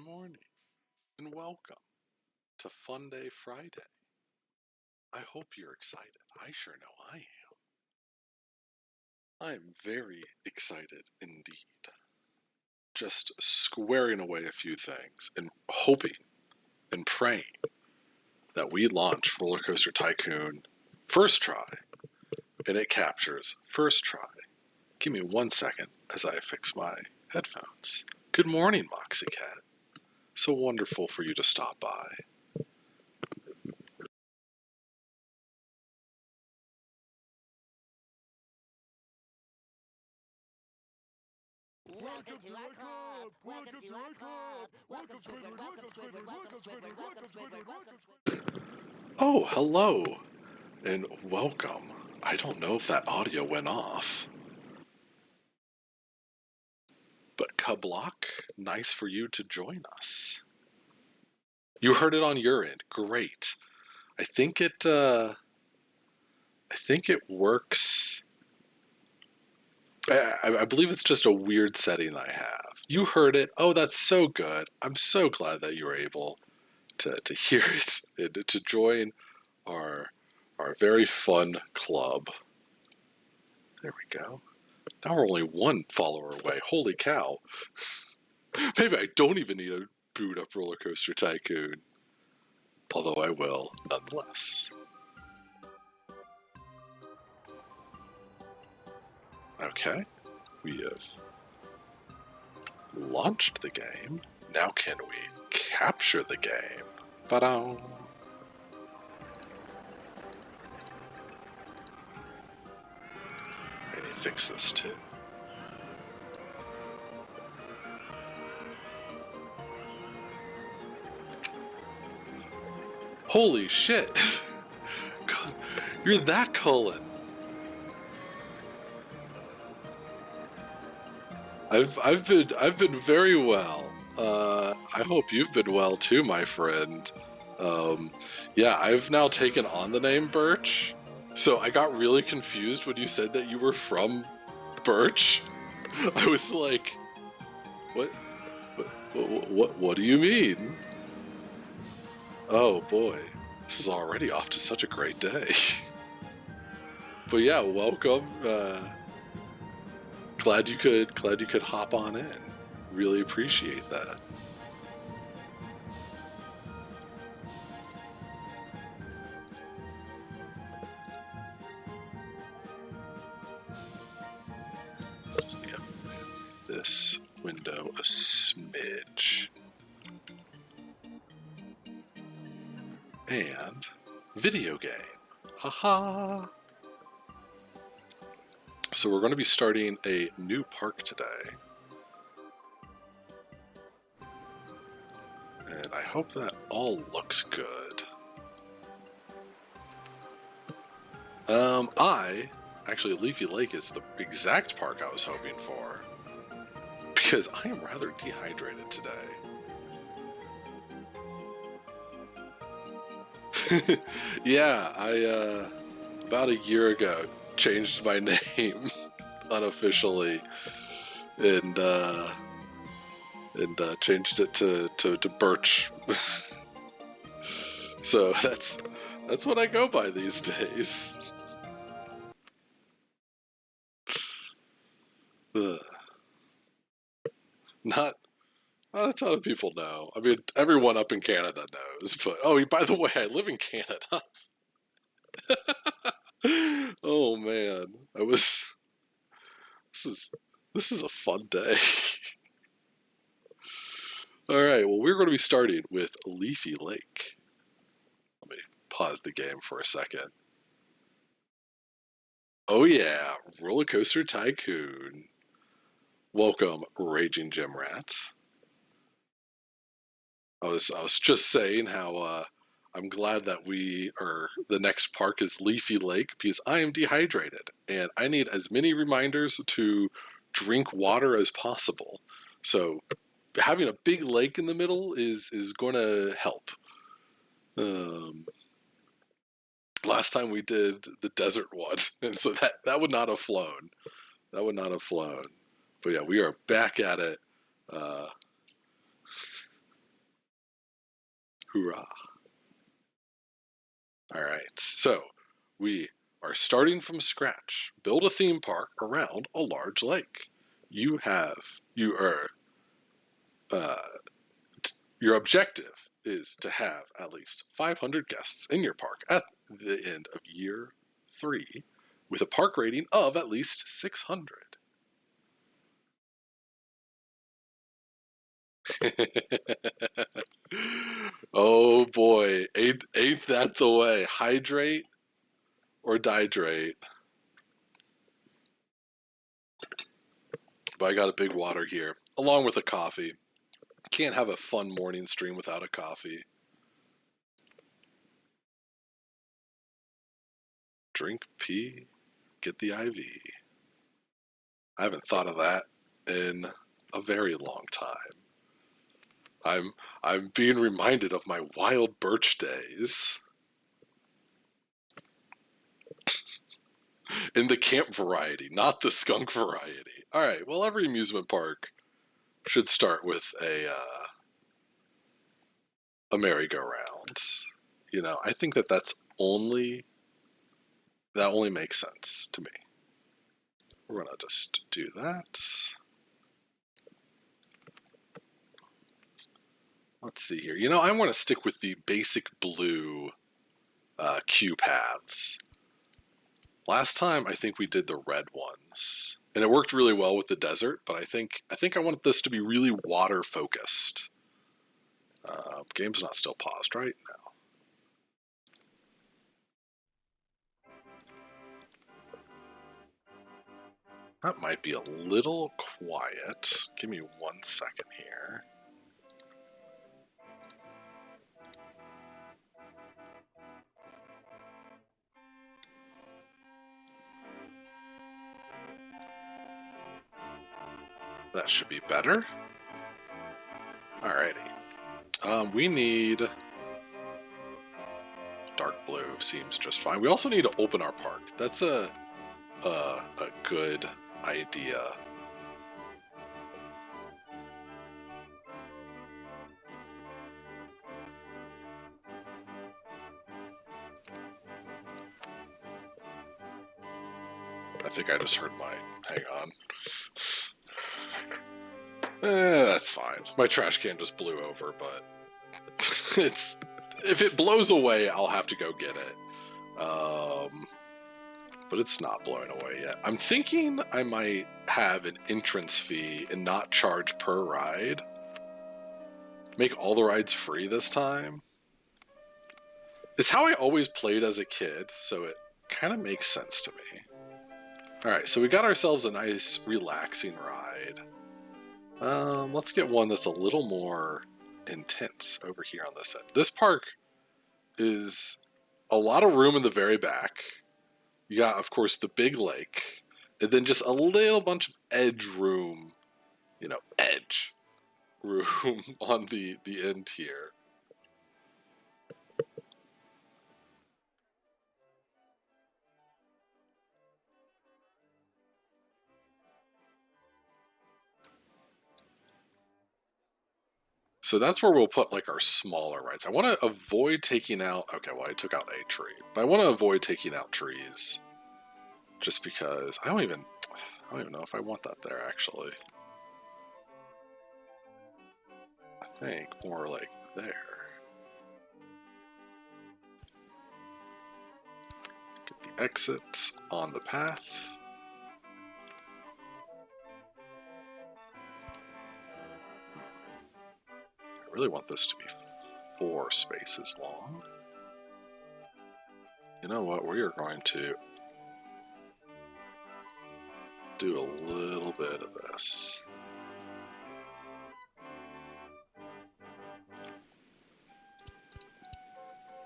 morning, and welcome to Fun Day Friday. I hope you're excited. I sure know I am. I'm very excited indeed. Just squaring away a few things and hoping and praying that we launch RollerCoaster Tycoon first try, and it captures first try. Give me 1 second as I fix my headphones. Good morning, Moxie Cat. So wonderful for you to stop by. Welcome to our club! Welcome to our club! Welcome Squidward! Welcome Squidward! Welcome Squidward! Welcome Squidward! Welcome Squidward! Oh, hello, and welcome. I don't know if that audio went off. But Cublock, nice for you to join us. You heard it on your end. Great. I think it works. I believe it's just a weird setting I have. You heard it. Oh, that's so good. I'm so glad that you were able to hear it and to join our very fun club. There we go. Now we're only 1 follower away. Holy cow. Maybe I don't even need to boot up RollerCoaster Tycoon. Although I will, nonetheless. Okay. We have launched the game. Now can we capture the game? Ba-da! I need to fix this too. Holy shit! You're that Cullen! I've been very well. I hope you've been well too, my friend. Yeah, I've now taken on the name Birch. So I got really confused when you said that you were from Birch. I was like, what do you mean? Oh boy, this is already off to such a great day. But yeah, welcome. Glad you could hop on in. Really appreciate that. Just need to move this window a smidge. And video game. Haha. So we're going to be starting a new park today. And I hope that all looks good. Actually, Leafy Lake is the exact park I was hoping for. Because I am rather dehydrated today. Yeah, I, about a year ago, changed my name unofficially and changed it to Birch. So that's what I go by these days. Not a ton of people know. I mean, everyone up in Canada knows. But oh, by the way, I live in Canada. Oh man, This is a fun day. All right, well, we're going to be starting with Leafy Lake. Let me pause the game for a second. Oh yeah, RollerCoaster Tycoon. Welcome, Raging Gym Rats. I was just saying how I'm glad that the next park is Leafy Lake because I am dehydrated and I need as many reminders to drink water as possible. So having a big lake in the middle is going to help. Last time we did the desert one, and so that would not have flown. That would not have flown. But yeah, we are back at it. Hoorah. All right, so we are starting from scratch. Build a theme park around a large lake. You are, uh, your objective is to have at least 500 guests in your park at the end of year 3 with a park rating of at least 600. Oh boy, ain't that the way? Hydrate or dihydrate? But I got a big water here, along with a coffee. Can't have a fun morning stream without a coffee. Drink pee, get the IV. I haven't thought of that in a very long time. I'm being reminded of my wild birch days. In the camp variety, not the skunk variety. All right, well, every amusement park should start with a merry-go-round. You know, I think that only makes sense to me. We're gonna just do that. Let's see here. You know, I want to stick with the basic blue queue paths. Last time, I think we did the red ones, and it worked really well with the desert. But I think I want this to be really water focused. Game's not still paused, right? No. That might be a little quiet. Give me 1 second here. That should be better. Alrighty. We need dark blue. Seems just fine. We also need to open our park. That's a good idea. I think I just heard mine. Hang on. That's fine. My trash can just blew over, but if it blows away, I'll have to go get it. But it's not blowing away yet. I'm thinking I might have an entrance fee and not charge per ride. Make all the rides free this time. It's how I always played as a kid, so it kind of makes sense to me. Alright, so we got ourselves a nice, relaxing ride. Let's get one that's a little more intense over here on this end. This park is a lot of room in the very back. You got, of course, the big lake, and then just a little bunch of edge room, edge room on the end here. So that's where we'll put like our smaller rides. I want to avoid taking out, okay, well I took out a tree, but I want to avoid taking out trees just because I don't even know if I want that there actually. I think more like there. Get the exit on the path. I really want this to be 4 spaces long. You know what? We are going to do a little bit of this.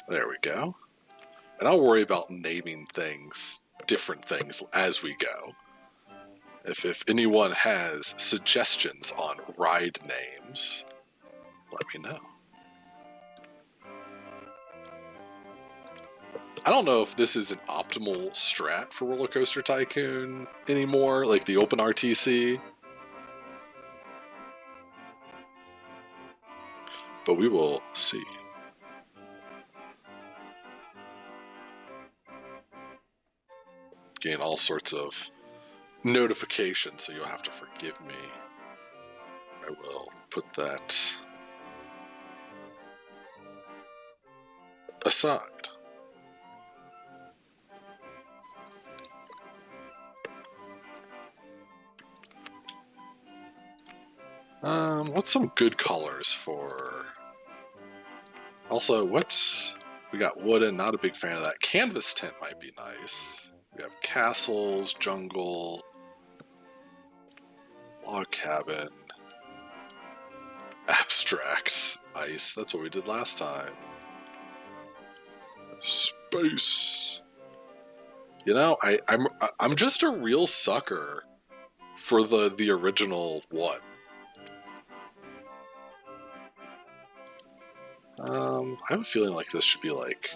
There we go. And I'll worry about naming things, different things, as we go. If anyone has suggestions on ride names, let me know. I don't know if this is an optimal strat for RollerCoaster Tycoon anymore, like the Open RTC. But we will see. gain all sorts of notifications, so you'll have to forgive me. I will put that aside. What's some good colors for... Also, we got wooden, not a big fan of that. Canvas tint might be nice. We have castles, jungle, log cabin, abstract, ice. That's what we did last time. Space. You know, I'm just a real sucker for the original one. I have a feeling like this should be like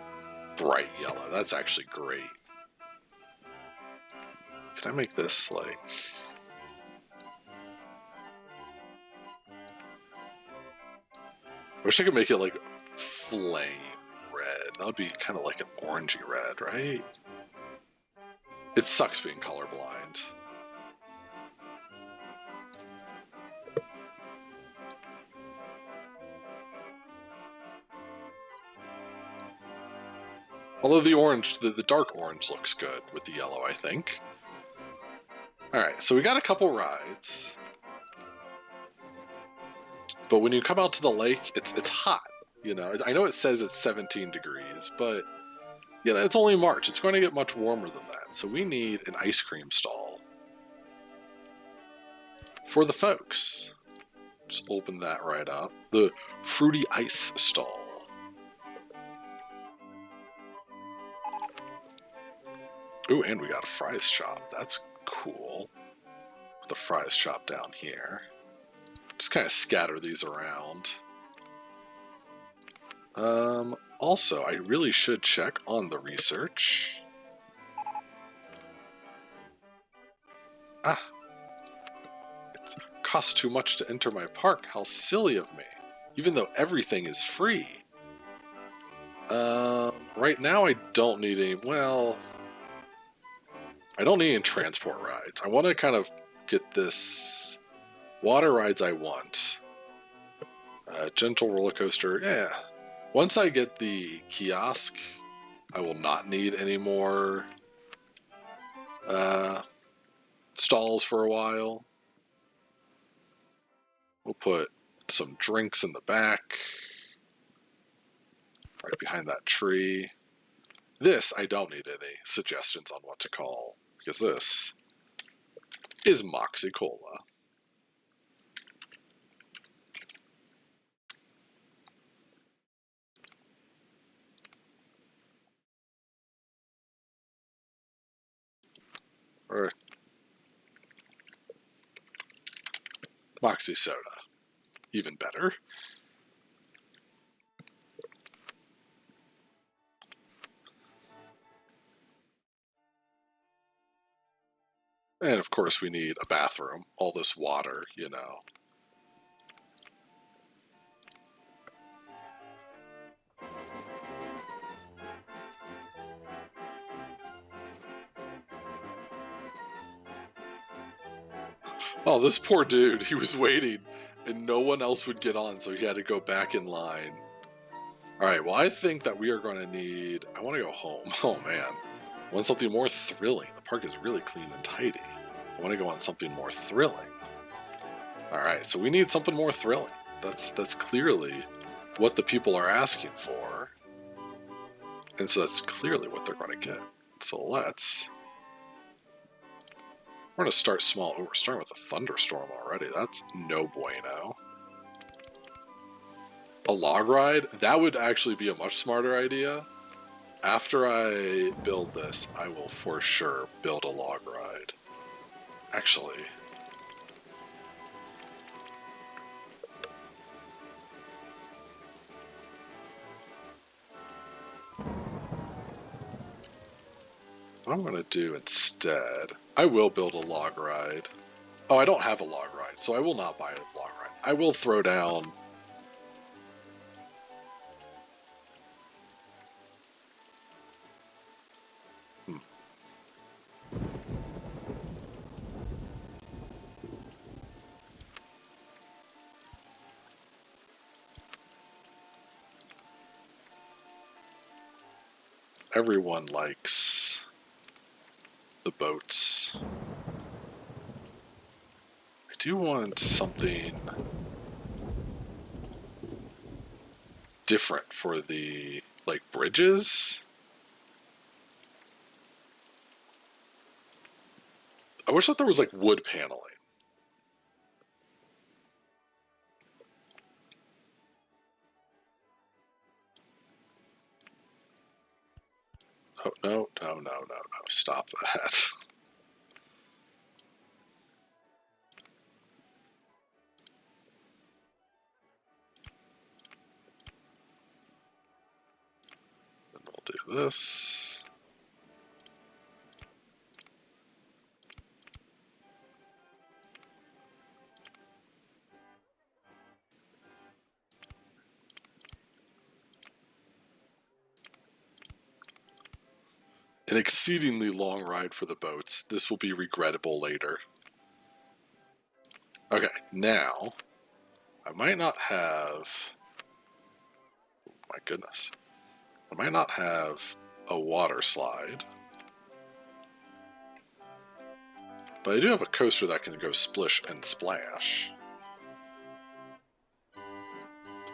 bright yellow. That's actually great. Can I make this like... I wish I could make it like flame red. That would be kind of like an orangey red, right? It sucks being colorblind. Although the orange, the dark orange looks good with the yellow, I think. Alright, so we got a couple rides. But when you come out to the lake, it's hot. You know, I know it says it's 17 degrees, but you know, it's only March. It's going to get much warmer than that. So we need an ice cream stall for the folks. Just open that right up. The fruity ice stall. Ooh, and we got a fries shop. That's cool. With the fries shop down here. Just kind of scatter these around. Also, I really should check on the research. Ah. It costs too much to enter my park. How silly of me. Even though everything is free. Right now I don't need any... Well... I don't need any transport rides. I want to kind of get this... Water rides I want. Gentle roller coaster, yeah. Once I get the kiosk, I will not need any more stalls for a while. We'll put some drinks in the back, right behind that tree. This, I don't need any suggestions on what to call, because this is Moxie Cola. Or Moxie Soda. Even better. And of course we need a bathroom. All this water, you know. Oh, this poor dude, he was waiting and no one else would get on, so he had to go back in line. Alright, well I think that we are going to need... I want to go home. Oh man. I want something more thrilling. The park is really clean and tidy. I want to go on something more thrilling. Alright, so we need something more thrilling. That's clearly what the people are asking for. And so that's clearly what they're going to get. So let's... We're going to start small. Ooh, we're starting with a thunderstorm already. That's no bueno. A log ride? That would actually be a much smarter idea. After I build this, I will for sure build a log ride. Actually... What I'm going to do instead, I will build a log ride. Oh, I don't have a log ride, so I will not buy a log ride. I will throw down... Everyone likes the boats. I do want something different for the, like, bridges. I wish that there was, like, wood paneling. Oh, no, no, no, no, no. Stop that. Then we'll do this. An exceedingly long ride for the boats. This will be regrettable later. Okay, now, I might not have... My goodness. I might not have a water slide. But I do have a coaster that can go splish and splash.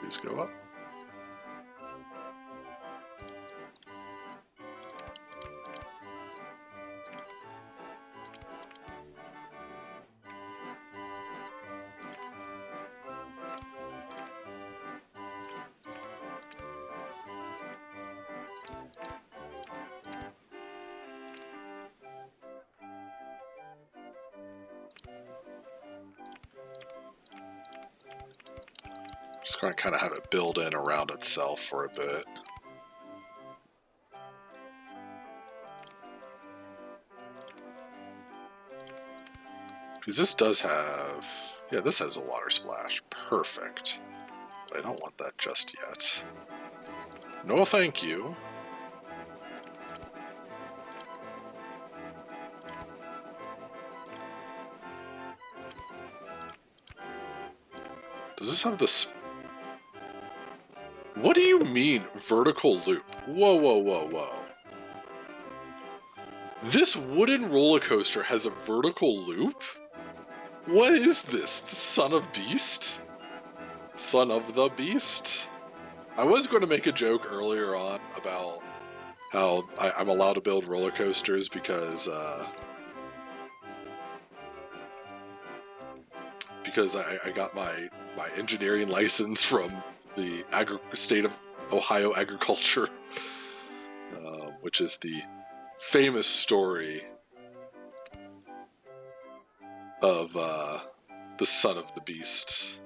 Please go up. Just going to kind of have it build in around itself for a bit. Because this does have... Yeah, this has a water splash. Perfect. But I don't want that just yet. No thank you. Does this have this... What do you mean, vertical loop? Whoa, whoa, whoa, whoa. This wooden roller coaster has a vertical loop? What is this? The Son of Beast? Son of the Beast? I was going to make a joke earlier on about how I'm allowed to build roller coasters because I got my engineering license from the state of Ohio Agriculture, which is the famous story of the Son of the Beast.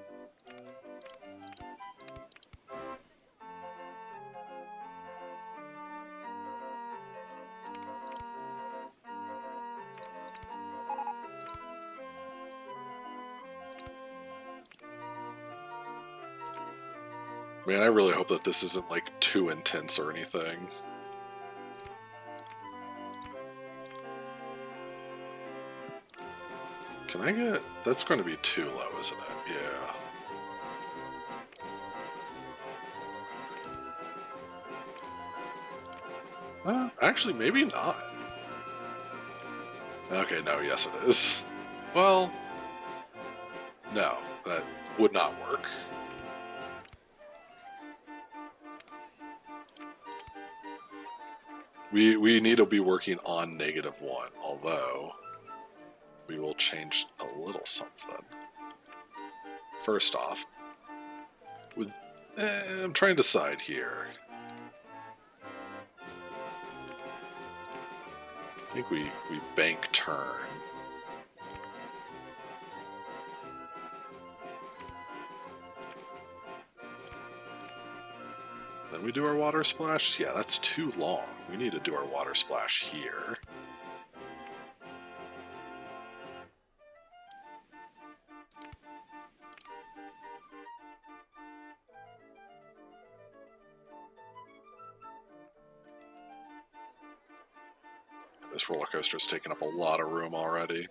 Man, I really hope that this isn't, like, too intense or anything. Can I get... That's going to be too low, isn't it? Yeah. Actually, maybe not. Okay, no, yes it is. Well, no, that would not work. We need to be working on -1, although we will change a little something. First off, with I'm trying to decide here. I think we bank turn. Then we do our water splash? Yeah, that's too long. We need to do our water splash here. This roller coaster is taking up a lot of room already.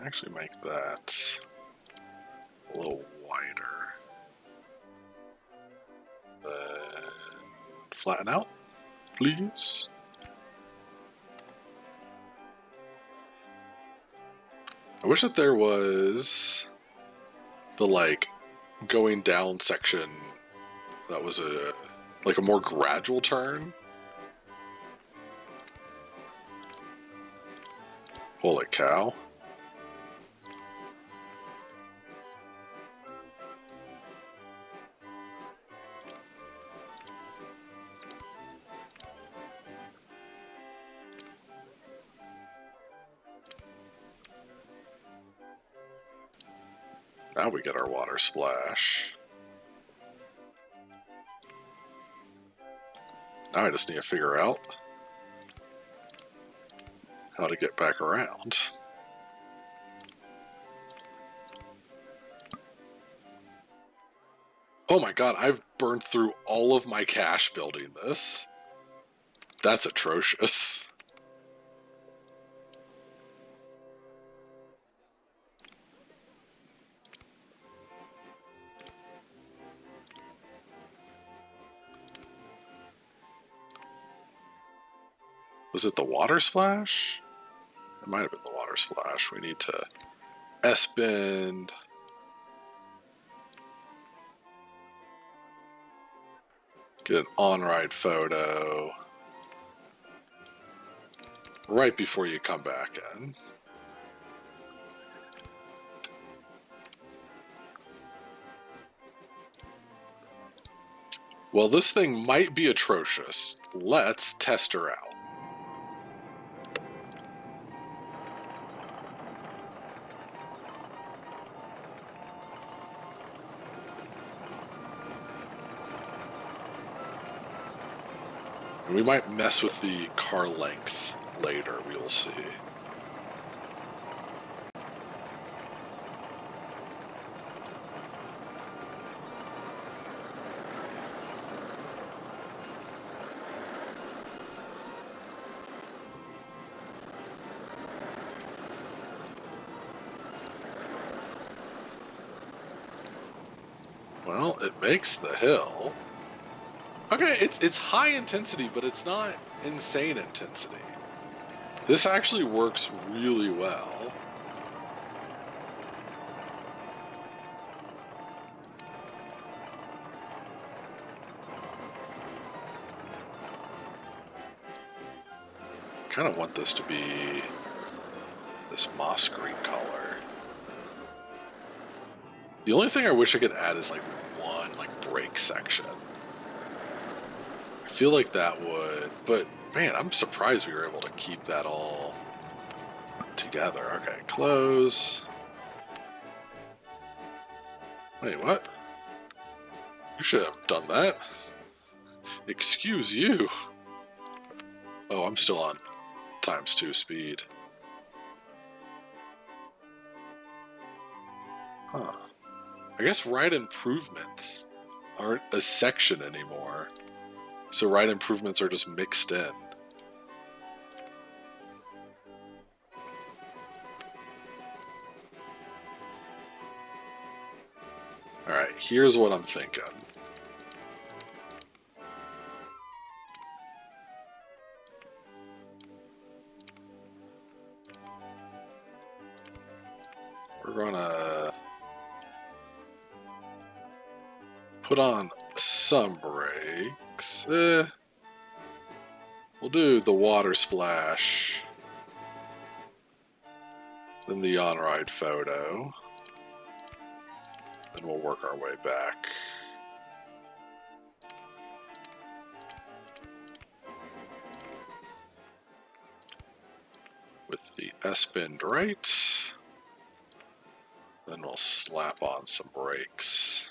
actually make that a little wider. Then flatten out, please. I wish that there was the like going down section that was a like a more gradual turn. Holy cow. Now we get our water splash. Now I just need to figure out how to get back around. Oh my god, I've burned through all of my cash building this. That's atrocious. Was it the water splash? It might have been the water splash. We need to S-bend. Get an on-ride photo. Right before you come back in. Well, this thing might be atrocious. Let's test her out. We might mess with the car length later, we'll see. Well, it makes the hill. Okay, it's high intensity, but it's not insane intensity. This actually works really well. I kind of want this to be this moss green color. The only thing I wish I could add is like one brake section. I feel like that would, but man, I'm surprised we were able to keep that all together. Okay, close. Wait, what? You should have done that. Excuse you. Oh, I'm still on ×2 speed. Huh. I guess ride improvements aren't a section anymore. So ride improvements are just mixed in. Alright, here's what I'm thinking. We're gonna put on some brakes. We'll do the water splash. Then the on-ride photo. Then we'll work our way back. With the S-bend right. Then we'll slap on some brakes.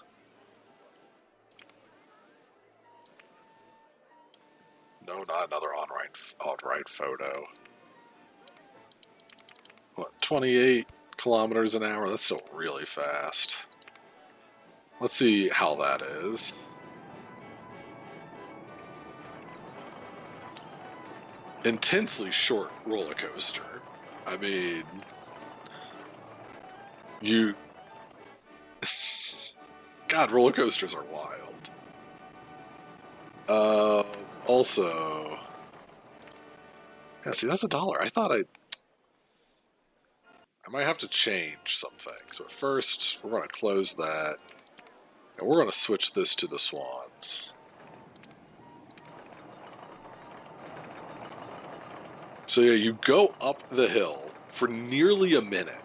No, not another on-ride photo. What, 28 kilometers an hour? That's still really fast. Let's see how that is. Intensely short roller coaster. I mean, You... God, roller coasters are wild. Also... Yeah, see, that's $1. I might have to change something. So at first, we're going to close that. And we're going to switch this to the Swans. So yeah, you go up the hill for nearly a minute.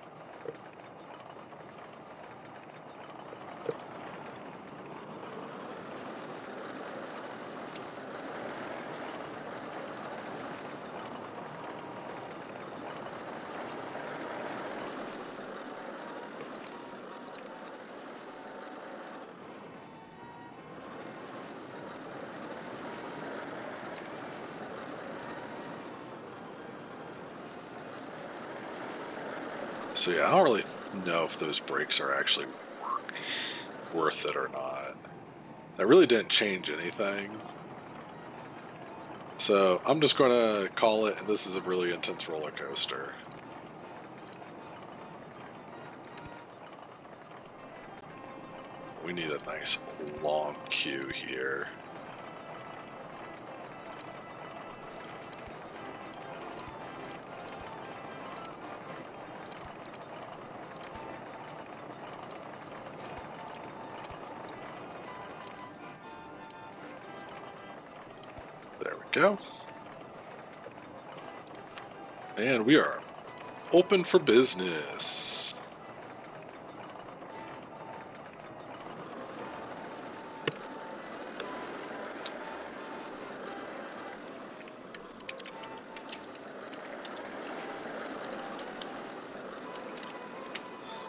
So yeah, I don't really know if those brakes are actually worth it or not. That really didn't change anything. So I'm just going to call it, and this is a really intense roller coaster. We need a nice long queue here. There we go. And we are open for business.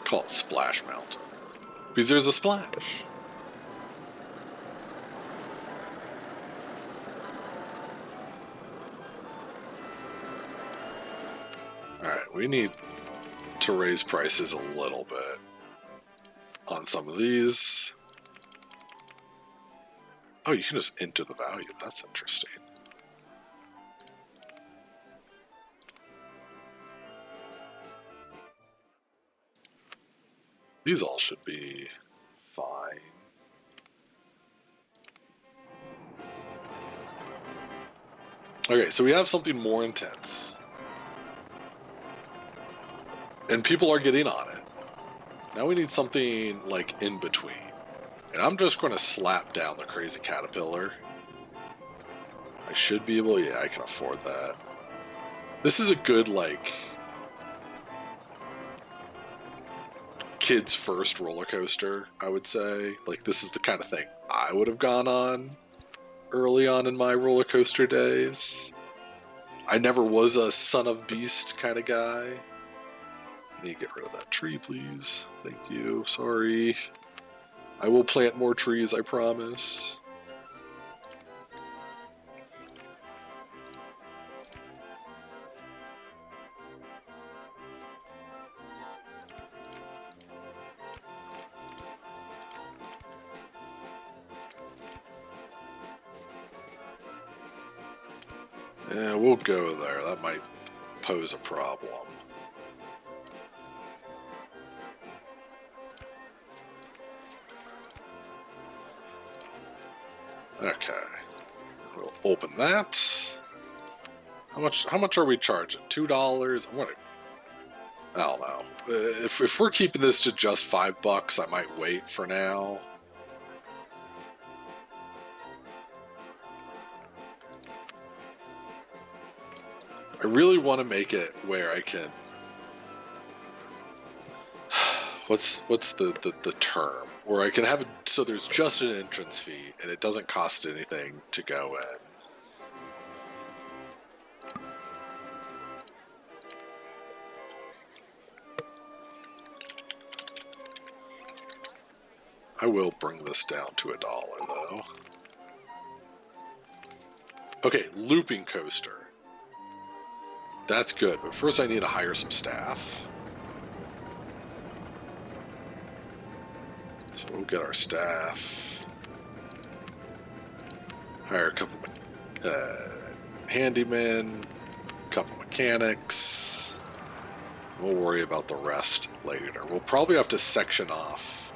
Call it Splash Mountain. Because there's a splash. Alright, we need to raise prices a little bit on some of these. Oh, you can just enter the value. That's interesting. These all should be fine. Okay, so we have something more intense. And people are getting on it. Now we need something like in between. And I'm just going to slap down the Crazy Caterpillar. I should be able, yeah, I can afford that. This is a good, like, kids first roller coaster, I would say. Like, this is the kind of thing I would have gone on early on in my roller coaster days. I never was a son of beast kind of guy. I need to get rid of that tree, please. Thank you. Sorry. I will plant more trees, I promise. Yeah, we'll go there. That might pose a problem. Okay. We'll open that. How much are we charging? $2? I'm gonna... I don't know. If we're keeping this to just $5, I might wait for now. I really want to make it where I can... What's the term? Where I can have it so there's just an entrance fee and it doesn't cost anything to go in. I will bring this down to $1 though. Okay, looping coaster. That's good, but first I need to hire some staff. So we'll get our staff. Hire a couple handymen, a couple mechanics. We'll worry about the rest later. We'll probably have to section off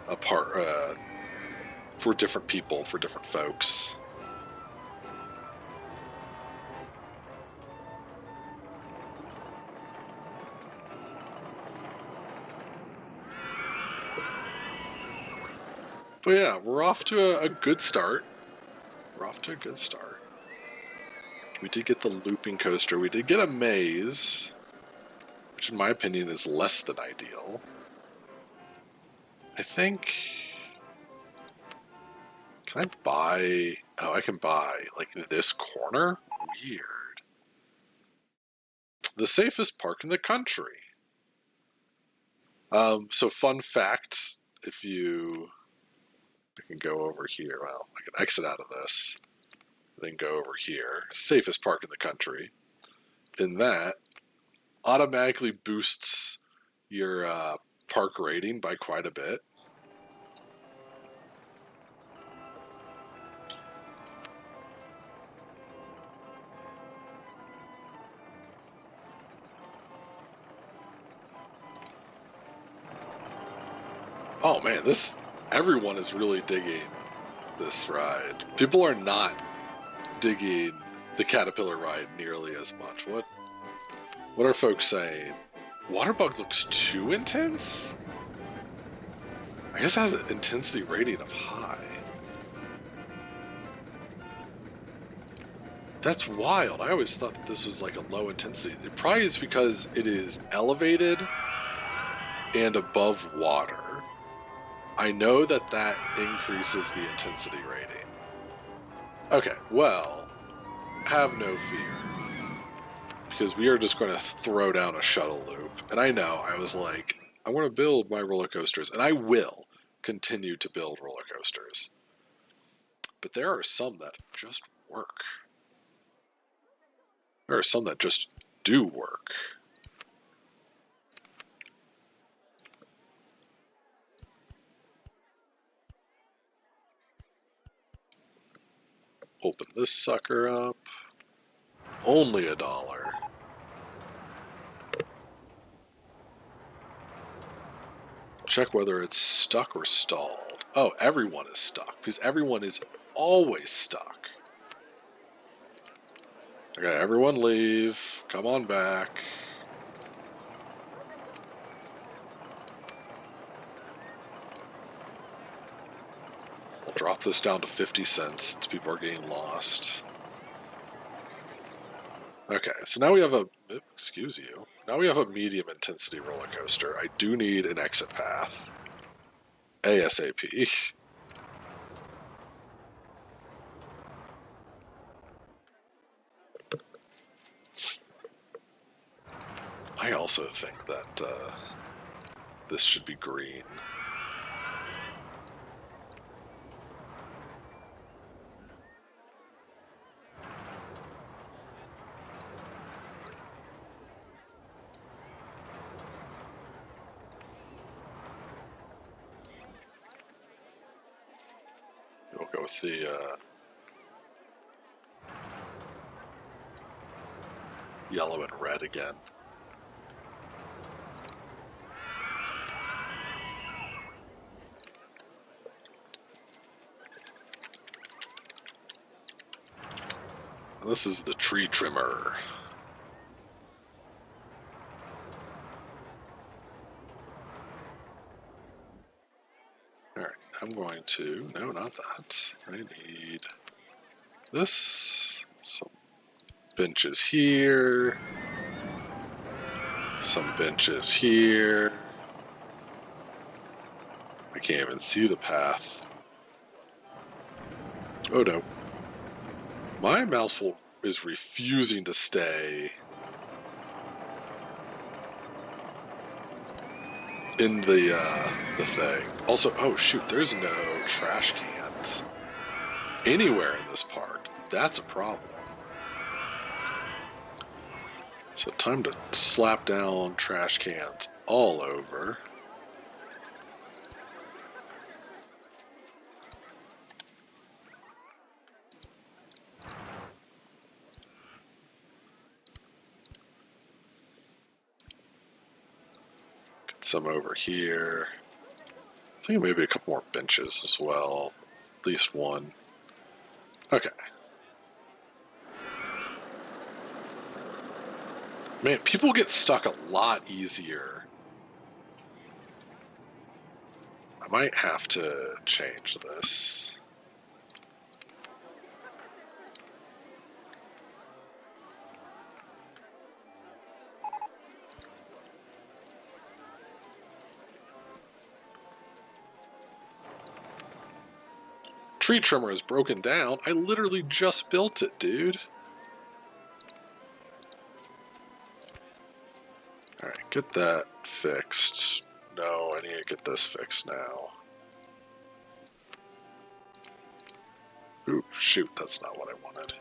a part for different people, for different folks. But yeah, we're off to a good start. We're off to a good start. We did get the looping coaster. We did get a maze, which in my opinion is less than ideal. I think... Can I buy... Oh, I can buy, like, this corner? Weird. The safest park in the country. So fun fact, if you... I can go over here. Well, I can exit out of this. Then go over here. Safest park in the country. In that, automatically boosts your park rating by quite a bit. Oh man, everyone is really digging this ride. People are not digging the Caterpillar ride nearly as much. What are folks saying? Waterbug looks too intense? I guess it has an intensity rating of high. That's wild. I always thought that this was like a low intensity. It probably is because it is elevated and above water. I know that that increases the intensity rating. Okay, well, have no fear. Because we are just going to throw down a shuttle loop. And I know, I was like, I want to build my roller coasters, and I will continue to build roller coasters. But there are some that just work. There are some that just do work. Open this sucker up. Only $1. Check whether it's stuck or stalled. Oh, everyone is stuck, because everyone is always stuck. Okay, everyone leave. Come on back. We'll drop this down to 50 cents since people are getting lost. Okay, so now we have excuse you. Now we have a medium intensity roller coaster. I do need an exit path. ASAP. I also think that this should be green. We'll go with the yellow and red again. And this is the tree trimmer. Alright, I'm going to... No, not that. I need this. Some benches here. Some benches here. I can't even see the path. Oh no. My mouse is refusing to stay in the thing. Also, oh shoot, there's no trash cans anywhere in this park. That's a problem. So time to slap down trash cans all over. some over here. I think maybe a couple more benches as well. At least one. Okay. Man, people get stuck a lot easier. I might have to change this. Tree trimmer is broken down. I literally just built it, dude. Alright, get that fixed. No, I need to get this fixed now. Ooh, shoot, that's not what I wanted.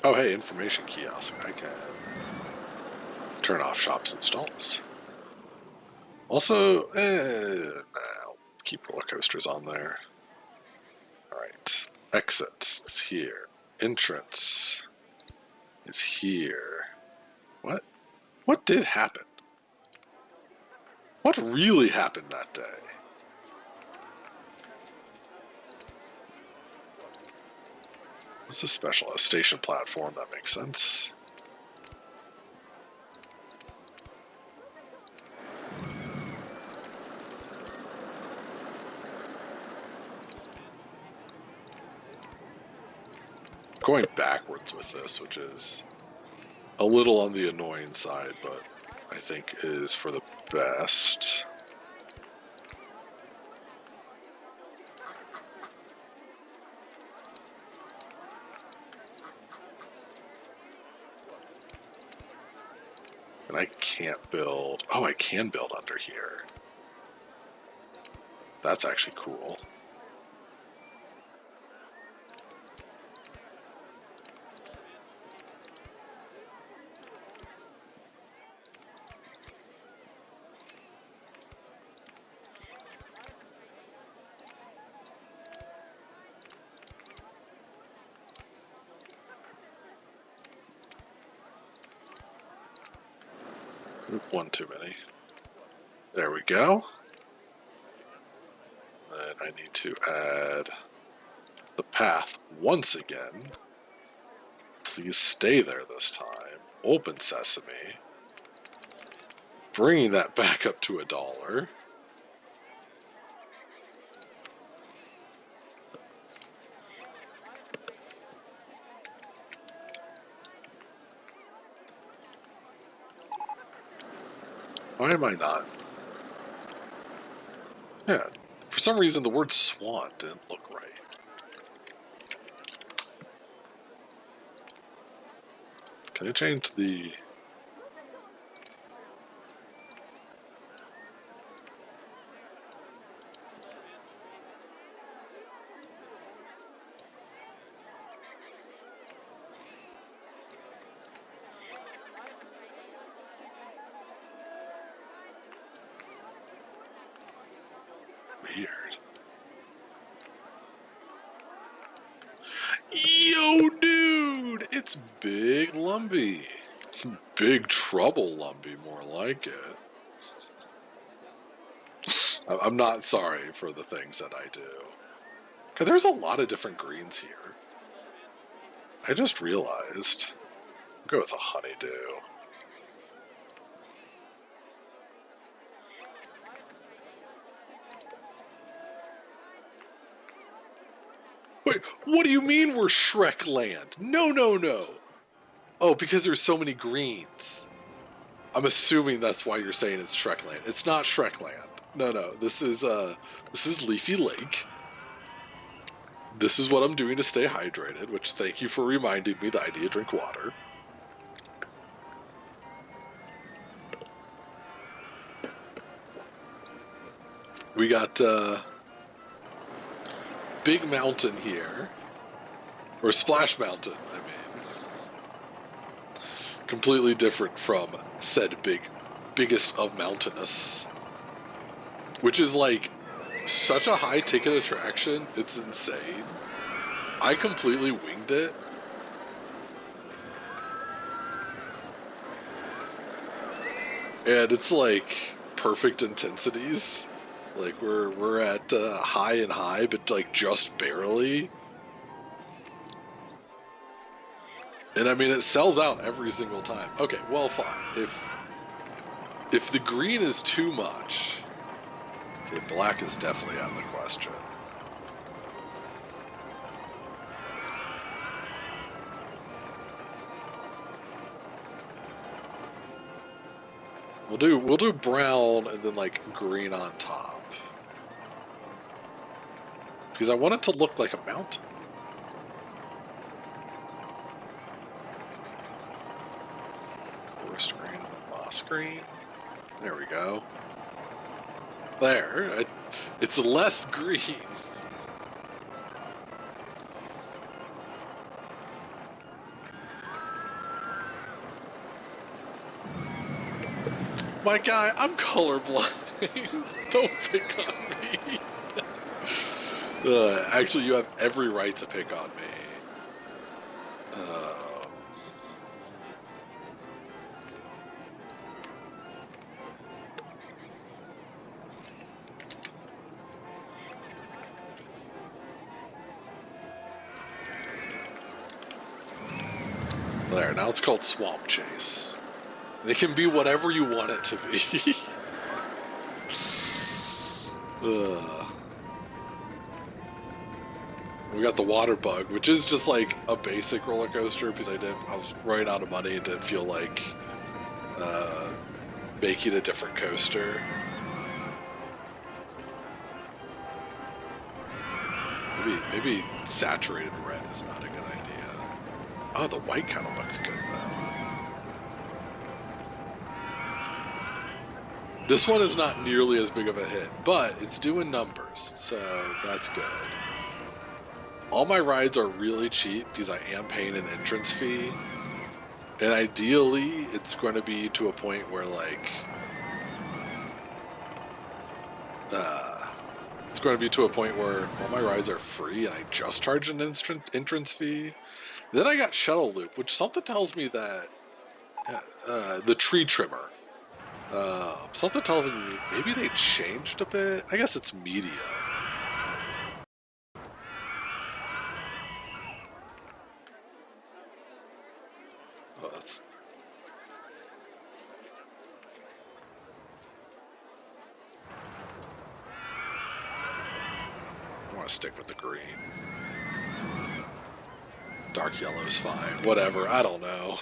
Oh, hey, information kiosk. I can turn off shops and stalls. Also, I'll keep roller coasters on there. Alright, exit is here. Entrance is here. What? What did happen? What really happened that day? What's a special? A station platform, that makes sense. Going backwards with this, which is a little on the annoying side, but I think is for the best. And I can't build... Oh, I can build under here. That's actually cool. One too many. There we go. Then I need to add the path once again. Please stay there this time. Open sesame. Bringing that back up to $1. Why am I not? Yeah, for some reason the word swan didn't look right. Can I change the... Weird. Yo, dude! It's Big Lumpy. Big Trouble Lumpy, more like it. I'm not sorry for the things that I do. Cause there's a lot of different greens here. I just realized. I'll go with a honeydew. Wait, what do you mean we're Shrek land? No, no, no. Oh, because there's so many greens. I'm assuming that's why you're saying it's Shrek land. It's not Shrek land. No, no. This is Leafy Lake. This is what I'm doing to stay hydrated, which thank you for reminding me that I need to drink water. We got Big Mountain here. Or Splash Mountain, I mean. Completely different from said Big biggest of mountainous, which is like such a high ticket attraction. It's insane. I completely winged it. And it's like perfect intensities. Like we're at high and high, but like just barely. And I mean, it sells out every single time. Okay, well, fine. If the green is too much, okay, black is definitely out of the question. We'll do brown and then like green on top. Because I want it to look like a mountain. Forest green and then moss green. There we go. There. It's less green. My guy, I'm colorblind. Don't pick on me. Actually, you have every right to pick on me. There, now it's called Swamp Chase. And it can be whatever you want it to be. We got the water bug, which is just like a basic roller coaster because I was running out of money and didn't feel like making a different coaster. Maybe saturated red is not a good idea. Oh, the white kind of looks good though. This one is not nearly as big of a hit, but it's doing numbers, so that's good. All my rides are really cheap because I am paying an entrance fee. And ideally, it's going to be to a point where, like, it's going to be to a point where all my rides are free and I just charge an entrance fee. Then I got Shuttle Loop, which something tells me that the tree trimmer. Something tells me maybe they changed a bit. I guess it's medium. Oh, that's... I want to stick with the green. Dark yellow is fine. Whatever. I don't know.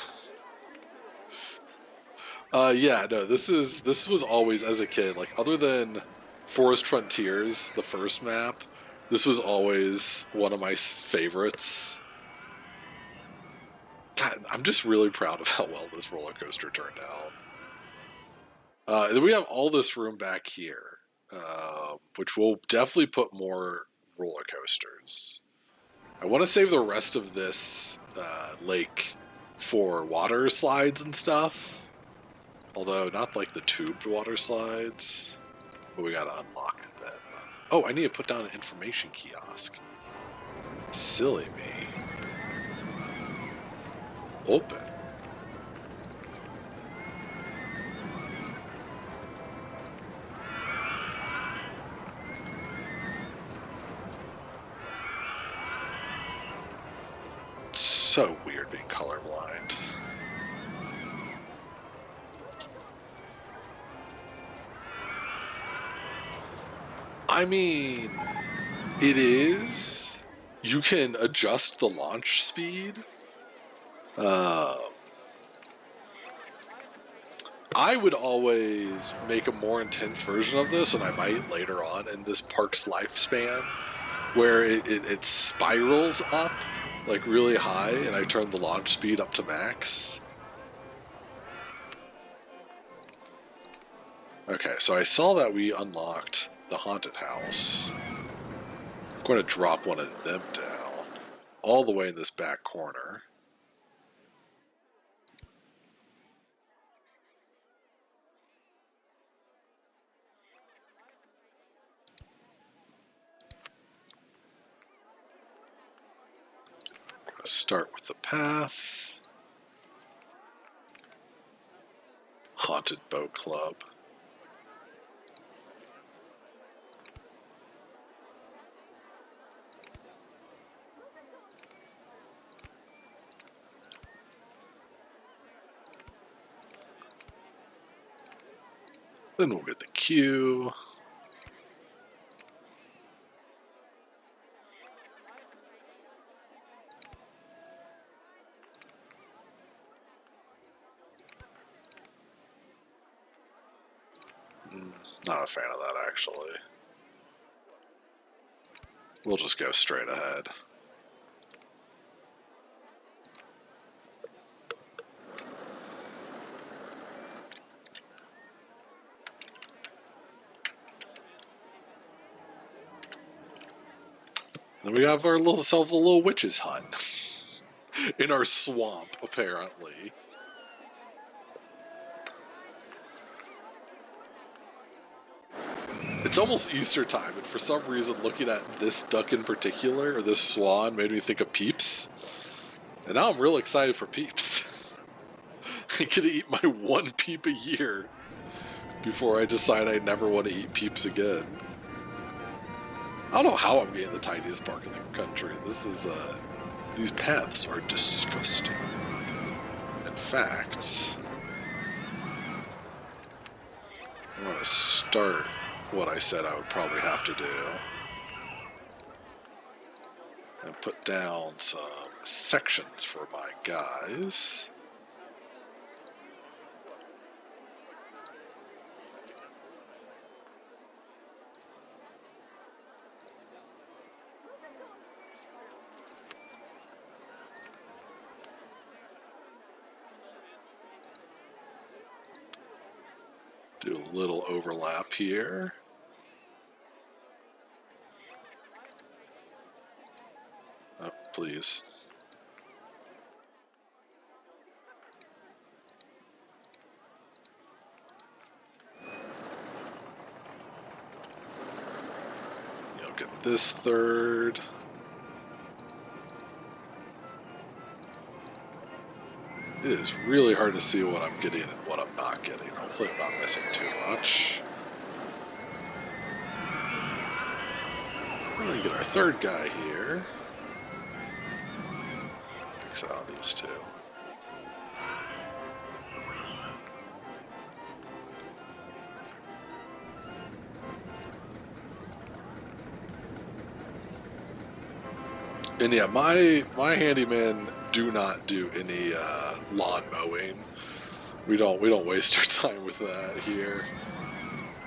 Yeah, no, this was always, as a kid, like, other than Forest Frontiers, the first map, this was always one of my favorites. God, I'm just really proud of how well this roller coaster turned out. Then we have all this room back here, which will definitely put more roller coasters. I want to save the rest of this lake for water slides and stuff. Although, not like the tubed water slides. But we gotta unlock them. Oh, I need to put down an information kiosk. Silly me. Open. It's so weird being colorblind. I mean, it is. You can adjust the launch speed. I would always make a more intense version of this, and I might later on in this park's lifespan, where it spirals up like really high, and I turn the launch speed up to max. Okay, so I saw that we unlocked the haunted house. I'm going to drop one of them down all the way in this back corner. gonna start with the path. Haunted Boat Club. Then we'll get the queue. Not a fan of that, actually. We'll just go straight ahead. Then we have ourselves a little witches hunt in our swamp, apparently. It's almost Easter time, and for some reason, looking at this duck in particular, or this swan, made me think of Peeps. And now I'm real excited for Peeps. I get to eat my one Peep a year before I decide I never want to eat Peeps again. I don't know how I'm getting the tiniest park in the country. This is, these paths are disgusting. In fact, I'm going to start what I said I would probably have to do and put down some sections for my guys. Do a little overlap here. Oh, please. You'll get this third. It is really hard to see what I'm getting and what I'm not getting. Hopefully I'm not missing too much. We're gonna get our third guy here. Mix out these two. And yeah, my handyman do not do any lawn mowing. We don't waste our time with that here.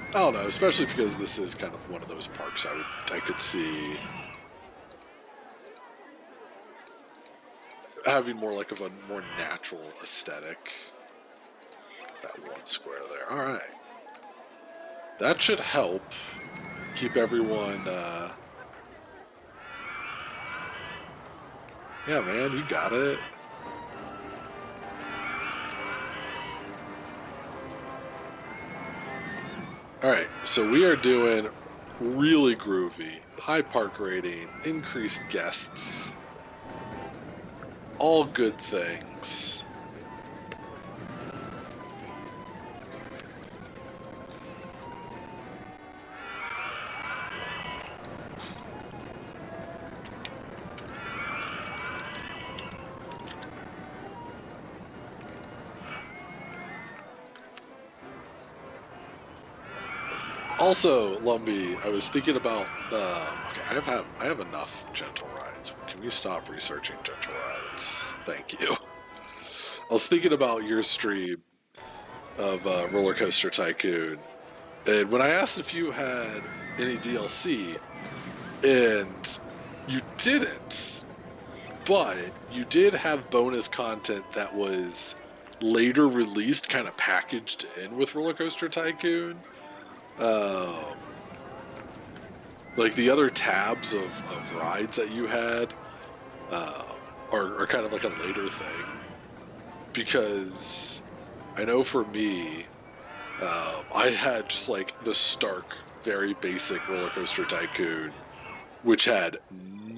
I don't know, especially because this is kind of one of those parks I could see having more like of a more natural aesthetic. That one square there. All right, that should help keep everyone. Yeah, man, you got it. Alright, so we are doing really groovy, high park rating, increased guests, all good things. Also, Lumbee, I was thinking about. Okay, I have enough gentle rides. Can we stop researching gentle rides? Thank you. I was thinking about your stream of RollerCoaster Tycoon, and when I asked if you had any DLC, and you didn't, but you did have bonus content that was later released, kind of packaged in with RollerCoaster Tycoon. Like the other tabs of rides that you had are kind of like a later thing, because I know for me, I had just like the stark, very basic RollerCoaster Tycoon, which had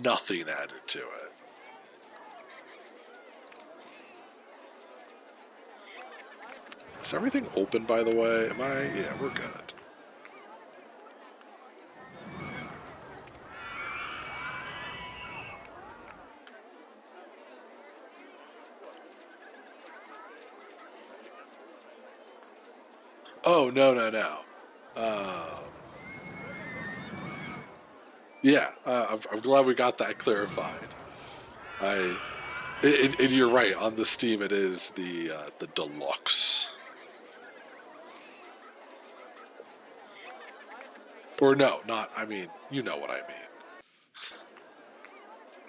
nothing added to it. Is everything open, by the way? Am I? Yeah, we're good. Oh, no, no, no. Yeah, I'm glad we got that clarified. And you're right. On the Steam, it is the deluxe. Or no, not. I mean, you know what I mean.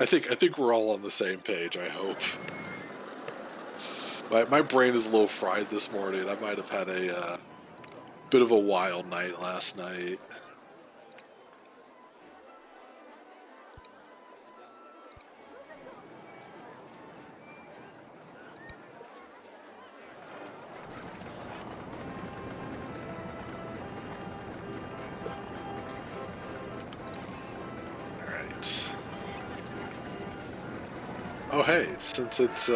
I think we're all on the same page. I hope. My brain is a little fried this morning. I might have had a bit of a wild night last night. All right. Oh hey, since it's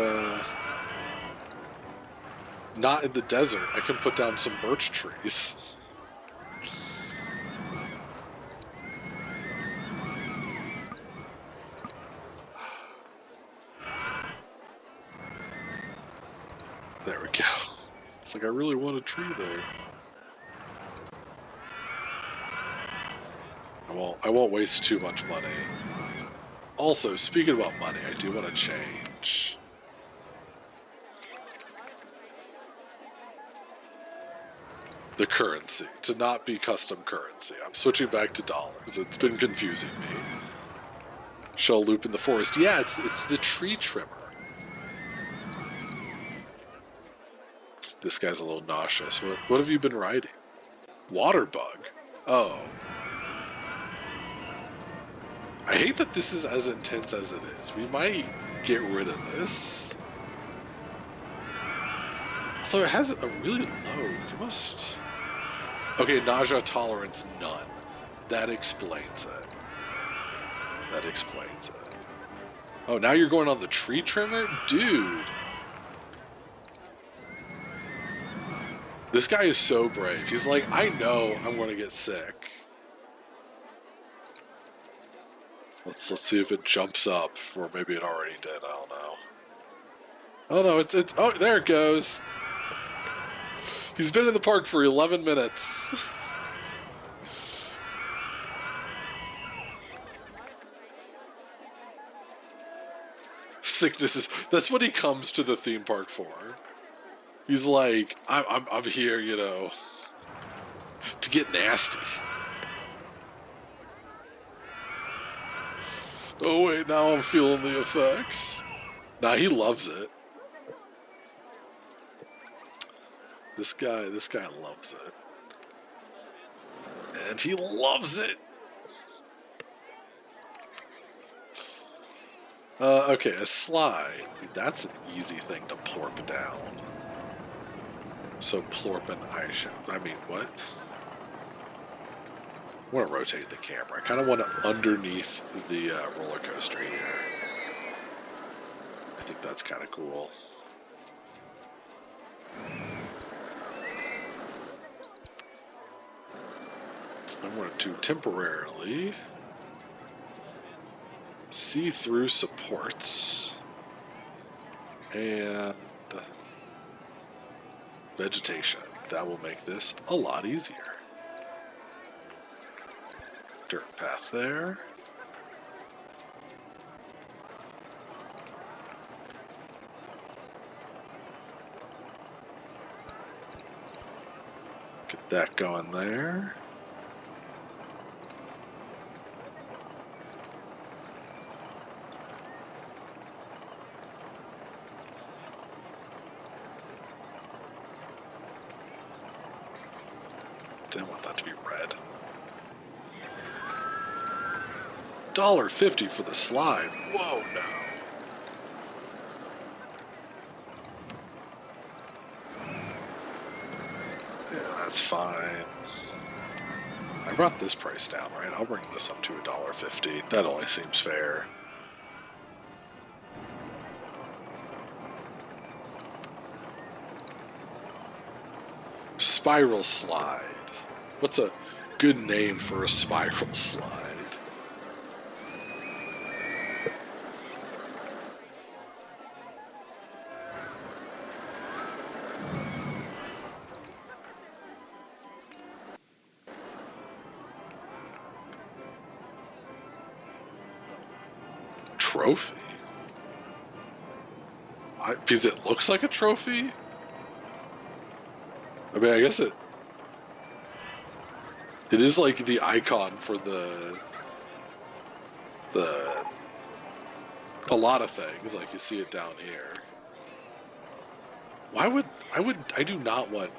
not in the desert, I can put down some birch trees. There we go. It's like I really want a tree there. I won't waste too much money. Also, speaking about money, I do want to change the currency to not be custom currency. I'm switching back to dollars. It's been confusing me. Shell loop in the forest. Yeah, it's the tree trimmer. This guy's a little nauseous. What have you been riding? Water bug. Oh. I hate that this is as intense as it is. We might get rid of this. Although it has a really low. You must. Okay, nausea tolerance none. That explains it. That explains it. Oh, now you're going on the tree trimmer? Dude. This guy is so brave. He's like, I know I'm going to get sick. Let's see if it jumps up, or maybe it already did. I don't know. Oh no, it's oh, there it goes. He's been in the park for 11 minutes. Sicknesses. That's what he comes to the theme park for. He's like, I'm here, you know, to get nasty. Oh wait, now I'm feeling the effects. Nah, he loves it. This guy loves it. And he loves it. Okay, a slide. That's an easy thing to plorp down. So plorp and I mean, what? I want to rotate the camera. I kind of want to underneath the roller coaster here. I think that's kind of cool. I want to temporarily see through supports and vegetation. That will make this a lot easier. Dirt path there. Get that going there. Didn't want that to be red. $1.50 for the slide. Whoa, no. Yeah, that's fine. I brought this price down, right? I'll bring this up to $1.50. That only seems fair. Spiral slide. What's a good name for a spiral slide? Trophy? Because it looks like a trophy? I mean, I guess it is like the icon for the a lot of things. Like you see it down here. I do not want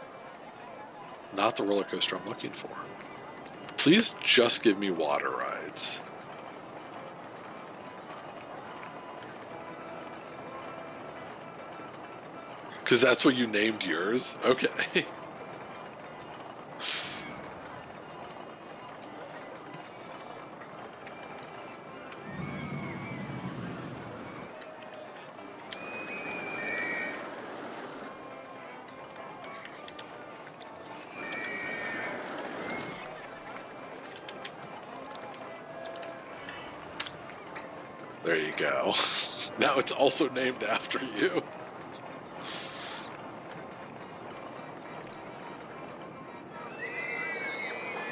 not the roller coaster I'm looking for. Please just give me water rides. Because that's what you named yours? Okay. There you go. Now it's also named after you.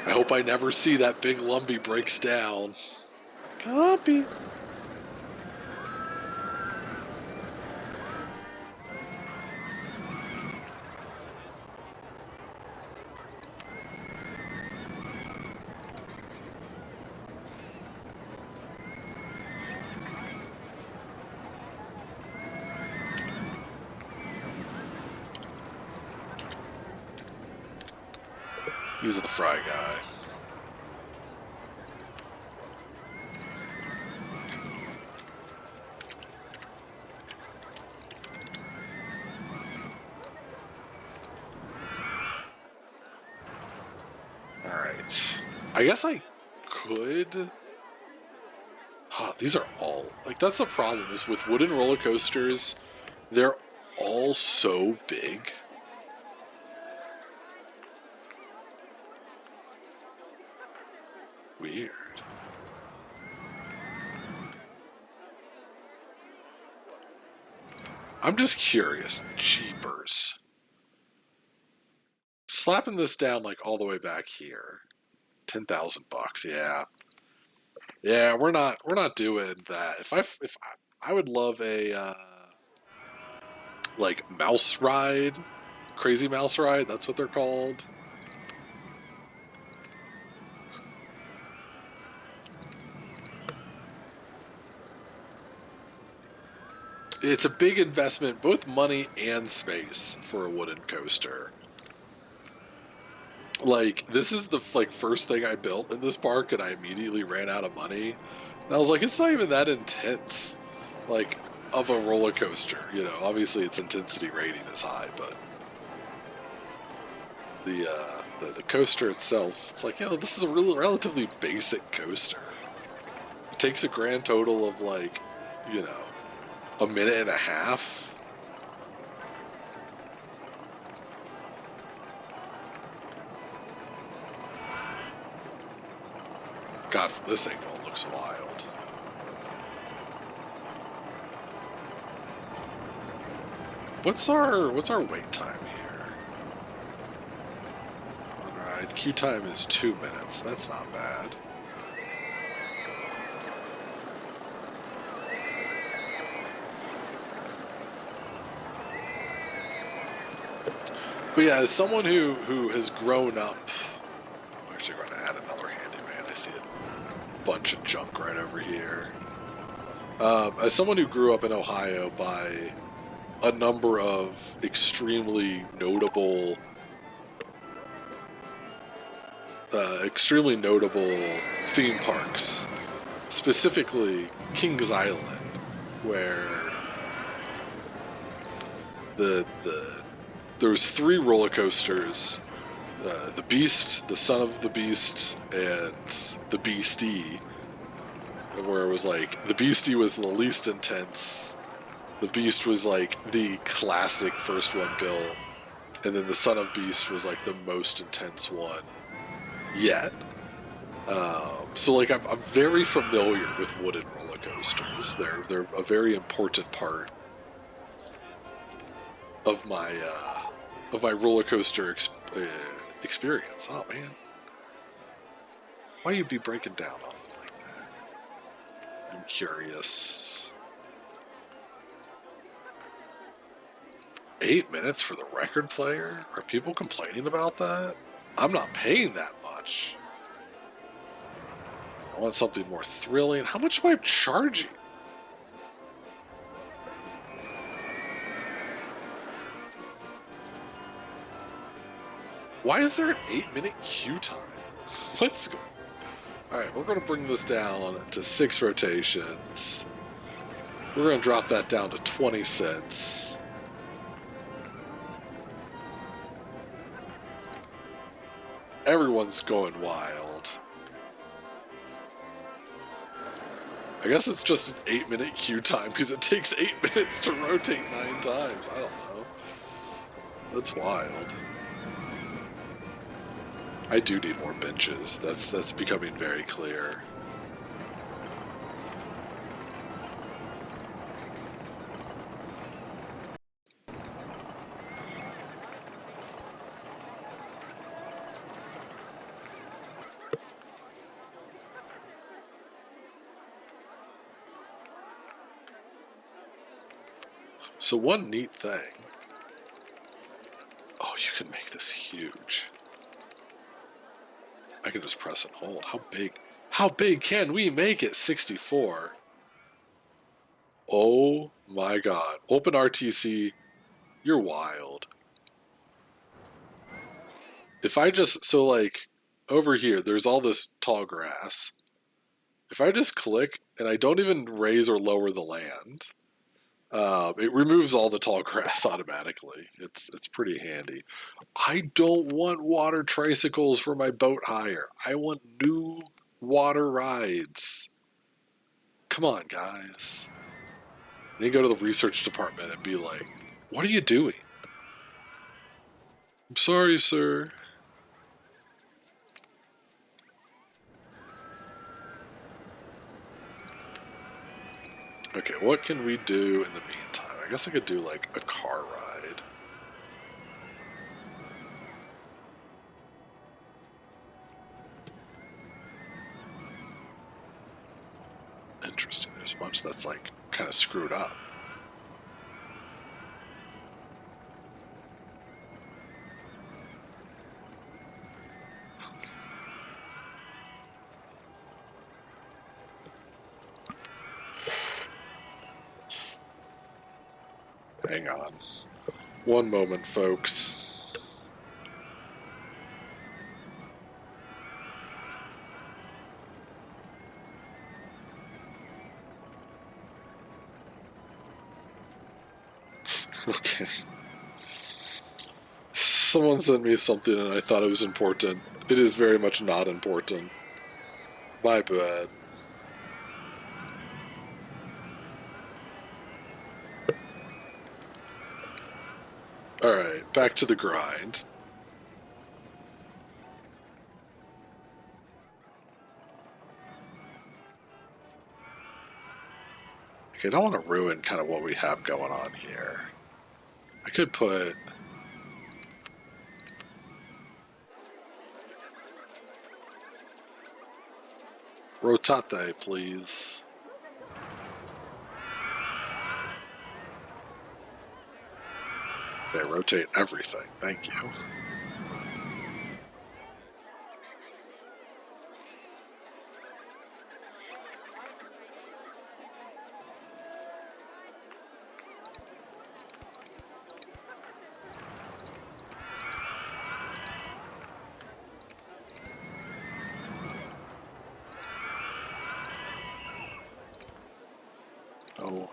I hope I never see that big Lumpy breaks down. Copy. He's the fry guy. Alright. I guess I could... these are all... Like, that's the problem, is with wooden roller coasters, they're all so big. Weird. I'm just curious. Jeepers. Slapping this down like all the way back here. $10,000 bucks. Yeah. Yeah, we're not doing that. If I would love a like mouse ride, crazy mouse ride. That's what they're called. It's a big investment, both money and space, for a wooden coaster. Like, this is the first thing I built in this park, and I immediately ran out of money. And I was like, it's not even that intense, like, of a roller coaster. You know, obviously its intensity rating is high, but the coaster itself, it's like, you know, this is a really relatively basic coaster. It takes a grand total of like, you know, a minute and a half. God, from this angle it looks wild. What's our wait time here? Alright, queue time is 2 minutes. That's not bad. But yeah, as someone who has grown up, I'm actually going to add another handyman. I see a bunch of junk right over here. As someone who grew up in Ohio by a number of extremely notable theme parks, specifically Kings Island, where there's 3 roller coasters, the Beast, the Son of the Beast, and the Beastie, where it was like, the Beastie was the least intense, the Beast was like the classic first one built, and then the Son of Beast was like the most intense one yet. So like I'm very familiar with wooden roller coasters. They're a very important part of my roller coaster experience. Oh man, why you be breaking down on me like that? I'm curious. 8 minutes for the record player? Are people complaining about that? I'm not paying that much. I want something more thrilling. How much am I charging? Why is there an 8-minute queue time? Let's go. Alright, we're going to bring this down to 6 rotations. We're going to drop that down to 20 cents. Everyone's going wild. I guess it's just an 8-minute queue time because it takes 8 minutes to rotate 9 times. I don't know. That's wild. I do need more benches. That's becoming very clear. So one neat thing. Oh, you can make this huge. I can just press and hold. How big can we make it? 64. Oh my god. Open RTC, you're wild. If I just, so like, over here, there's all this tall grass. If I just click and I don't even raise or lower the land, it removes all the tall grass automatically. It's pretty handy. I don't want water tricycles for my boat hire. I want new water rides. Come on, guys. And you go to the research department and be like, what are you doing? I'm sorry, sir. Okay, what can we do in the meantime? I guess I could do like a car ride. Interesting. There's a bunch that's like kind of screwed up. Hang on. One moment, folks. Okay. Someone sent me something and I thought it was important. It is very much not important. My bad. Alright, back to the grind. Okay, I don't want to ruin kind of what we have going on here. I could put... Rotate, please. Okay, rotate everything. Thank you. Oh.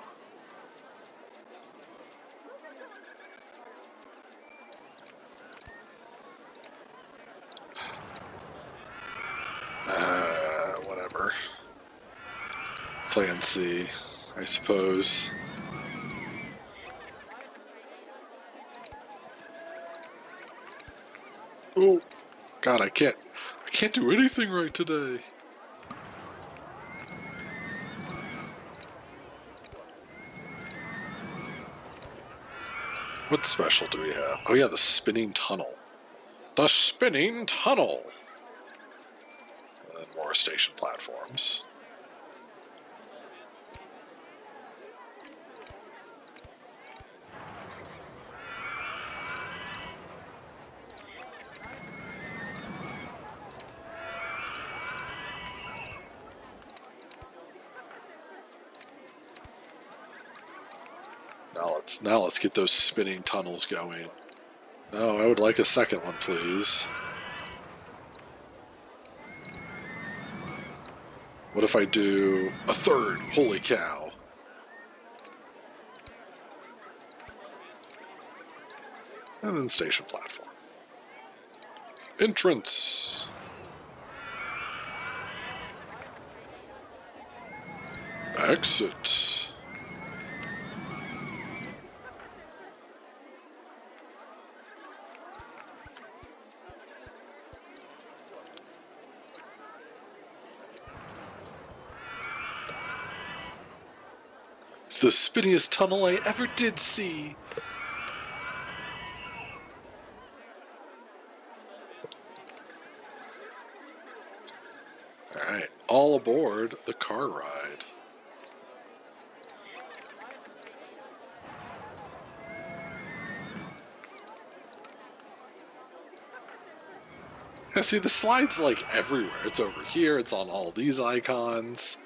Whatever. Plan C, I suppose. Oh, God, I can't do anything right today. What special do we have? Oh yeah, the spinning tunnel. The spinning tunnel! And more station platforms. Now let's get those spinning tunnels going. No, I would like a second one, please. What if I do a third? Holy cow. And then station platform. Entrance. Exit. The spinniest tunnel I ever did see. Alright, all aboard the car ride. Yeah, see, the slide's like everywhere. It's over here, it's on all these icons.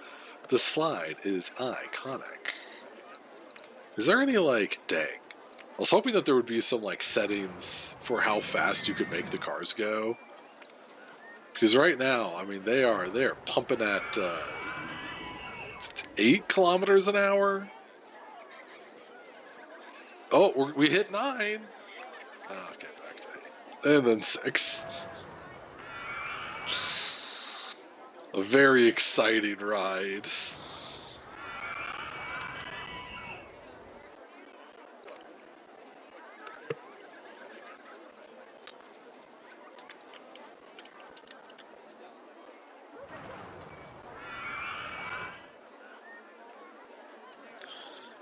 The slide is iconic. Is there any, like, dang. I was hoping that there would be some, like, settings for how fast you could make the cars go. Because right now, I mean, they're pumping at 8 kilometers an hour. Oh, we hit 9. Oh, okay, back to 8. And then 6. A very exciting ride.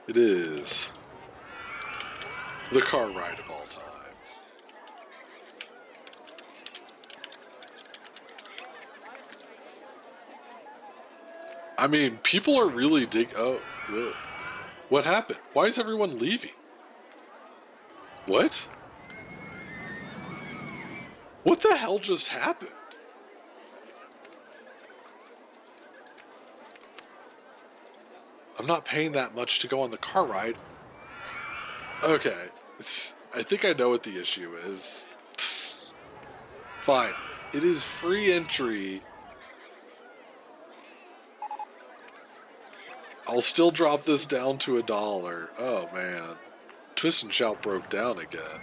It is the car ride of all time. I mean, people are really Oh, whoa. What happened? Why is everyone leaving? What? What the hell just happened? I'm not paying that much to go on the car ride. Okay. I think I know what the issue is. Fine. It is free entry. I'll still drop this down to $1. Oh, man. Twist and Shout broke down again.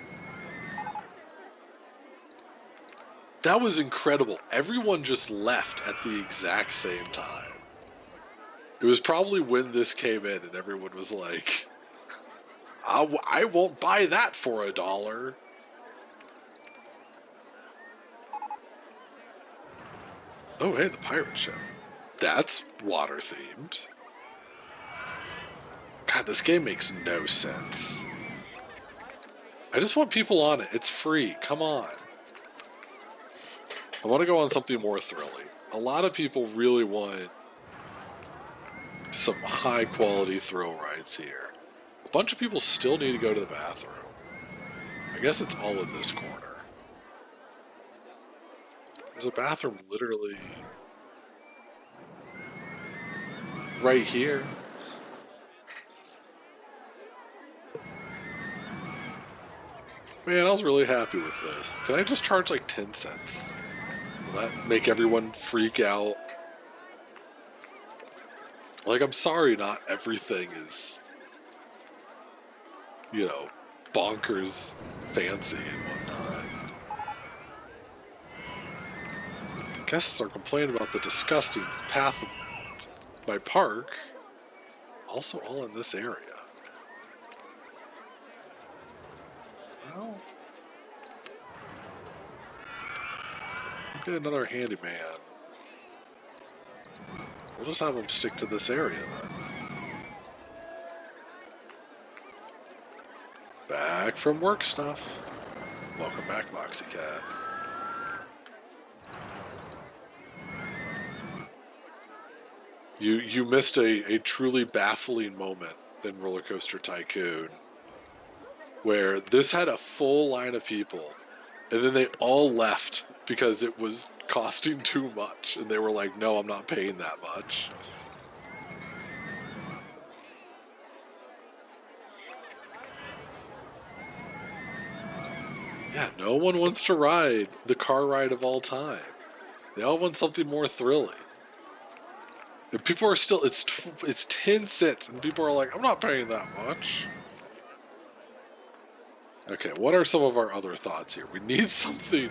That was incredible. Everyone just left at the exact same time. It was probably when this came in and everyone was like, I won't buy that for $1. Oh, hey, the pirate ship. That's water themed. God, this game makes no sense. I just want people on it. It's free. Come on. I want to go on something more thrilling. A lot of people really want some high quality thrill rides here. A bunch of people still need to go to the bathroom. I guess it's all in this corner. There's a bathroom literally right here. Man, I was really happy with this. Can I just charge like 10 cents? Will that make everyone freak out? Like, I'm sorry, not everything is, you know, bonkers fancy and whatnot. Guests are complaining about the disgusting path of my park. Also all in this area. Well, get another handyman. We'll just have him stick to this area then. Back from work stuff. Welcome back, Moxie Cat. You missed a truly baffling moment in RollerCoaster Tycoon where this had a full line of people and then they all left because it was costing too much and they were like, no, I'm not paying that much. Yeah, no one wants to ride the car ride of all time. They all want something more thrilling. And people are still, it's 10 cents and people are like, I'm not paying that much. Okay, what are some of our other thoughts here? We need something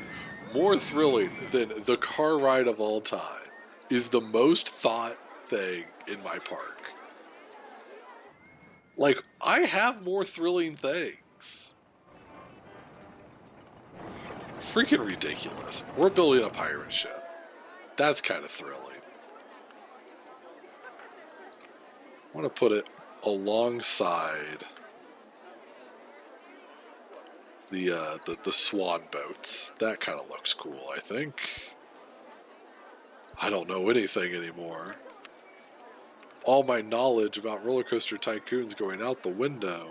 more thrilling than the car ride of all time is the most thought thing in my park. Like, I have more thrilling things. Freaking ridiculous. We're building a pirate ship. That's kind of thrilling. I want to put it alongside the swan boats. That kind of looks cool, I think. I don't know anything anymore. All my knowledge about RollerCoaster Tycoon's going out the window.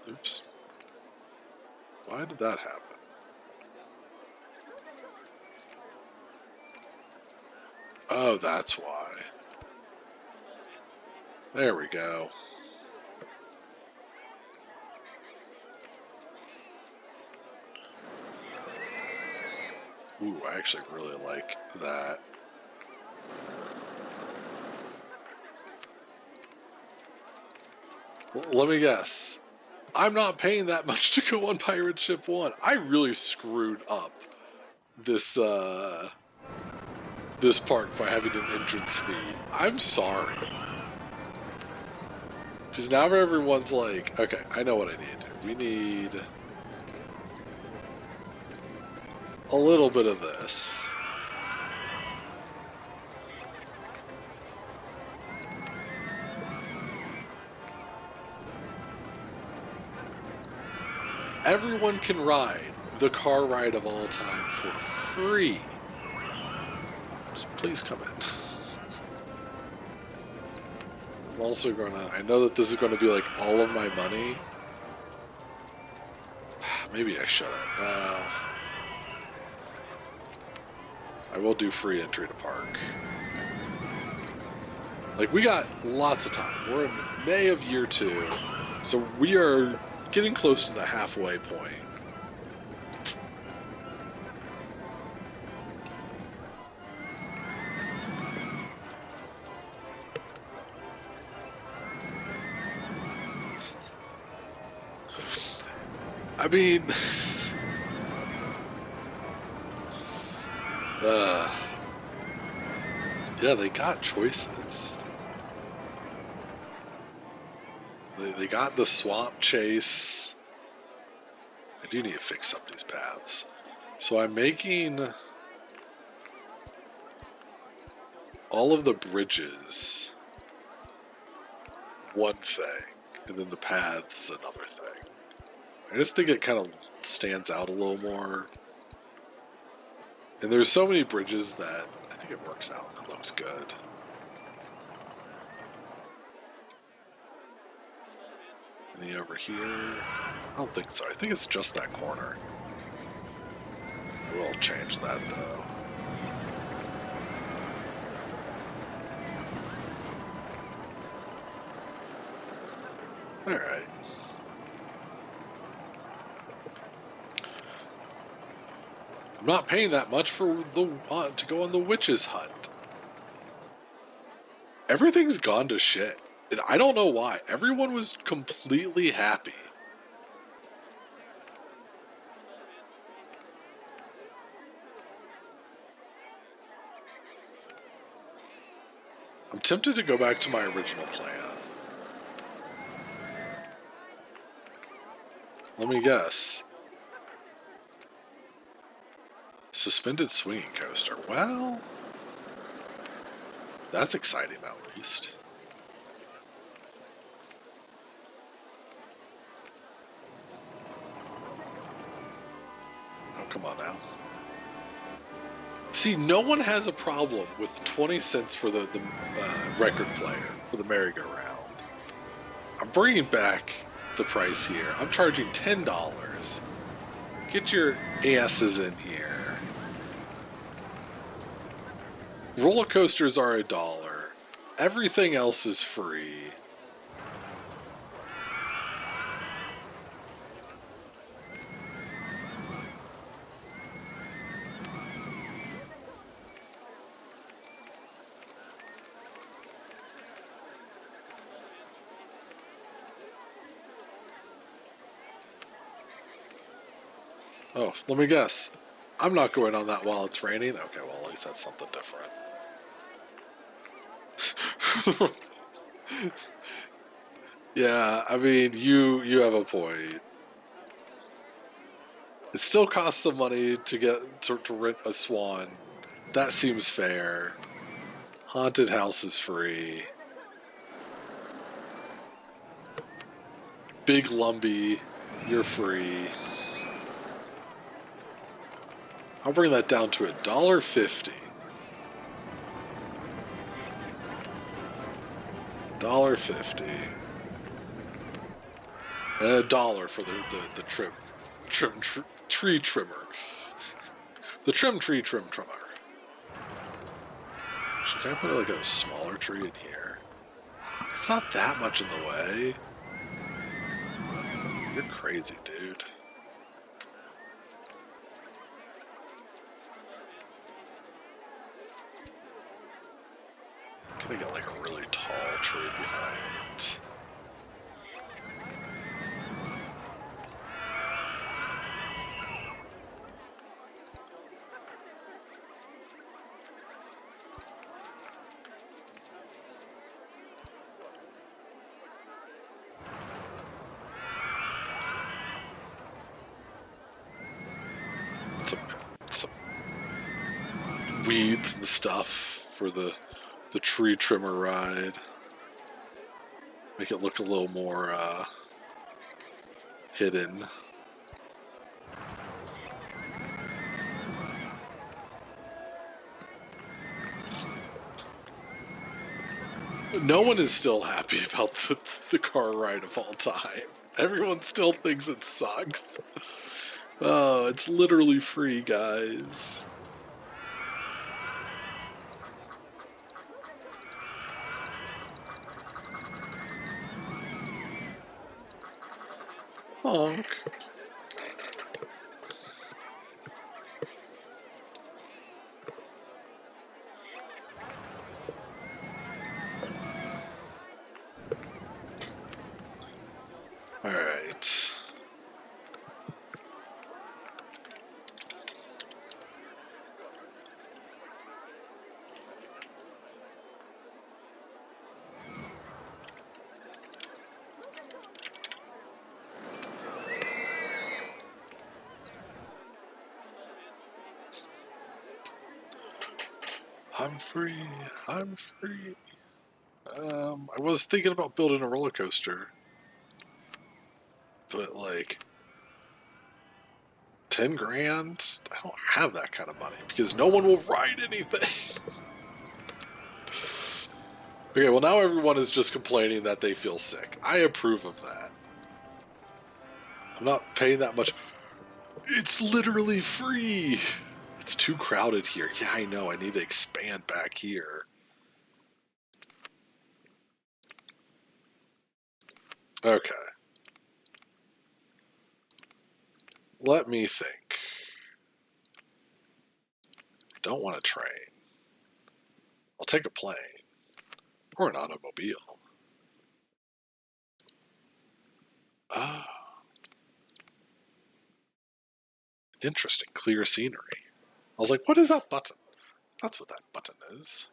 Oops. Why did that happen? Oh, that's why. There we go. Ooh, I actually really like that. Well, let me guess. I'm not paying that much to go on Pirate Ship 1. I really screwed up this this park by having an entrance fee. I'm sorry. Because now everyone's like, okay, I know what I need to do. We need a little bit of this. Everyone can ride the car ride of all time for free. Just please come in. I'm also gonna, I know that this is gonna be like all of my money. Maybe I shouldn't. No. I will do free entry to park. Like, we got lots of time. We're in May of year 2, so we are getting close to the halfway point. I mean, yeah, they got choices. They got the swamp chase. I do need to fix up these paths. So I'm making all of the bridges one thing, and then the paths another thing. I just think it kind of stands out a little more. And there's so many bridges that I think it works out. It looks good. Any over here? I don't think so. I think it's just that corner. I will change that though. Alright. I'm not paying that much for the to go on the witch's hunt. Everything's gone to shit. And I don't know why. Everyone was completely happy. I'm tempted to go back to my original plan. Let me guess. Suspended swinging coaster. Well, that's exciting at least. Oh, come on now. See, no one has a problem with 20 cents for the record player, for the merry-go-round. I'm bringing back the price here. I'm charging $10. Get your asses in here. Roller coasters are $1. Everything else is free. Oh, let me guess. I'm not going on that while it's raining. Okay, well, at least that's something different. Yeah, I mean, you have a point. It still costs some money to get to rent a swan. That seems fair. Haunted house is free. Big Lumbee, you're free. I'll bring that down to $1.50. $1.50. And $1 for the tree trimmer. The tree trimmer. Should I put like a smaller tree in here? It's not that much in the way. You're crazy, dude. Gonna get like a really tall tree behind. Some weeds and stuff for the tree trimmer ride. Make it look a little more hidden. No one is still happy about the car ride of all time. Everyone still thinks it sucks. Oh, it's literally free, guys. Honk. Alright. I'm free. I'm free. I was thinking about building a roller coaster, but like 10 grand? I don't have that kind of money because no one will ride anything. Okay, well now everyone is just complaining that they feel sick. I approve of that. I'm not paying that much. It's literally free. It's too crowded here. Yeah, I know. I need to expand back here. Okay. Let me think. I don't want a train. I'll take a plane. Or an automobile. Oh, interesting. Clear scenery. I was like, what is that button? That's what that button is.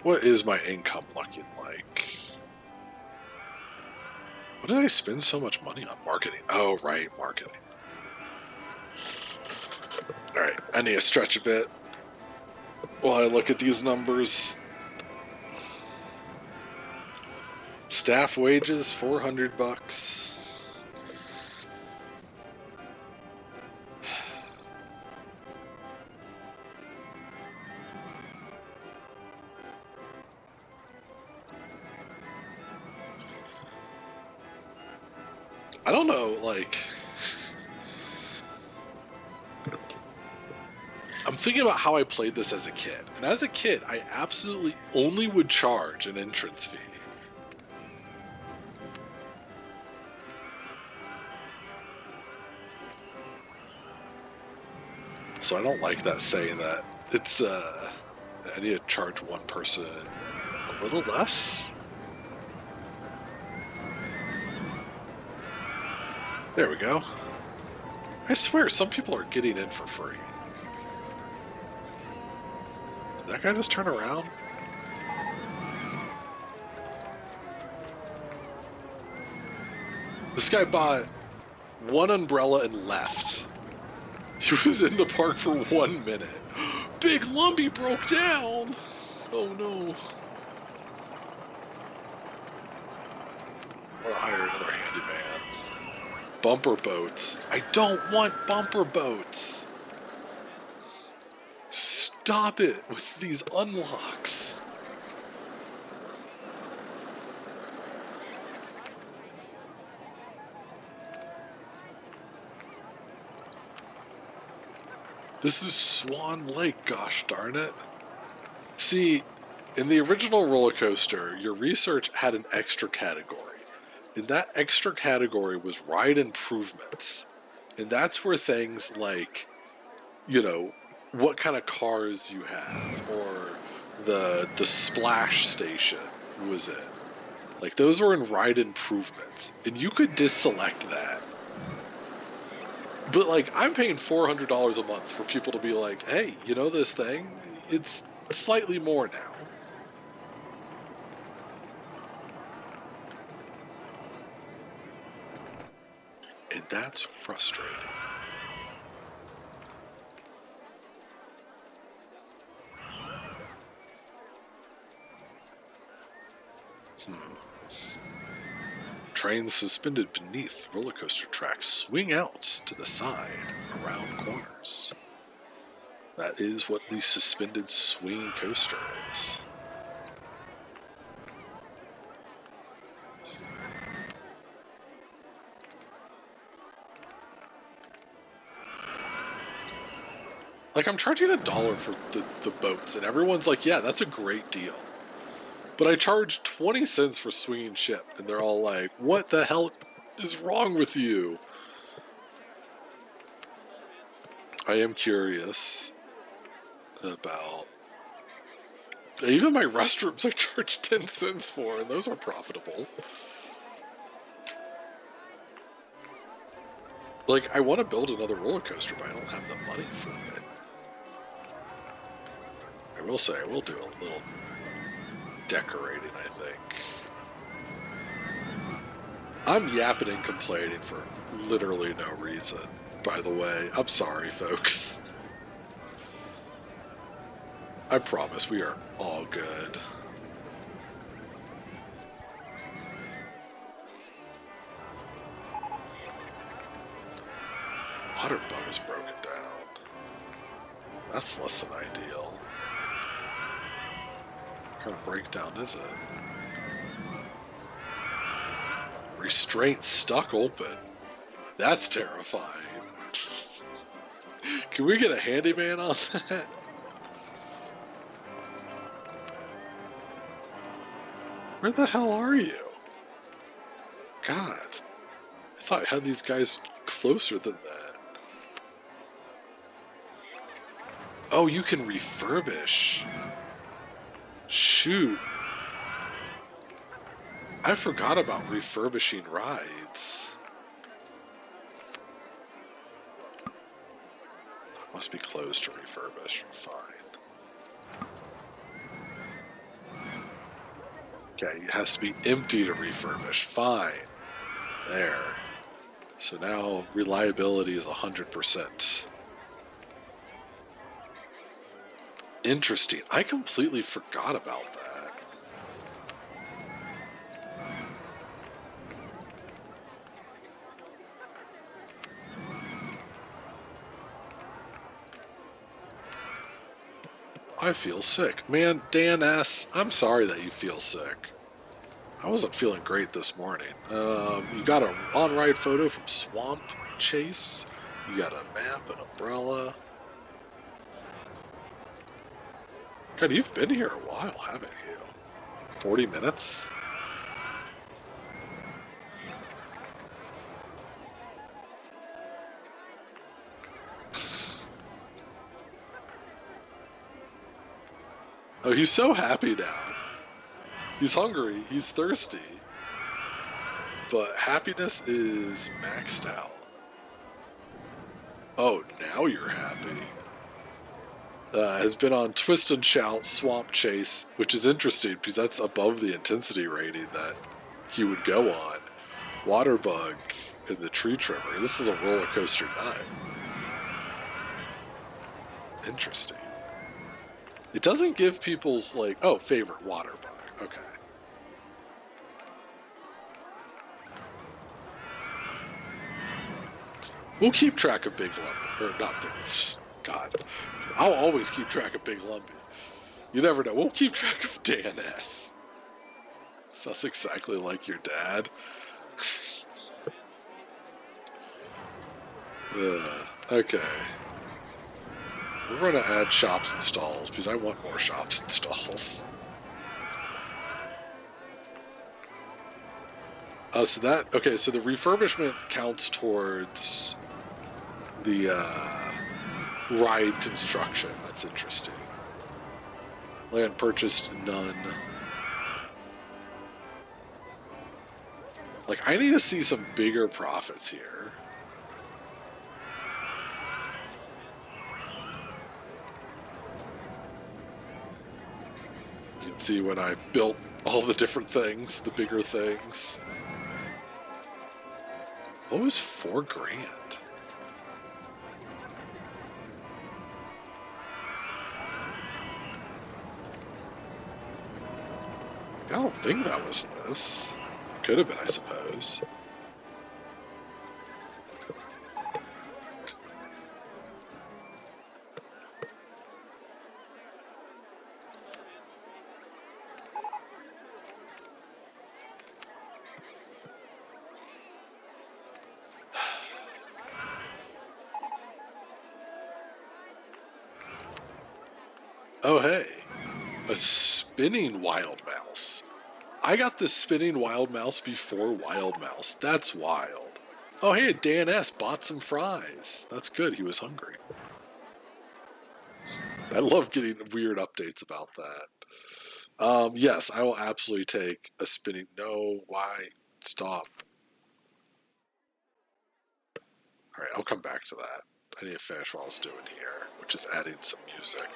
What is my income looking like? What did I spend so much money on? Marketing. Oh, right, marketing. Alright, I need to stretch a bit while I look at these numbers. Staff wages, $400. I don't know, like... I'm thinking about how I played this as a kid. And as a kid, I absolutely only would charge an entrance fee. So I don't like that saying that it's, I need to charge one person a little less. There we go. I swear, some people are getting in for free. Did that guy just turn around? This guy bought one umbrella and left. He was in the park for 1 minute. Big Lumpy broke down! Oh no. I want to hire another handyman. Bumper boats. I don't want bumper boats! Stop it with these unlocks. This is Swan Lake, gosh darn it. See, in the original roller coaster, your research had an extra category. And that extra category was ride improvements. And that's where things like, you know, what kind of cars you have, or the splash station was in. Like, those were in ride improvements. And you could deselect that. But, like, I'm paying $400 a month for people to be like, hey, you know this thing? It's slightly more now. And that's frustrating. Trains suspended beneath roller coaster tracks swing out to the side around corners. That is what the suspended swinging coaster is. Like, I'm charging $1 for the boats, and everyone's like, yeah, that's a great deal. But I charge 20 cents for swinging ship, and they're all like, what the hell is wrong with you? I am curious about... Even my restrooms I charge 10 cents for, and those are profitable. Like, I want to build another roller coaster, but I don't have the money for it. I will say, I will do a little decorating, I think. I'm yapping and complaining for literally no reason, by the way. I'm sorry, folks. I promise we are all good. Water bug is broken down. That's less than ideal. What kind of breakdown is it? Restraint stuck open. That's terrifying. Can we get a handyman on that? Where the hell are you? God. I thought I had these guys closer than that. Oh, you can refurbish. Shoot. I forgot about refurbishing rides. Must be closed to refurbish. Fine. Okay, it has to be empty to refurbish. Fine. There. So now reliability is 100%. Interesting. I completely forgot about that. I feel sick. Man, Dan S., I'm sorry that you feel sick. I wasn't feeling great this morning. You got an on-ride photo from Swamp Chase. You got a map, an umbrella. God, you've been here a while, haven't you? 40 minutes? Oh, he's so happy now. He's hungry. He's thirsty. But happiness is maxed out. Oh, now you're happy. Has been on Twist and Shout, Swamp Chase, which is interesting because that's above the intensity rating that he would go on. Waterbug and the Tree Trimmer. This is a roller coaster nut. Interesting. It doesn't give people's, like, oh, favorite Waterbug. Okay. We'll keep track of Big Lumpy. Or not Big... God. I'll always keep track of Big Lumpy. You never know. We'll keep track of Dan S. Sounds exactly like your dad. Okay. We're going to add shops and stalls because I want more shops and stalls. So that... Okay, so the refurbishment counts towards the ride construction. That's interesting. Land purchased, none. Like, I need to see some bigger profits here. You can see when I built all the different things, the bigger things. What was $4 grand? I don't think that was this. Could have been, I suppose. Oh, hey. A spinning wild mouse. I got the spinning wild mouse before Wild Mouse. That's wild. Oh, hey, Dan S. bought some fries. That's good. He was hungry. I love getting weird updates about that. Yes, I will absolutely take a spinning... No, why? Stop. Alright, I'll come back to that. I need to finish what I was doing here, which is adding some music.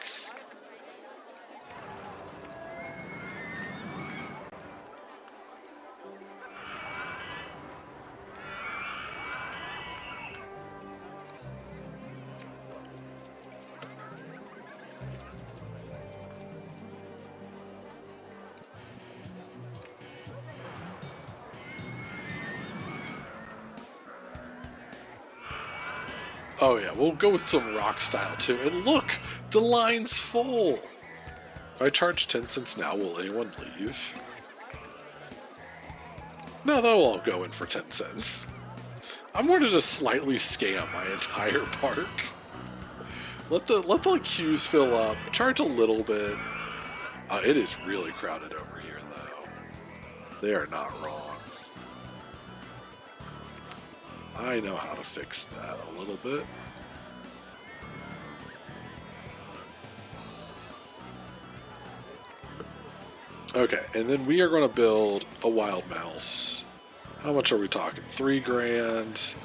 Oh yeah, we'll go with some rock style too. And look, the line's full. If I charge 10 cents now, will anyone leave? No, they'll all go in for 10 cents. I'm going to just slightly scam my entire park. Let the queues fill up. Charge a little bit. It is really crowded over here, though. They are not wrong. I know how to fix that a little bit. Okay, and then we are going to build a wild mouse. How much are we talking? 3 grand.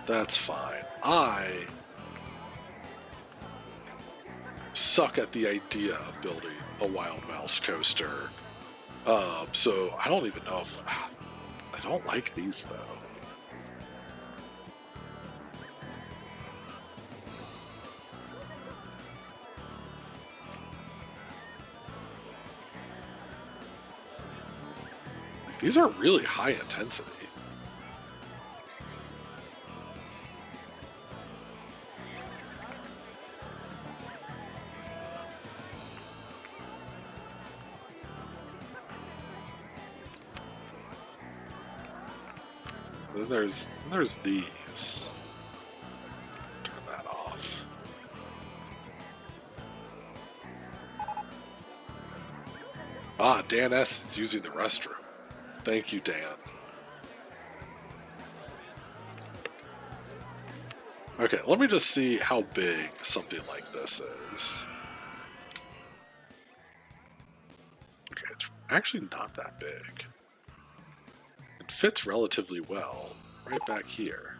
That's fine. I suck at the idea of building a wild mouse coaster. So I don't even know if I don't like these though. Like, these are really high intensity. And then there's these. Turn that off. Ah, Dan S is using the restroom. Thank you, Dan. Okay, let me just see how big something like this is. Okay, it's actually not that big. It fits relatively well right back here.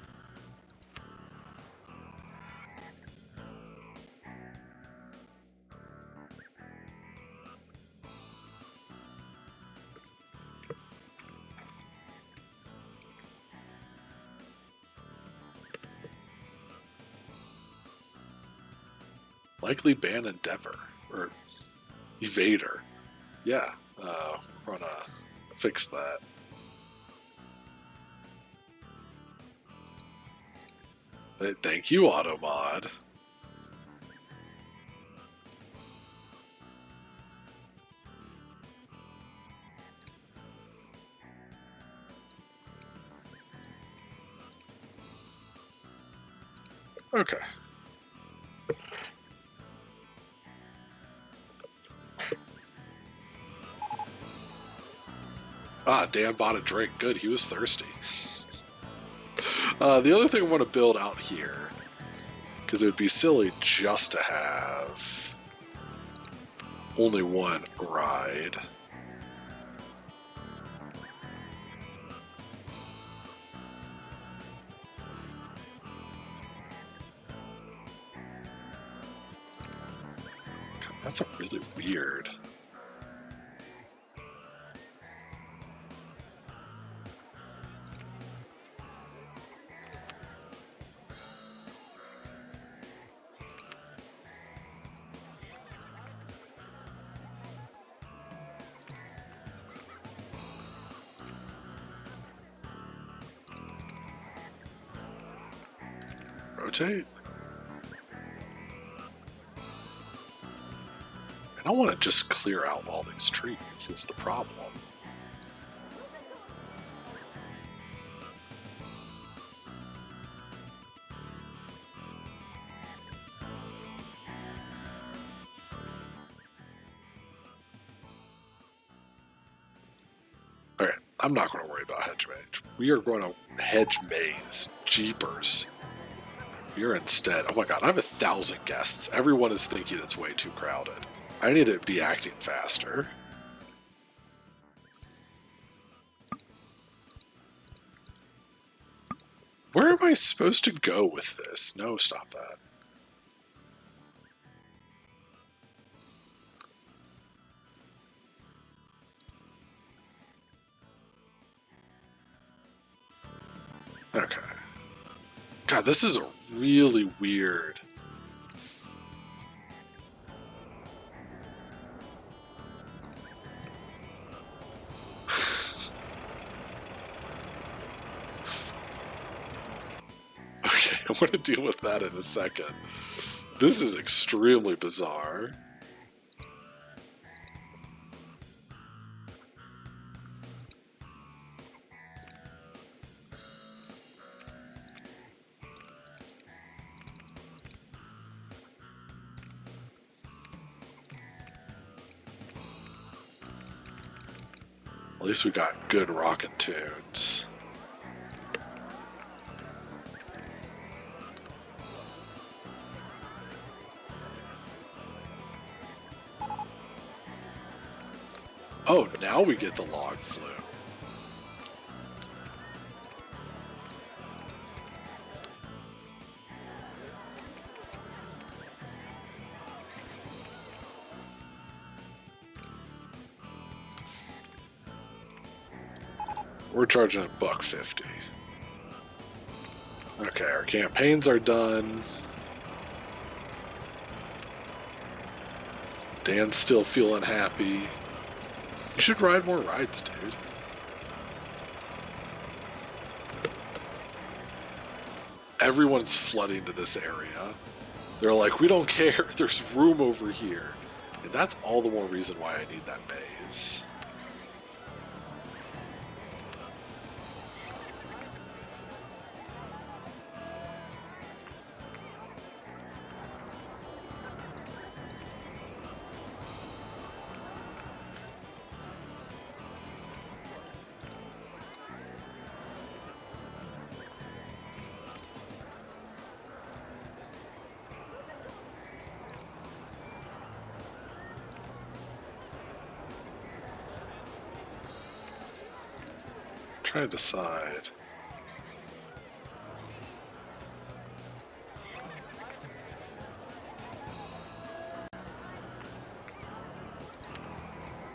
Likely ban Endeavor or Evader. Yeah, we're gonna fix that. Thank you, Automod. Okay. Ah, Dan bought a drink. Good, he was thirsty. The other thing I want to build out here, because it would be silly just to have only one ride. God, that's a really weird. Rotate? And I want to just clear out all these trees, is the problem. Okay, I'm not going to worry about hedge maze. We are going to hedge maze. Jeepers. You're instead. Oh my god, I have 1,000 guests. Everyone is thinking it's way too crowded. I need to be acting faster. Where am I supposed to go with this? No, stop that. Okay. God, this is a really weird. Okay, I'm going to deal with that in a second. This is extremely bizarre. At least we got good rockin' tunes. Oh, now we get the log flume. We're charging $1.50. Okay, our campaigns are done. Dan's still feeling happy. You should ride more rides, dude. Everyone's flooding to this area. They're like, we don't care. There's room over here. And that's all the more reason why I need that maze. Trying to decide.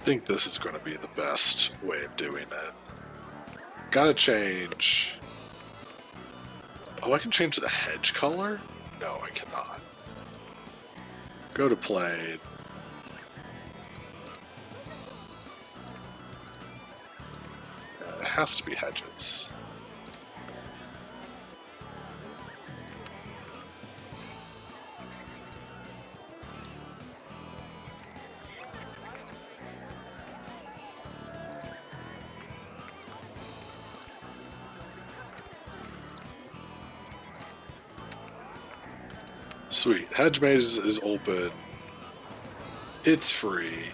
I think this is going to be the best way of doing it. Gotta change. Oh, I can change the hedge color? No, I cannot. Go to plane. It has to be hedges. Sweet. Hedge Maze is open. It's free.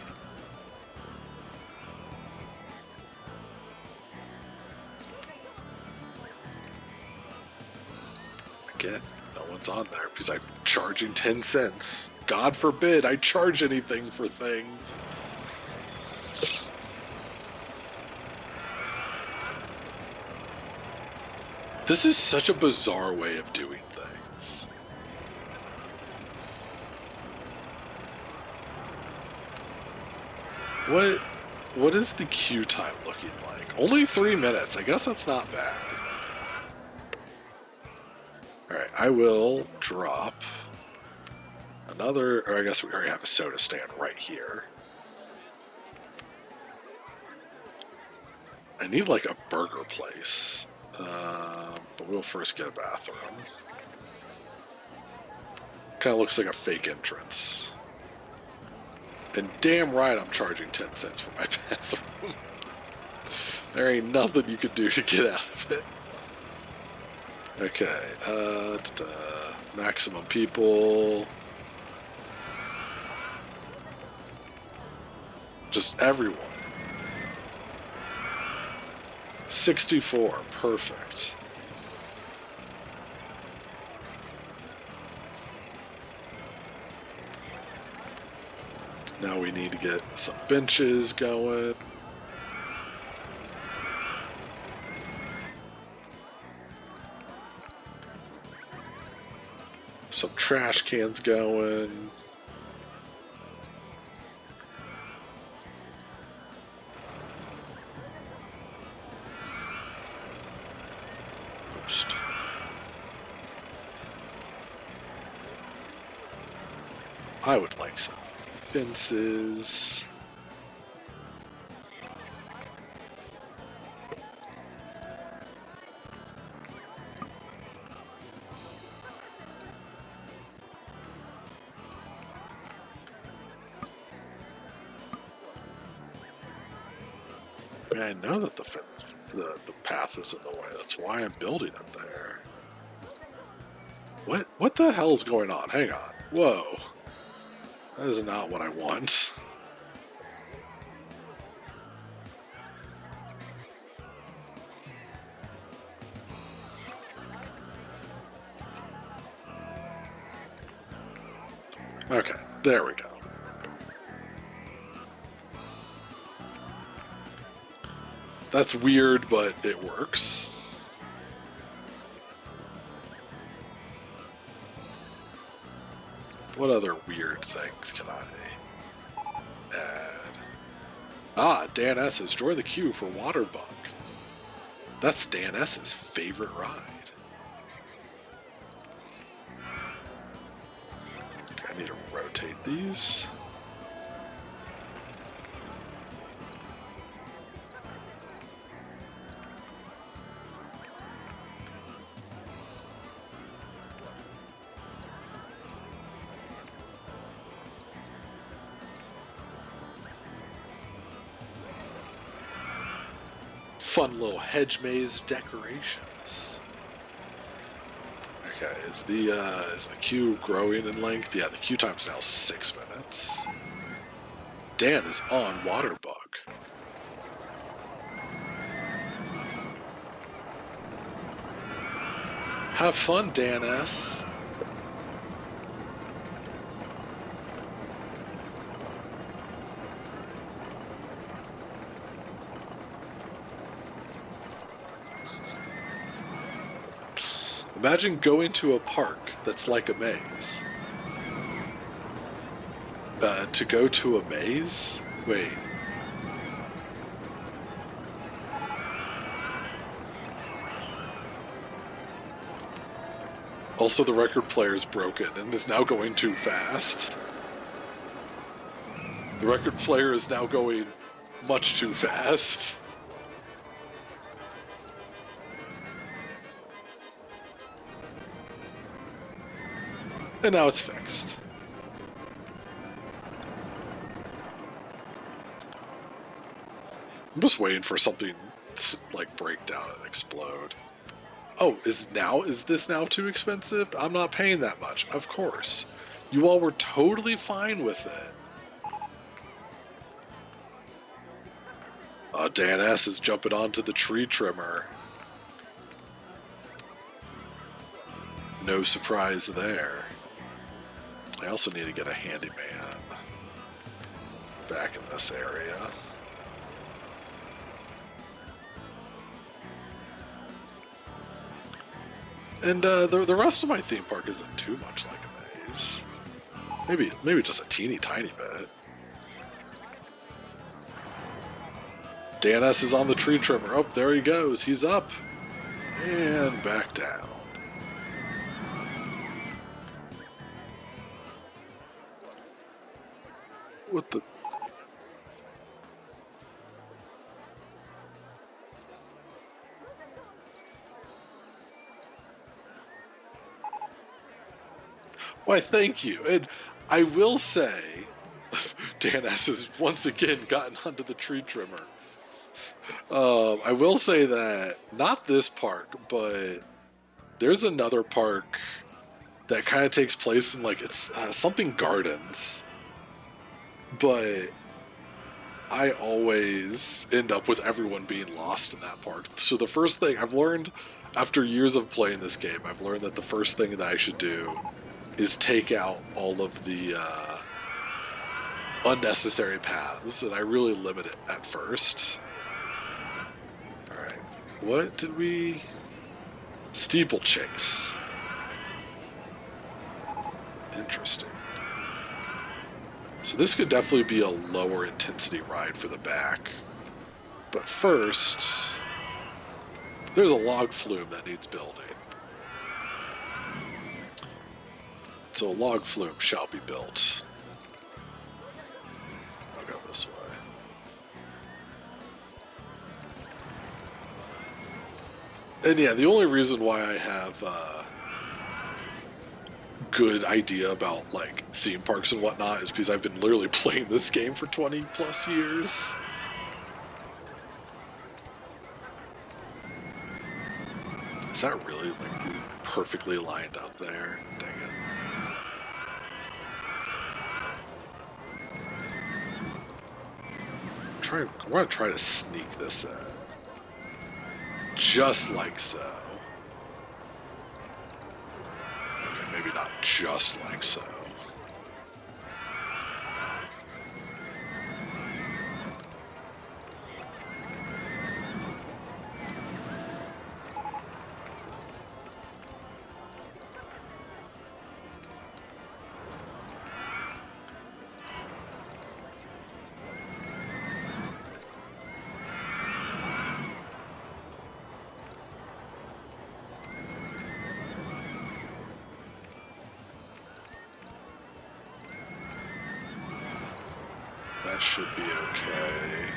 Again, no one's on there because I'm charging 10 cents. God forbid I charge anything for things. This is such a bizarre way of doing things. What is the queue time looking like? Only 3 minutes. I guess that's not bad. Alright, I will drop another, or I guess we already have a soda stand right here. I need like a burger place. But we'll first get a bathroom. Kind of looks like a fake entrance. And damn right I'm charging 10 cents for my bathroom. There ain't nothing you could do to get out of it. Okay, maximum people. Just everyone. 64, perfect. Now we need to get some benches going. Some trash cans going. Post. I would like some fences. I know that the path is in the way. That's why I'm building it there. What the hell is going on? Hang on. Whoa. That is not what I want. Okay, there we go. That's weird, but it works. What other weird things can I add? Ah, Dan S. has joined the queue for Waterbug. That's Dan S.'s favorite ride. Okay, I need to rotate these. Fun little hedge maze decorations. Okay, is the queue growing in length? Yeah, the queue time's now 6 minutes. Dan is on Waterbug. Have fun, Dan S. Imagine going to a park that's like a maze. To go to a maze? Wait. Also, the record player is broken and is now going too fast. The record player is now going much too fast. And now it's fixed. I'm just waiting for something to, like, break down and explode. Oh, is this now too expensive? I'm not paying that much, of course. You all were totally fine with it. Dan S. is jumping onto the tree trimmer. No surprise there. I also need to get a handyman back in this area. And the rest of my theme park isn't too much like a maze. Maybe just a teeny tiny bit. Dan S. is on the tree trimmer. Oh, there he goes. He's up. And back down. What the... Why, thank you. And I will say, Dan S. has once again gotten onto the tree trimmer. I will say that, not this park, but there's another park that kind of takes place in, like, it's something gardens. But I always end up with everyone being lost in that park. So the first thing I've learned, after years of playing this game, I've learned that the first thing that I should do is take out all of the unnecessary paths, and I really limit it at first. Alright, what did we... Steeplechase. Interesting. So this could definitely be a lower intensity ride for the back. But first, there's a log flume that needs building. So a log flume shall be built. I'll go this way. And yeah, the only reason why I have good idea about, like, theme parks and whatnot is because I've been literally playing this game for 20 plus years. Is that really, like, perfectly lined up there? Dang it. I'm gonna try to sneak this in. Just like so. Okay, maybe not just like so. That should be okay.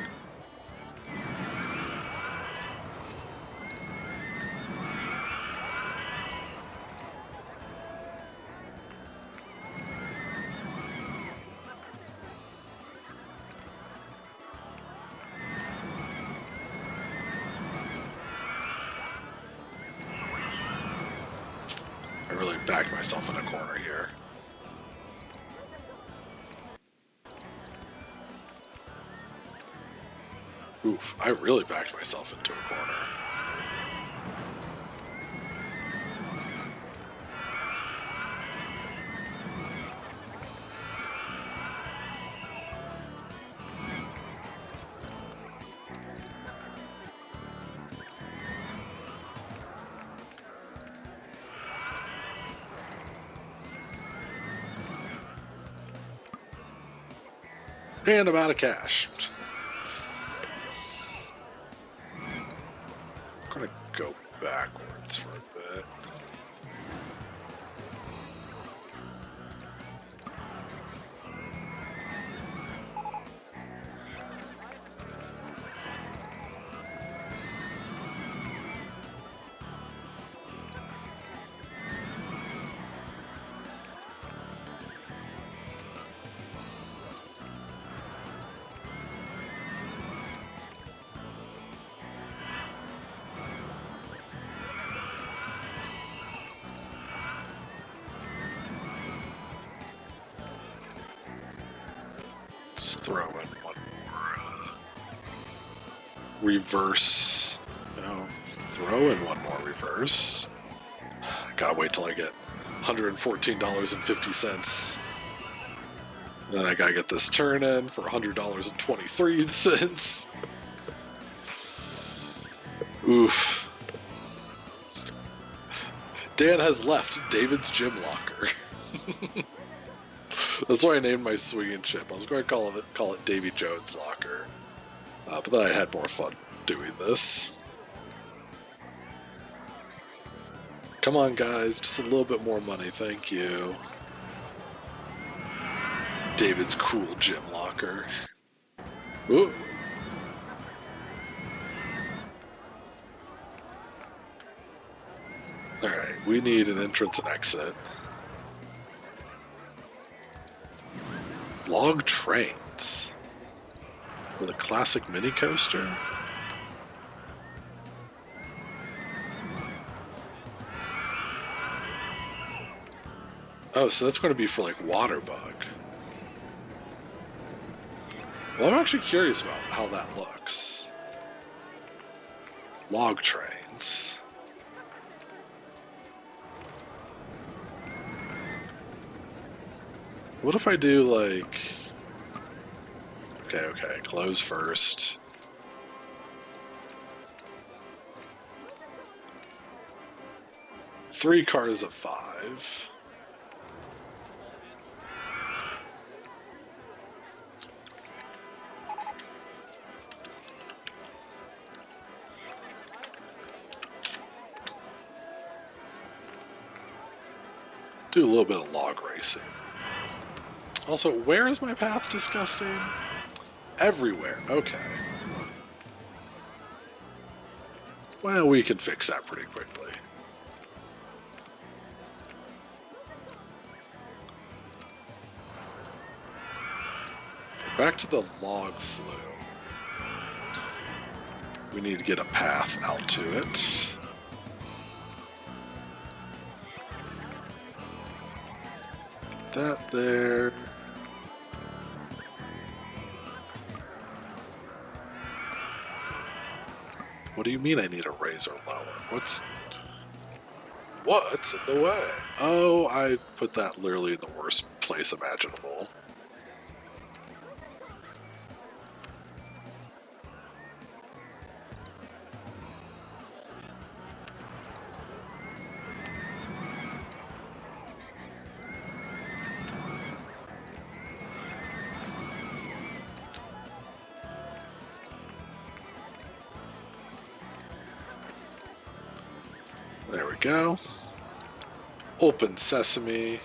I really backed myself in a corner here. Oof, I really backed myself into a corner. And I'm out of cash. I'm gonna go backwards for a bit. Let's throw in one more reverse. No, throw in one more reverse. Gotta wait till I get $114.50. Then I gotta get this turn in for $100.23. Oof. Dan has left David's gym locker. That's why I named my swinging chip. I was going to call it Davy Jones' locker. But then I had more fun doing this. Come on, guys. Just a little bit more money. Thank you. David's cool gym locker. Ooh. Alright, we need an entrance and exit. Log trains. With a classic mini coaster? Oh, so that's going to be for like Waterbug. Well, I'm actually curious about how that looks. Log trains. What if I do like... Okay, close first. Three cars of 5. Do a little bit of log racing. Also, where is my path disgusting? Everywhere. Okay. Well, we can fix that pretty quickly. Back to the log flume. We need to get a path out to it. That there. What do you mean I need a raise or lower? What's in the way? Oh, I put that literally in the worst place imaginable. There we go. Open sesame.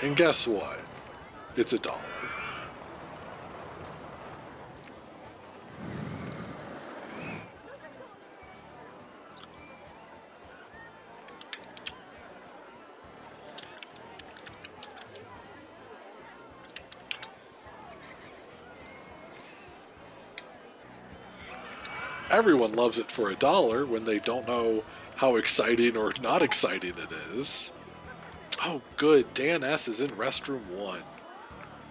And guess what? It's $1. everyone loves it for $1 when they don't know how exciting or not exciting it is. Oh, good. Dan S. is in restroom 1.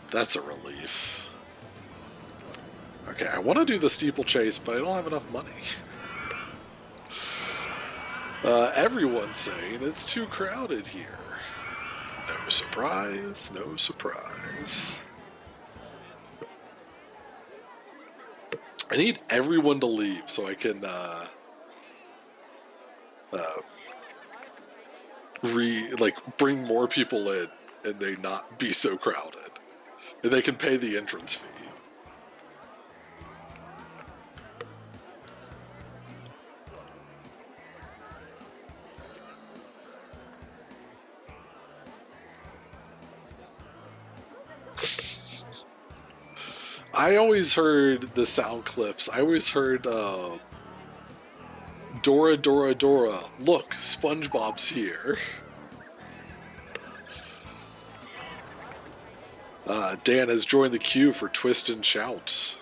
That's a relief. Okay, I want to do the steeplechase, but I don't have enough money. Everyone's saying it's too crowded here. No surprise, no surprise. I need everyone to leave so I can bring more people in and they not be so crowded. And they can pay the entrance fee. I always heard the sound clips. I always heard Dora, Dora, Dora. Look, SpongeBob's here. Dan has joined the queue for Twist and Shout.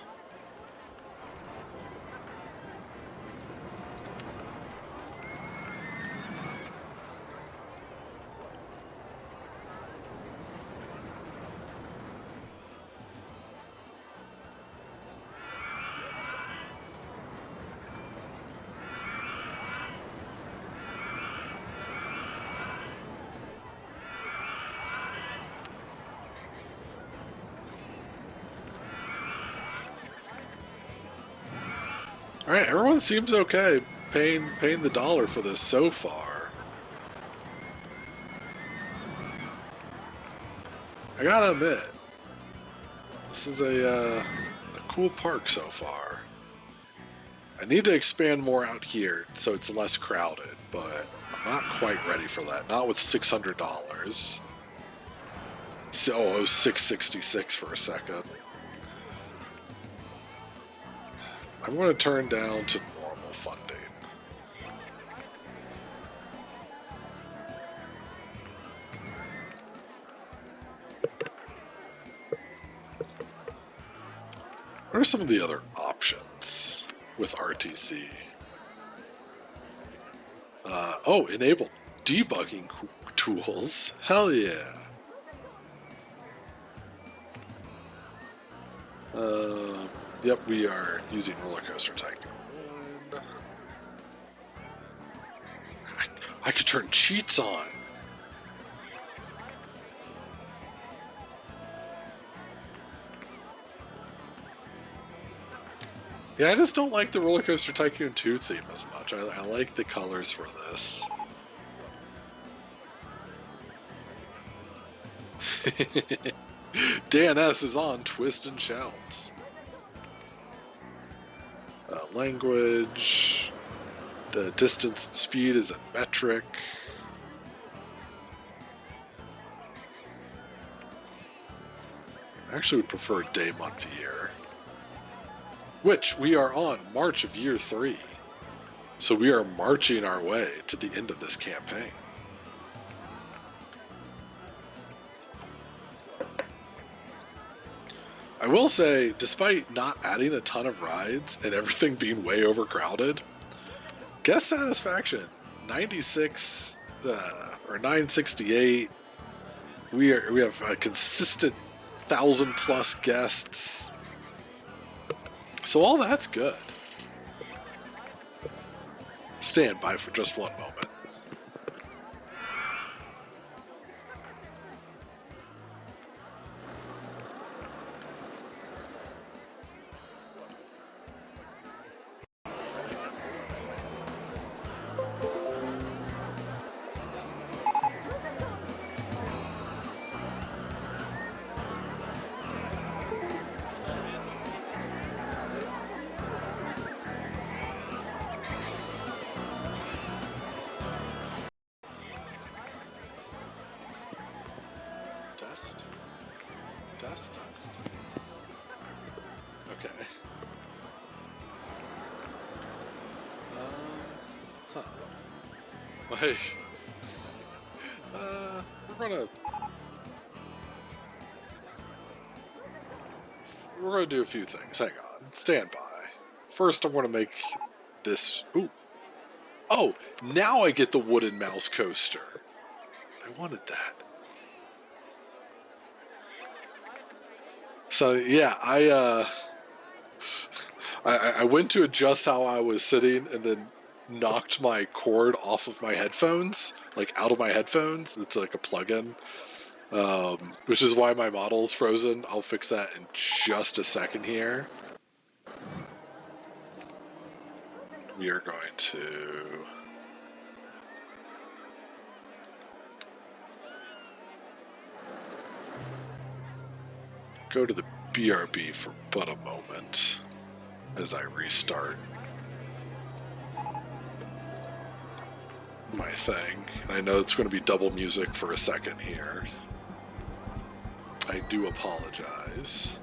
Alright, everyone seems okay paying the $1 for this so far. I gotta admit, this is a cool park so far. I need to expand more out here so it's less crowded, but I'm not quite ready for that. Not with $600. So, oh, $666 for a second. I'm going to turn down to normal funding. What are some of the other options with RTC? Oh, enable debugging tools. Hell yeah. Yep, we are using RollerCoaster Tycoon. I could turn cheats on. Yeah, I just don't like the RollerCoaster Tycoon 2 theme as much. I like the colors for this. Dan S is on Twist and Shout. Language. The distance and speed is a metric. I actually would prefer day, month, year. Which we are on March of year 3. So we are marching our way to the end of this campaign. I will say, despite not adding a ton of rides and everything being way overcrowded, guest satisfaction 96 or 968. We have a consistent 1,000+ guests, so all that's good. Stand by for just one moment. Test. Okay. Huh. Like, we're gonna do a few things. Hang on. Stand by. First, I'm gonna make this. Ooh. Oh, now I get the wooden mouse coaster. I wanted that. So yeah, I went to adjust how I was sitting and then knocked my cord off of my headphones, like out of my headphones. It's like a plug-in, which is why my model's frozen. I'll fix that in just a second here. We are going to go to the BRB for but a moment as I restart my thing. And I know it's going to be double music for a second here. I do apologize.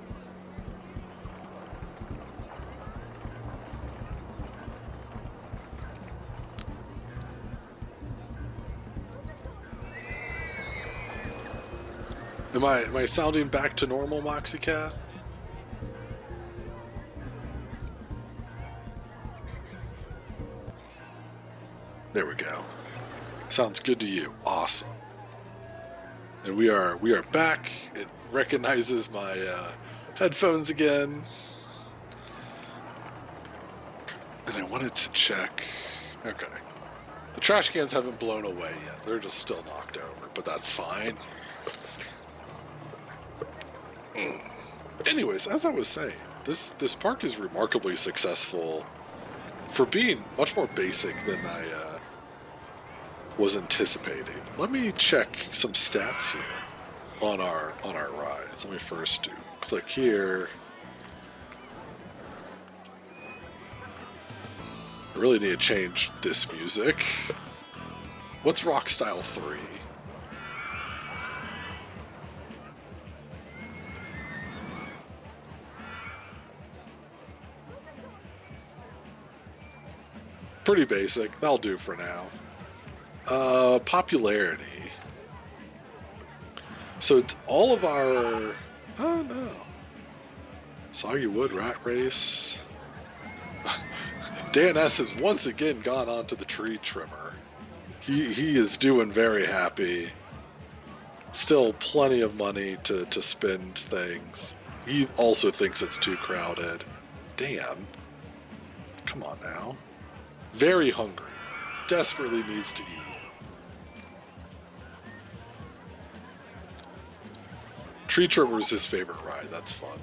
Am I sounding back to normal, Moxie Cat? There we go. Sounds good to you. Awesome. And we are back. It recognizes my headphones again. And I wanted to check. Okay. The trash cans haven't blown away yet. They're just still knocked over, but that's fine. Anyways, as I was saying, this park is remarkably successful for being much more basic than I was anticipating. Let me check some stats here on our rides. Let me first do click here. I really need to change this music. What's Rock Style 3? Pretty basic. That'll do for now. Popularity. So it's all of our... Oh, no. Soggy Wood Rat Race. Dan S. has once again gone on to the tree trimmer. He is doing very happy. Still plenty of money to spend things. He also thinks it's too crowded. Dan. Come on now. Very hungry. Desperately needs to eat. Tree Trimmer is his favorite ride. That's fun.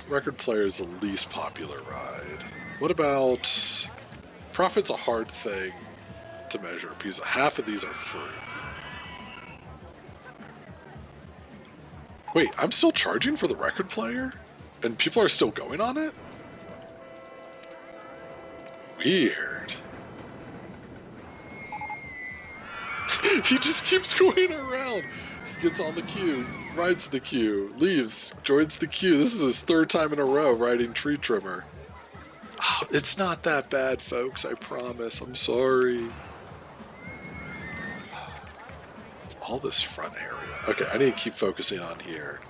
Record player is the least popular ride. What about... Profit's a hard thing to measure because half of these are free. Wait, I'm still charging for the record player? And people are still going on it? Weird. He just keeps going around. He gets on the queue, rides the queue, leaves, joins the queue. This is his third time in a row riding Tree Trimmer. Oh, it's not that bad, folks. I promise. I'm sorry. It's all this front area. Okay, I need to keep focusing on here.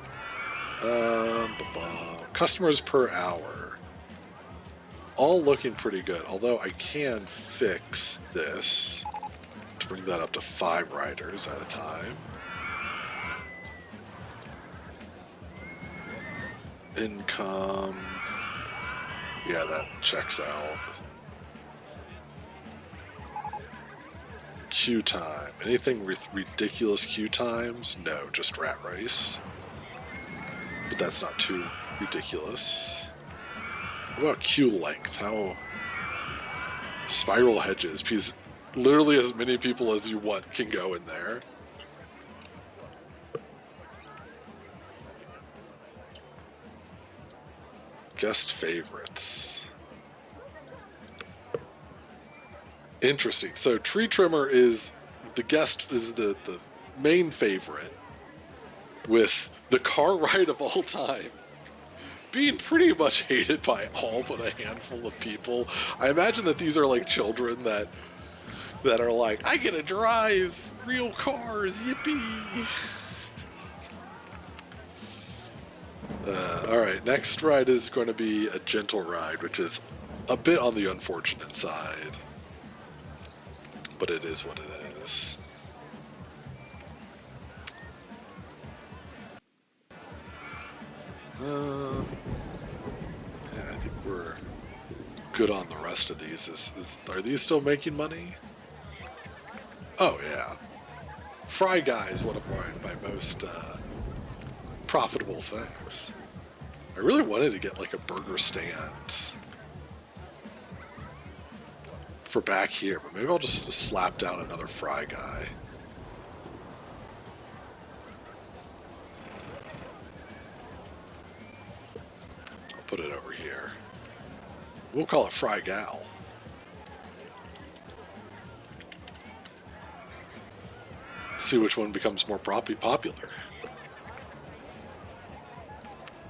Customers per hour. All looking pretty good, although I can fix this to bring that up to 5 riders at a time. Income. Yeah, that checks out. Queue time. Anything with ridiculous queue times? No, just rat race. But that's not too ridiculous. What about queue length? How... Spiral hedges, because literally as many people as you want can go in there. Guest favorites. Interesting. So Tree Trimmer is the guest, is the main favorite, with the car ride of all time being pretty much hated by all but a handful of people. I imagine that these are like children that are like, I get to drive real cars, yippee. Alright, next ride is going to be a gentle ride, which is a bit on the unfortunate side, but it is what it is. Yeah, I think we're good on the rest of these. Are these still making money? Oh yeah. Fry Guy is one of my most profitable things. I really wanted to get like a burger stand for back here, but maybe I'll just slap down another Fry Guy. I'll put it over here. We'll call it Fry Gal. See which one becomes more popular.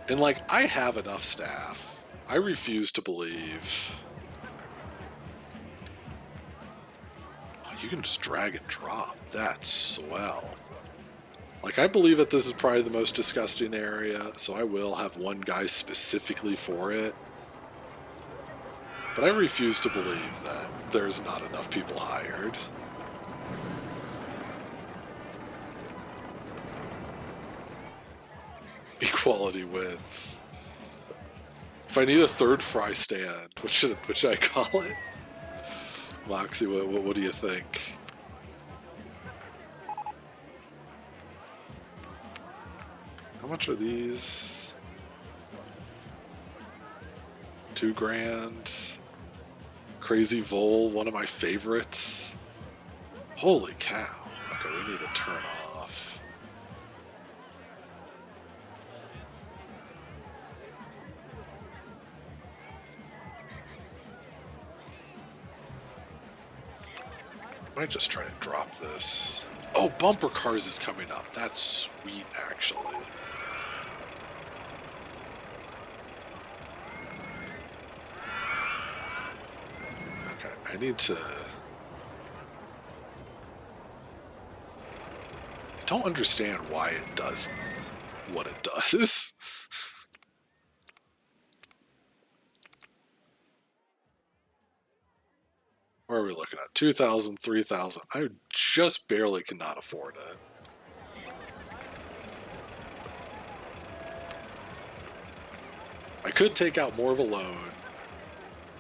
And like, I have enough staff. I refuse to believe. Oh, you can just drag and drop. That's swell. Like, I believe that this is probably the most disgusting area, so I will have one guy specifically for it. But I refuse to believe that there's not enough people hired. Equality wins. If I need a third fry stand, what should I call it? Moxie, what do you think? How much are these? $2,000. Crazy Vole, one of my favorites. Holy cow. Okay, we need to turn off. I might just try to drop this. Oh, Bumper Cars is coming up. That's sweet, actually. Okay, I need to... I don't understand why it does what it does. Where are we looking at? 2,000, 3,000. I just barely cannot afford it. I could take out more of a loan.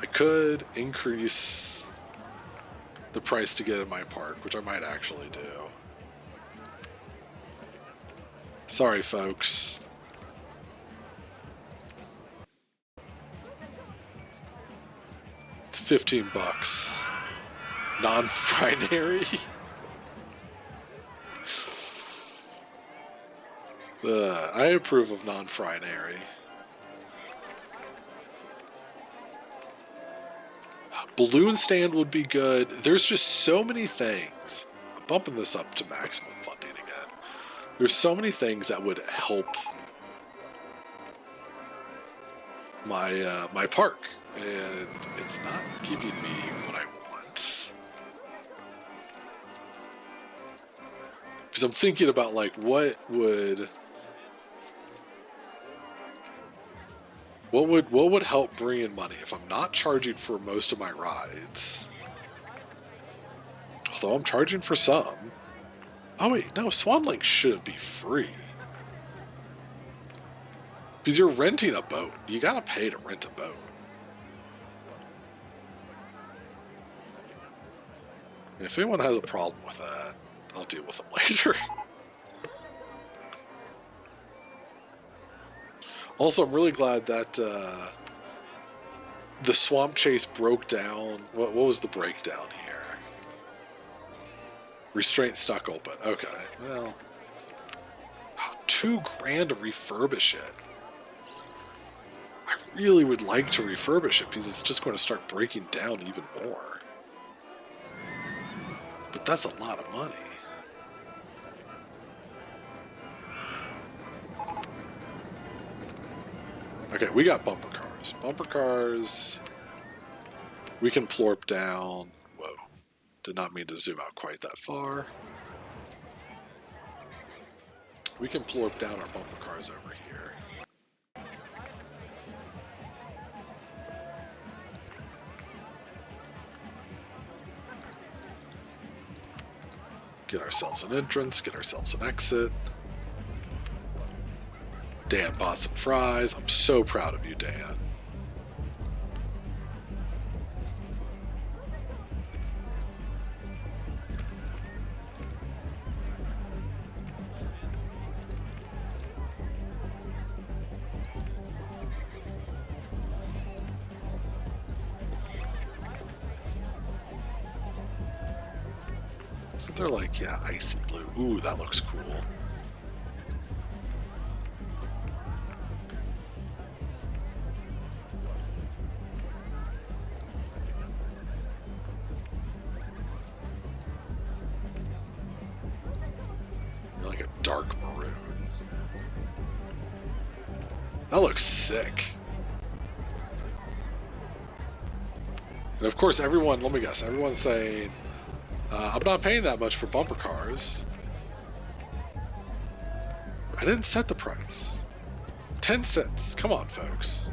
I could increase the price to get in my park, which I might actually do. Sorry, folks. It's 15 bucks. Non-binary. I approve of non-binary. Balloon stand would be good. There's just so many things. I'm bumping this up to maximum funding again. There's so many things that would help my my park, and it's not giving me what I want. Because I'm thinking about like what would help bring in money if I'm not charging for most of my rides. Although I'm charging for some. Oh wait, no, Swan Lake shouldn't be free. Because you're renting a boat. You gotta pay to rent a boat. If anyone has a problem with that, I'll deal with them later. Also, I'm really glad that the Swamp Chase broke down. What was the breakdown here? Restraint stuck open. Okay, well, $2,000 to refurbish it. I really would like to refurbish it because it's just going to start breaking down even more. But that's a lot of money. Okay, we got bumper cars. Bumper cars. We can plorp down. Whoa. Did not mean to zoom out quite that far. We can plorp down our bumper cars over here. Get ourselves an entrance, get ourselves an exit. Dan bought some fries. I'm so proud of you, Dan. So they're like, yeah, icy blue. Ooh, that looks cool. Like a dark maroon. That looks sick. And of course, everyone, let me guess, everyone's saying, I'm not paying that much for bumper cars. I didn't set the price. 10 cents. Come on, folks.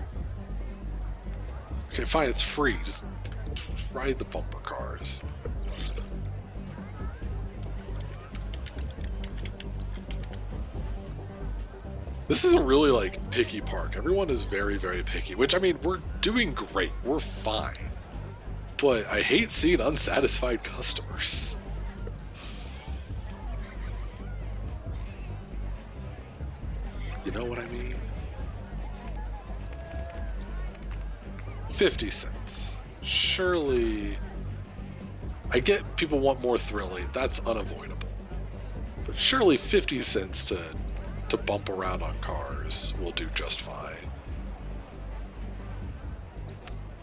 Okay, fine, it's free. Just ride the bumper cars. This is a really, like, picky park. Everyone is very, very picky, which, I mean, we're doing great. We're fine. But I hate seeing unsatisfied customers. You know what I mean? 50 cents. Surely... I get people want more thrilling. That's unavoidable. But surely 50 cents to bump around on cars will do just fine.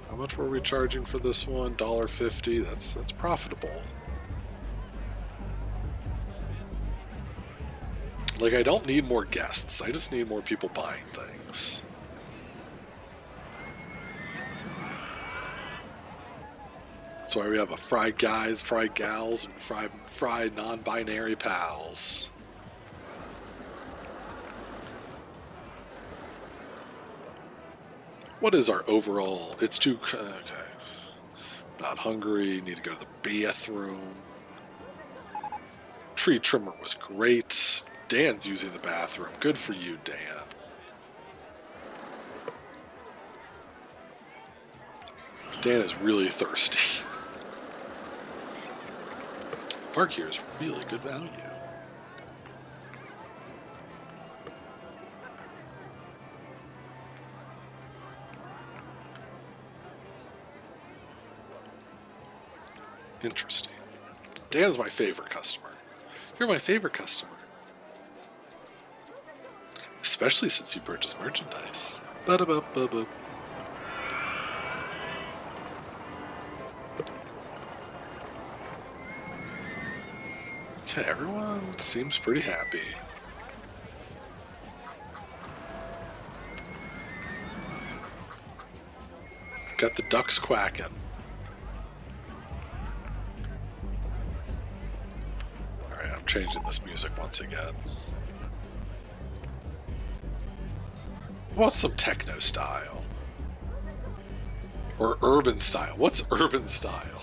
How much were we charging for this one? $1.50. That's profitable. Like, I don't need more guests. I just need more people buying things. That's why we have a fried guys, fried gals, and fried non-binary pals. What is our overall? It's too... Okay. Not hungry. Need to go to the bathroom. Tree trimmer was great. Dan's using the bathroom. Good for you, Dan. Dan is really thirsty. Park here is really good value. Interesting. Dan's my favorite customer. You're my favorite customer. Especially since you purchased merchandise. Ba-da-ba-ba-ba. Okay, everyone seems pretty happy. Got the ducks quacking. Alright, I'm changing this music once again. I want some techno style. Or urban style. What's urban style?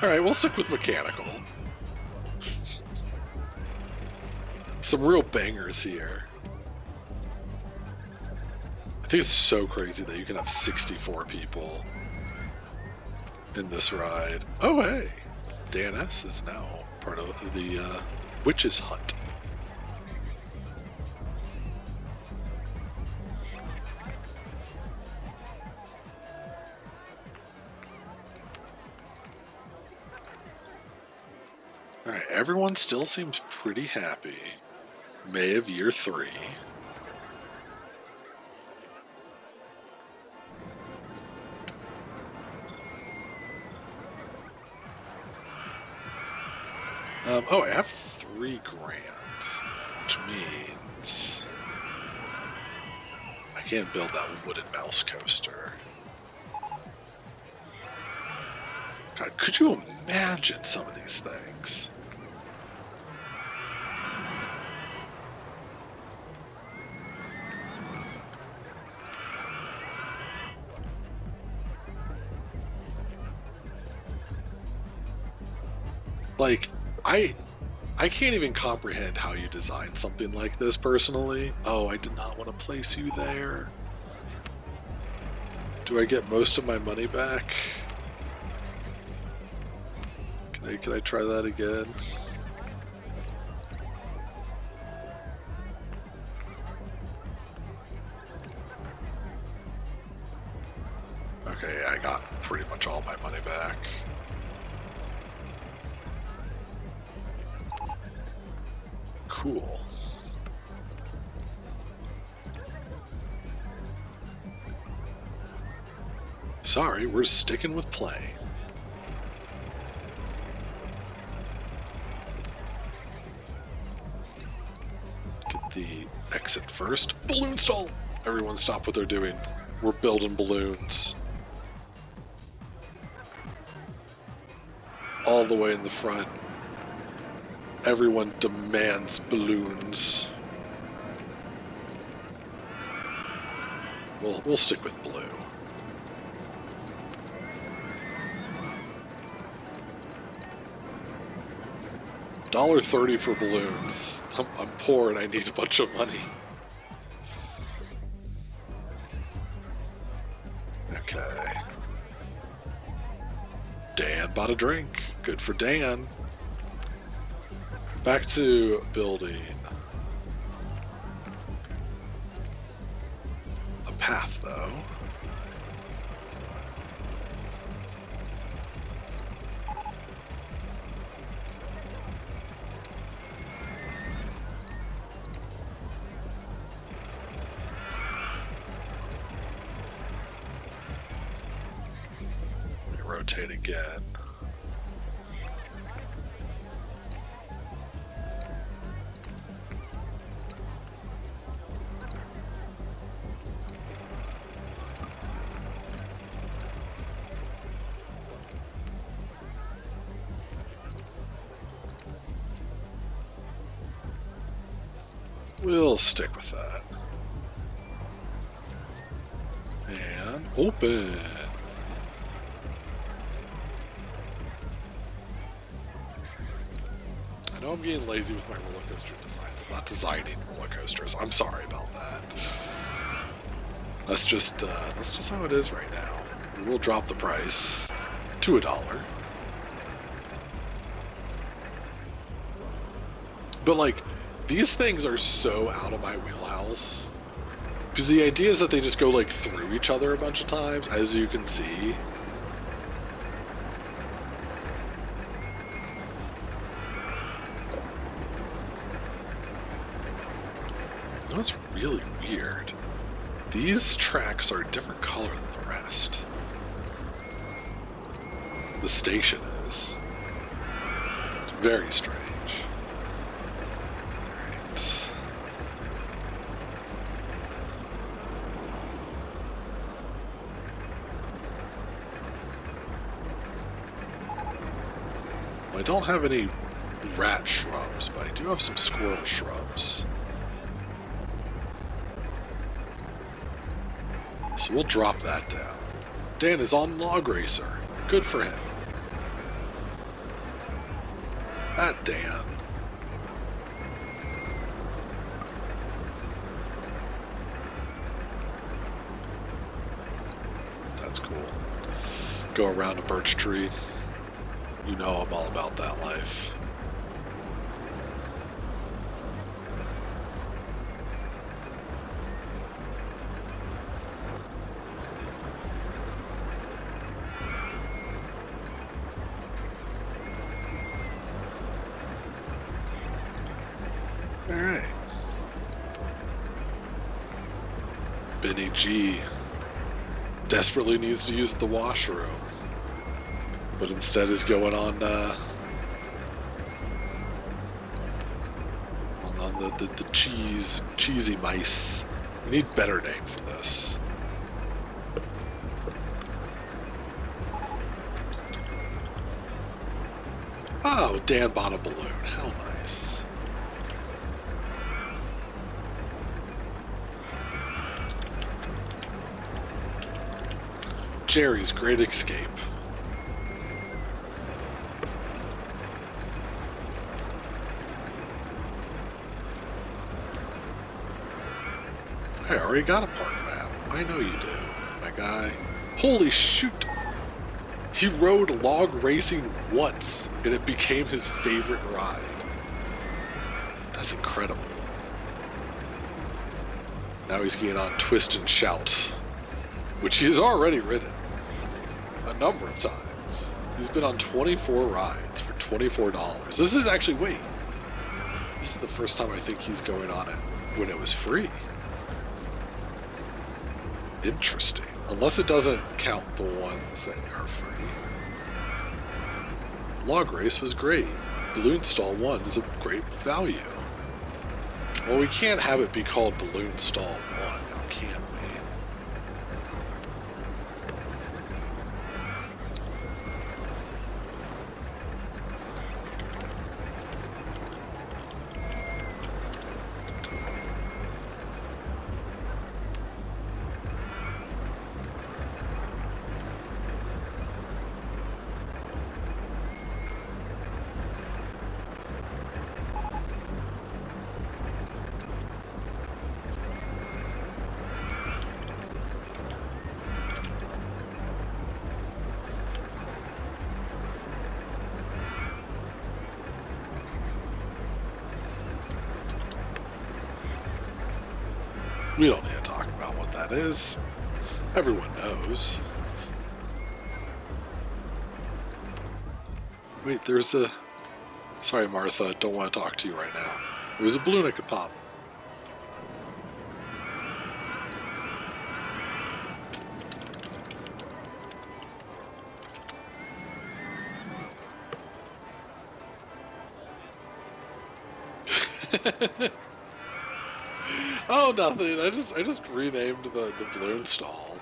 Alright, we'll stick with mechanical. Some real bangers here. I think it's so crazy that you can have 64 people in this ride. Oh, hey! Dan S is now part of the Witch's Hut. Alright, everyone still seems pretty happy. May of year 3. Oh, I have $3 grand, which means I can't build that wooden mouse coaster. God, could you imagine some of these things? Like, I can't even comprehend how you design something like this personally. Oh, I did not want to place you there. Do I get most of my money back? Can I try that again? Okay, I got pretty much all my money back. Cool. Sorry, we're sticking with play. Get the exit first. Balloon stall! Everyone stop what they're doing. We're building balloons. All the way in the front. Everyone demands balloons. We'll stick with blue. $1.30 for balloons. I'm poor and I need a bunch of money. Okay. Dan bought a drink. Good for Dan. Back to building a path, though. Let me rotate again. We'll stick with that. And open. I know I'm getting lazy with my roller coaster designs. I'm not designing roller coasters. I'm sorry about that. That's just how it is right now. We'll drop the price to $1. But like, these things are so out of my wheelhouse. Because the idea is that they just go like through each other a bunch of times, as you can see. That's really weird. These tracks are a different color than the rest. The station is. It's very strange. Right. Well, I don't have any rat shrubs, but I do have some squirrel shrubs. So we'll drop that down. Dan is on Log Racer. Good for him. That Dan. That's cool. Go around a birch tree. You know I'm all about that life. Alright. Benny G desperately needs to use the washroom, but instead is going on the cheesy mice. We need a better name for this. Oh, Dan bought a balloon. How nice. Jerry's Great Escape. I already got a park map. I know you do, my guy. Holy shoot! He rode log racing once, and it became his favorite ride. That's incredible. Now he's getting on Twist and Shout, which he has already ridden a number of times. He's been on 24 rides for $24. This is actually, wait. This is the first time I think he's going on it when it was free. Interesting. Unless it doesn't count the ones that are free. Log Race was great. Balloon Stall 1 is a great value. Well, we can't have it be called Balloon Stall 1, now can we? We don't need to talk about what that is. Everyone knows. Wait, there's a... Sorry, Martha, don't want to talk to you right now. There's a balloon I could pop. Oh, nothing. I just renamed the balloon stall.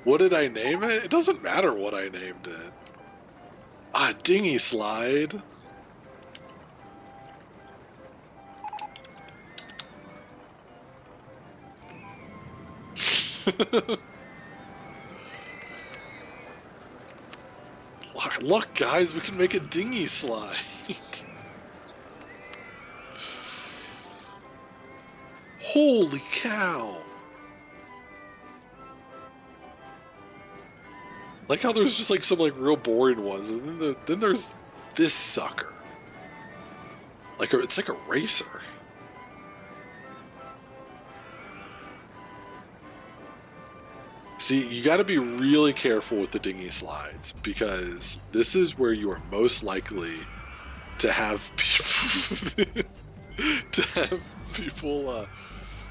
What did I name it? It doesn't matter what I named it. Ah, dinghy slide. Look, guys, we can make a dinghy slide. Holy cow. Like how there's just like some like real boring ones, and then there's this sucker. Like it's like a racer. See, you got to be really careful with the dinghy slides because this is where you are most likely to have people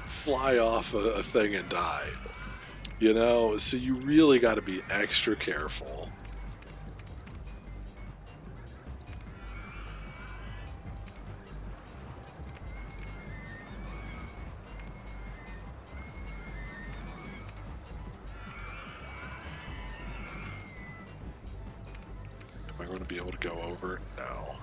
fly off a thing and die. You know, so you really got to be extra careful. Am I going to be able to go over? No.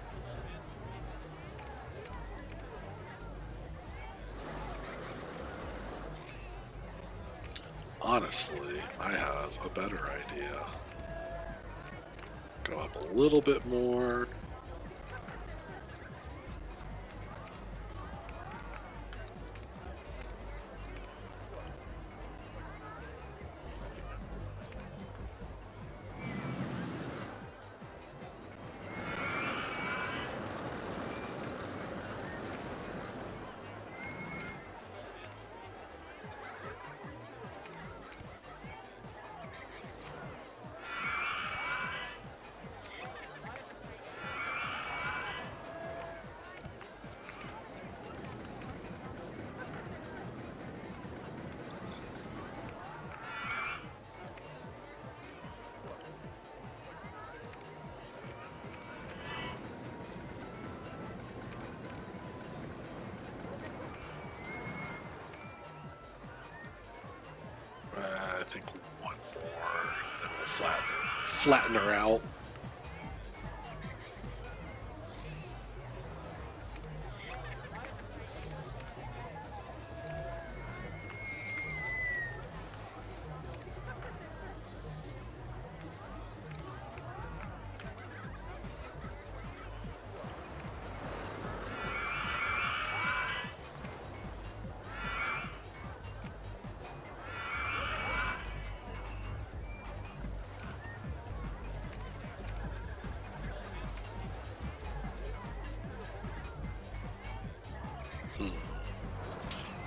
Honestly, I have a better idea. Go up a little bit more. flatten her out.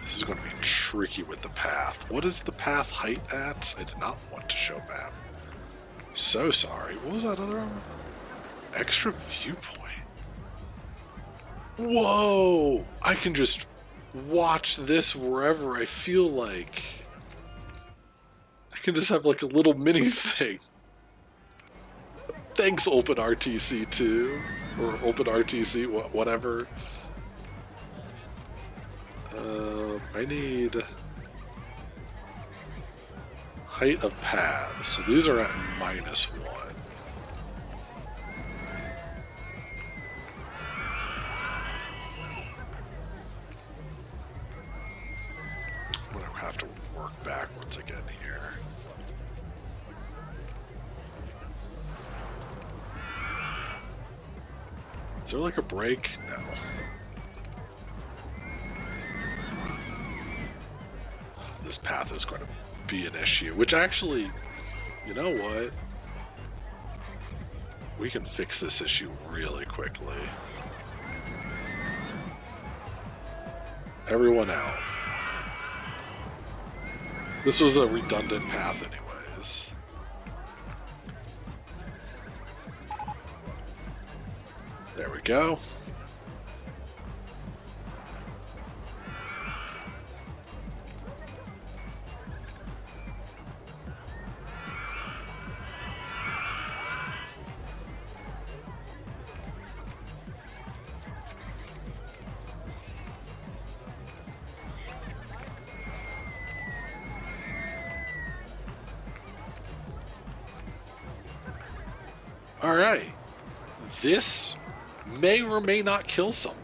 This is going to be tricky with the path. What is the path height at? I did not want to show map. So sorry. What was that other one? Extra viewpoint. Whoa! I can just watch this wherever I feel like. I can just have like a little mini thing. Thanks, OpenRTC2. Or OpenRTC, whatever. I need height of paths. So these are at -1. I'm going to have to work backwards again here. Is there like a break? No. This path is going to be an issue, which actually, you know what? We can fix this issue really quickly. Everyone out. This was a redundant path anyways. There we go. Alright. This may or may not kill someone.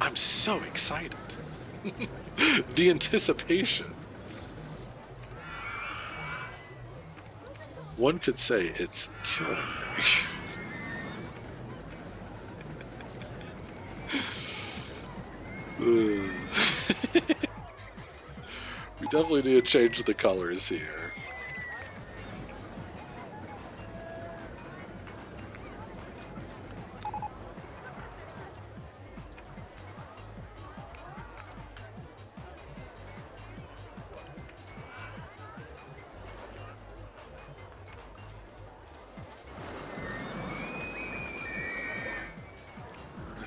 I'm so excited. The anticipation. One could say it's killing me. We definitely need to change the colors here.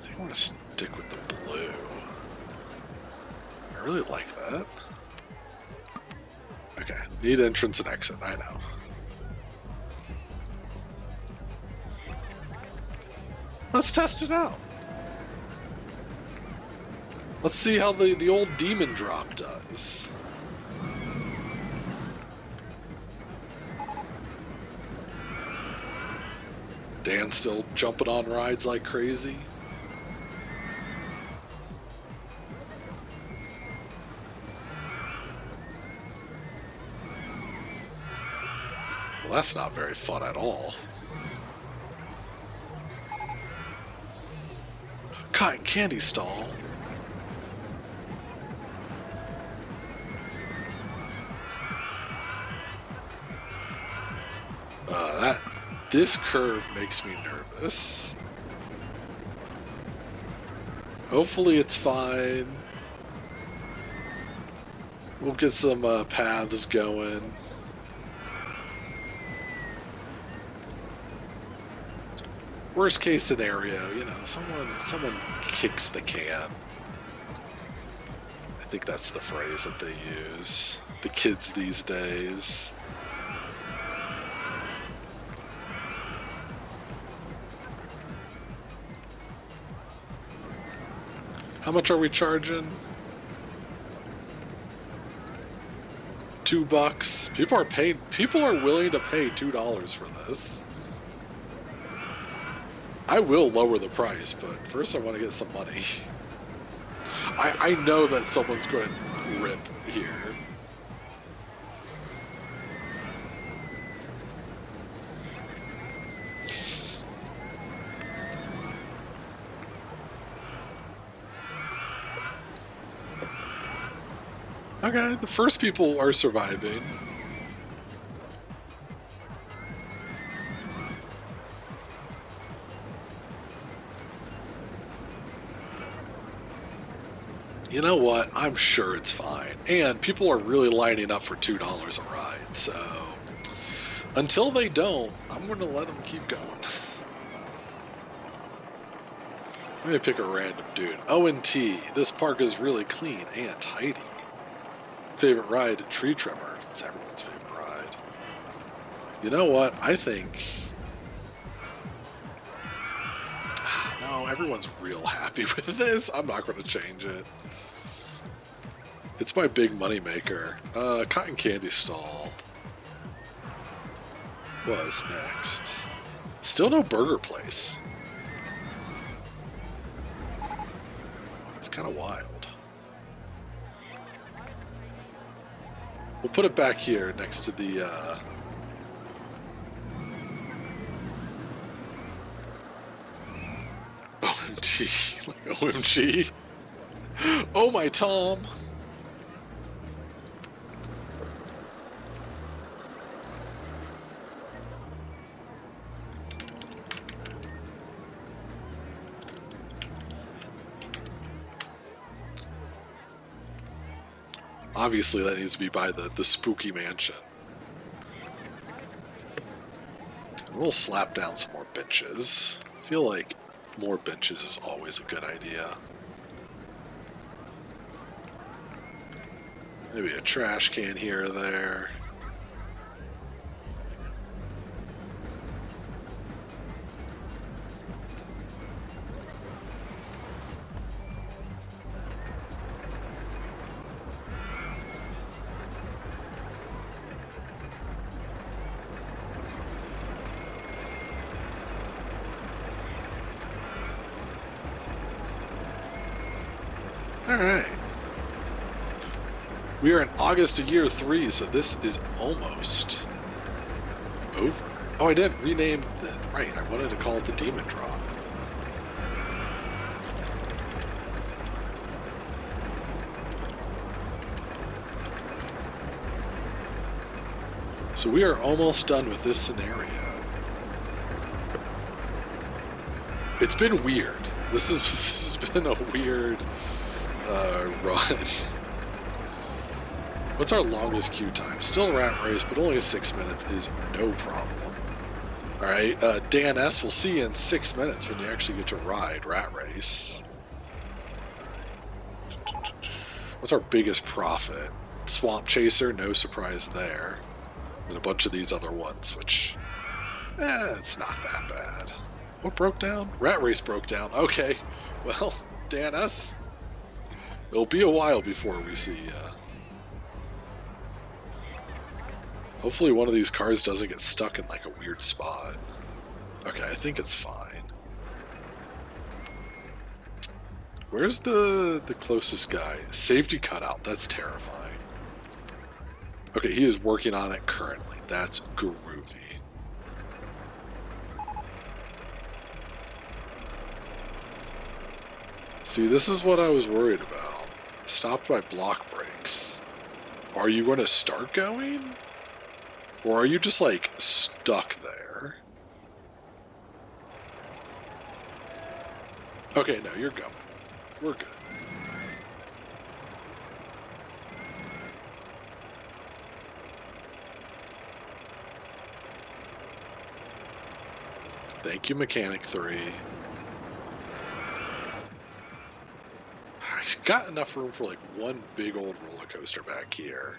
I want to stick with the blue. I really like that. Okay, need entrance and exit, I know. Let's test it out. Let's see how the old demon drop does. Dan's still jumping on rides like crazy. Well, that's not very fun at all. Cotton candy stall. This curve makes me nervous. Hopefully it's fine. We'll get some paths going. Worst case scenario, you know, someone kicks the can. I think that's the phrase that they use. The kids these days. How much are we charging? $2. People are paying. People are willing to pay $2 for this. I will lower the price, but first I want to get some money. I know that someone's going to rip here. Okay, the first people are surviving. You know what? I'm sure it's fine. And people are really lining up for $2 a ride, so until they don't, I'm going to let them keep going. Let me pick a random dude. O&T. This park is really clean and tidy. Favorite ride, tree trimmer. It's everyone's favorite ride. You know what? I think... No, everyone's real happy with this. I'm not going to change it. It's my big money maker. Cotton candy stall. Was next. Still no burger place. It's kind of wild. We'll put it back here next to the OMG. Like OMG. Oh my Tom. Obviously, that needs to be by the spooky mansion. We'll slap down some more benches. I feel like more benches is always a good idea. Maybe a trash can here or there. Alright. We are in August of year 3, so this is almost over. Oh, I didn't rename the... Right, I wanted to call it the Demon Drop. So we are almost done with this scenario. It's been weird. This has been a weird run. What's our longest queue time? Still a rat race, but only 6 minutes is no problem. Alright, Dan S, we'll see you in 6 minutes when you actually get to ride rat race. What's our biggest profit? Swamp Chaser, no surprise there. And a bunch of these other ones, which, it's not that bad. What broke down? Rat race broke down. Okay, well, Dan S, it'll be a while before we see hopefully one of these cars doesn't get stuck in like a weird spot. Okay, I think it's fine. Where's the closest guy? Safety cutout. That's terrifying. Okay, he is working on it currently. That's groovy. See, this is what I was worried about. Stopped by block brakes. Are you going to start going? Or are you just, like, stuck there? Okay, no, you're going. We're good. Thank you, Mechanic 3. He's got enough room for, like, one big old roller coaster back here.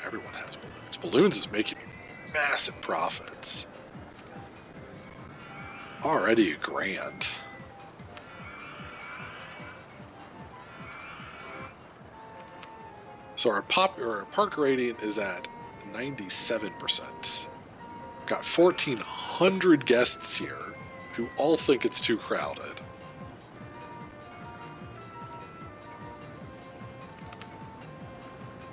Everyone has balloons. Balloons is making massive profits. Already $1,000. So our park rating is at 97%. Got 1,400 guests here who all think it's too crowded.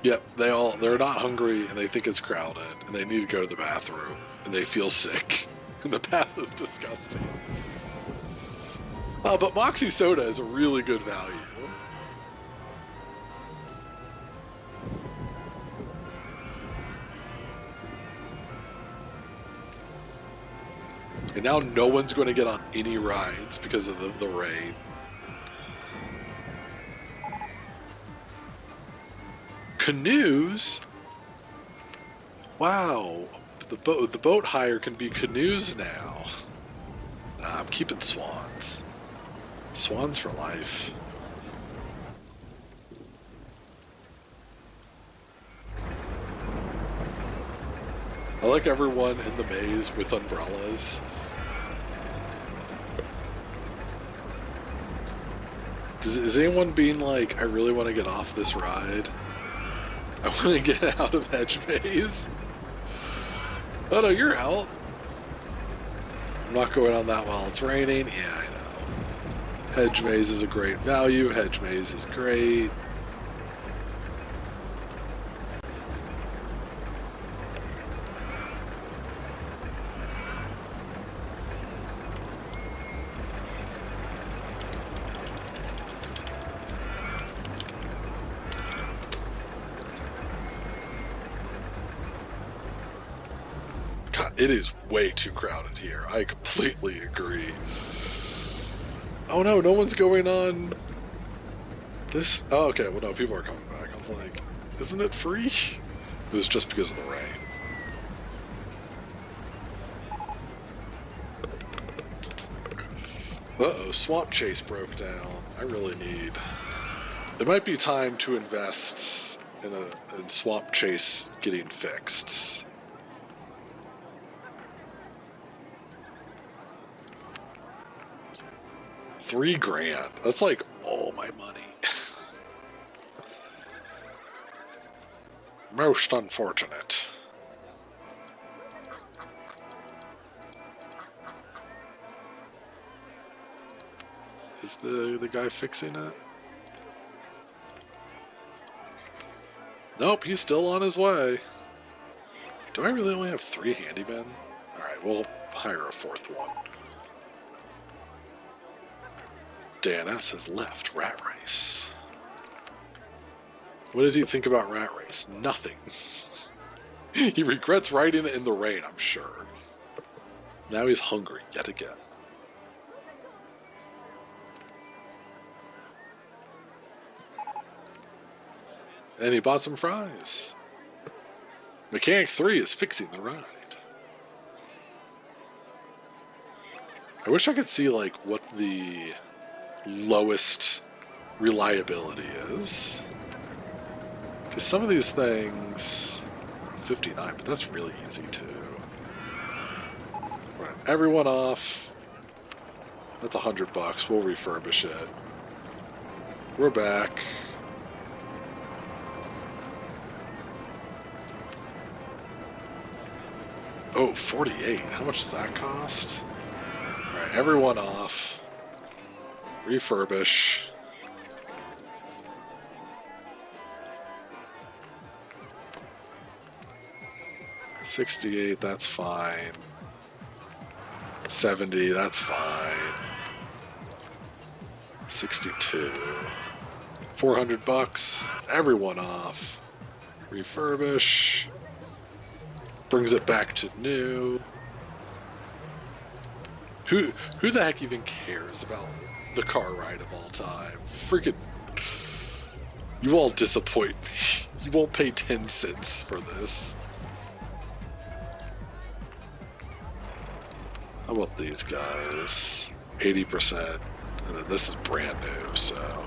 Yep, they're not hungry and they think it's crowded and they need to go to the bathroom and they feel sick and the bath is disgusting. But Moxie Soda is a really good value. And now no one's going to get on any rides because of the rain. Canoes? Wow. The boat hire can be canoes now. Nah, I'm keeping swans. Swans for life. I like everyone in the maze with umbrellas. Is anyone being like, I really want to get off this ride? I want to get out of Hedge Maze. Oh no, you're out. I'm not going on that while it's raining. Yeah, I know. Hedge Maze is a great value. Hedge Maze is great. It is way too crowded here. I completely agree. Oh no, no one's going on this. Oh, okay. Well, no, people are coming back. I was like, isn't it free? It was just because of the rain. Uh-oh, Swamp Chase broke down. I really need... It might be time to invest in Swamp Chase getting fixed. $3,000. That's like all my money. Most unfortunate. Is the guy fixing it? Nope, he's still on his way. Do I really only have 3 handymen? Alright, we'll hire a 4th one. DNS has left Rat Race. What did he think about Rat Race? Nothing. He regrets riding it in the rain, I'm sure. Now he's hungry yet again. And he bought some fries. Mechanic 3 is fixing the ride. I wish I could see like what the lowest reliability is, because some of these things 59, but that's really easy too. Right, everyone off. That's $100. We'll refurbish it. We're back. Oh, 48. How much does that cost? All right, everyone off. Refurbish. $68, that's fine. $70, that's fine. $62. $400. Everyone off. Refurbish. Brings it back to new. Who the heck even cares about the car ride of all time? Freaking... You all disappoint me. You won't pay 10 cents for this. How about these guys? 80%. And then this is brand new, so...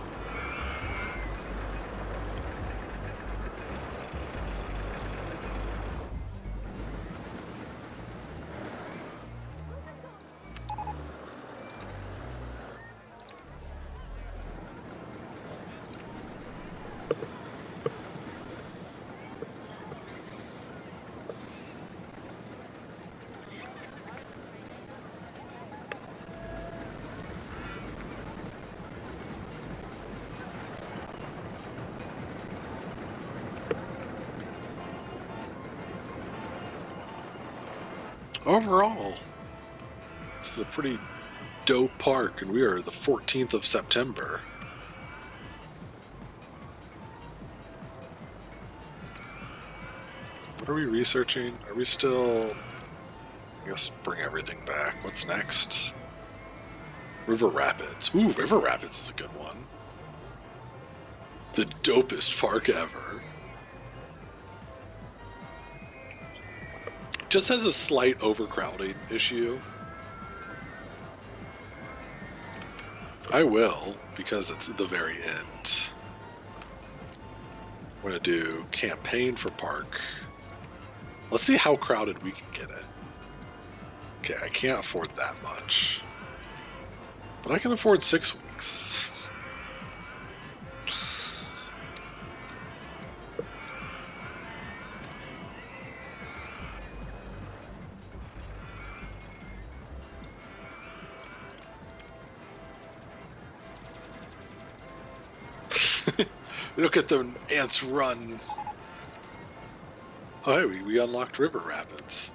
Overall, this is a pretty dope park, and we are the 14th of September. What are we researching? Are we still... I guess bring everything back. What's next? River Rapids. Ooh, River Rapids is a good one. The dopest park ever. Just has a slight overcrowding issue. I will, because it's at the very end. I'm going to do campaign for park. Let's see how crowded we can get it. Okay, I can't afford that much. But I can afford 6 weeks. Look at the ants run. Oh, hey, we unlocked River Rapids.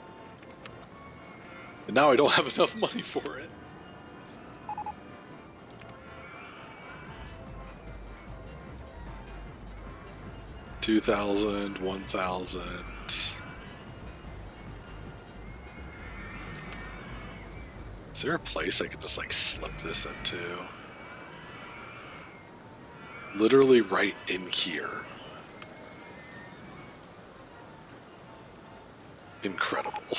And now I don't have enough money for it. $2,000, $1,000. Is there a place I could just like slip this into? Literally right in here. Incredible.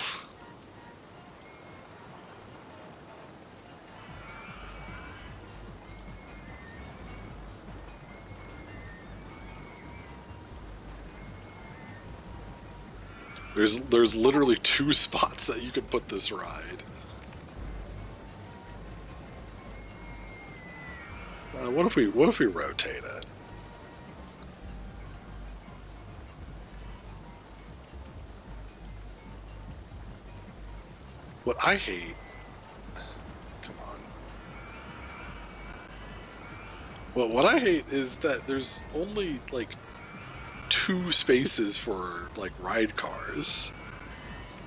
There's literally 2 spots that you can put this ride. What if we rotate it? What I hate... Come on. Well, what I hate is that there's only, like, 2 spaces for, like, ride cars.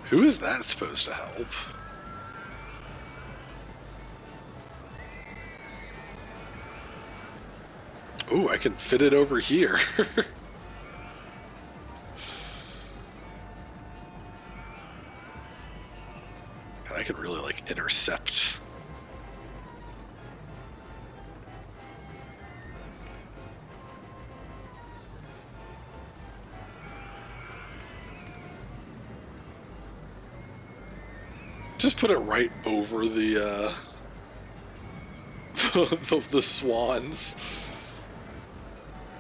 Who is that supposed to help? Ooh, I can fit it over here. I could really, like, intercept. Just put it right over the, the swans.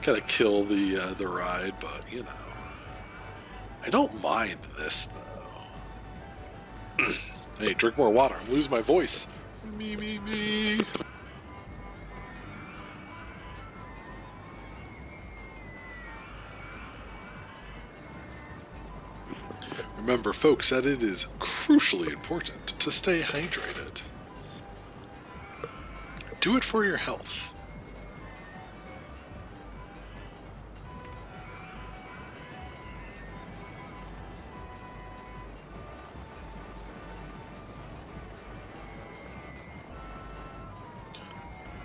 Kind of kill the ride, but, you know. I don't mind this, though. Hey, drink more water. I'm losing my voice. Me. Remember, folks, that it is crucially important to stay hydrated. Do it for your health.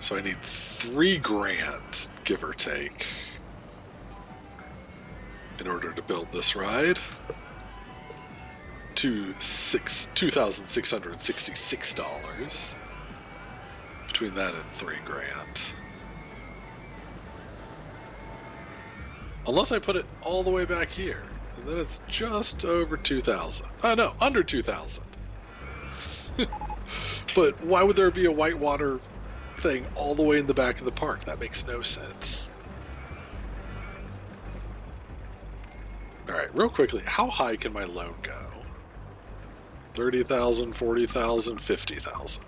So I need $3,000, give or take, in order to build this ride. $2,666. Between that and $3,000. Unless I put it all the way back here, and then it's just over 2,000. Oh no, under 2,000. But why would there be a whitewater thing all the way in the back of the park? That makes no sense. Alright, real quickly, how high can my loan go? 30,000, 40,000, 50,000.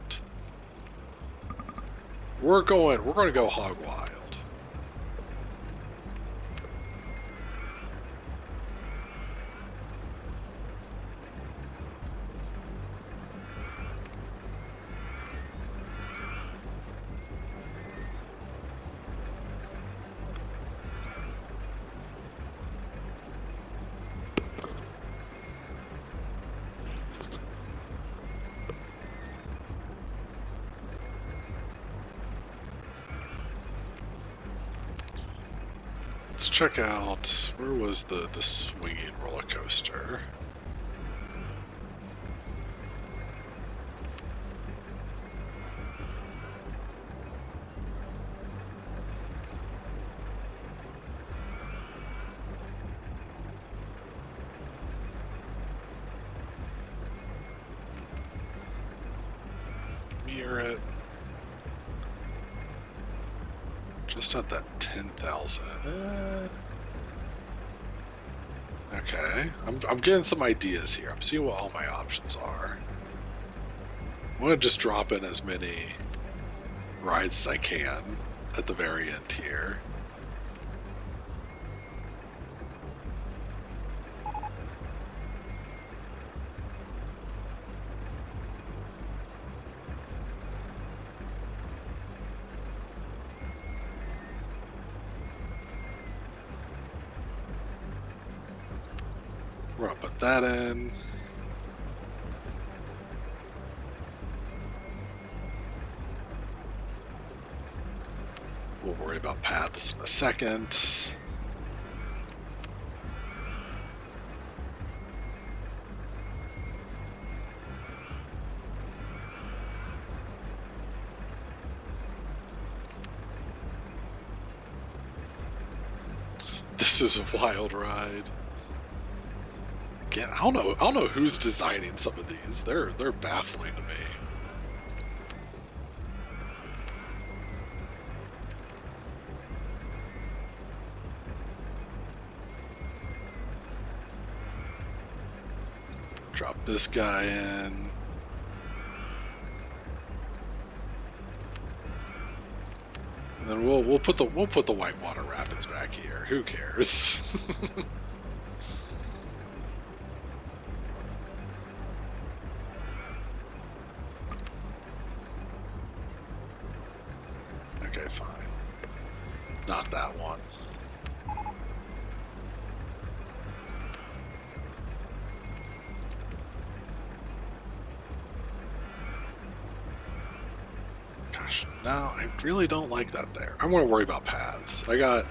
We're going to go hog wild. let's check out, where was the swinging roller coaster? Mirror it. Just at that 10,000. Okay, I'm getting some ideas here. I'm seeing what all my options are. I'm gonna just drop in as many rides as I can at the very end here. We're gonna put that in. We'll worry about paths in a second. This is a wild ride. Again, I don't know who's designing some of these. They're baffling to me. Drop this guy in. And then we'll put the whitewater rapids back here. Who cares? Okay, fine. Not that one. Gosh, no, I really don't like that there. I'm going to worry about paths. I got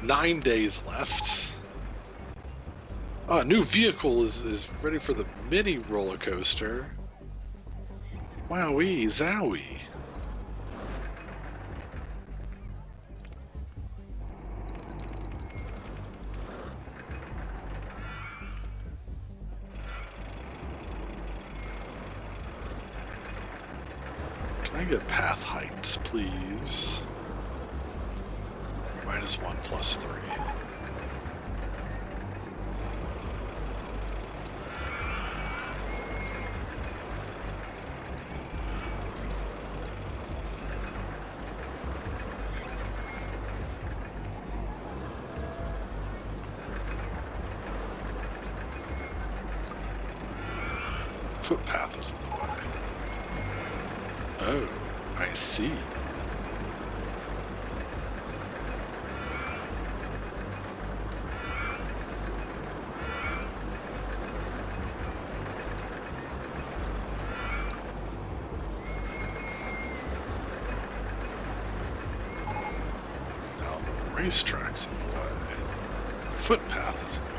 9 days left. Oh, a new vehicle is ready for the mini roller coaster. Wowee, zowie. Can I get path heights, please? -1 +3. Footpath is in the way. Oh, I see. Now the racetrack's in the way. Footpath is in the way.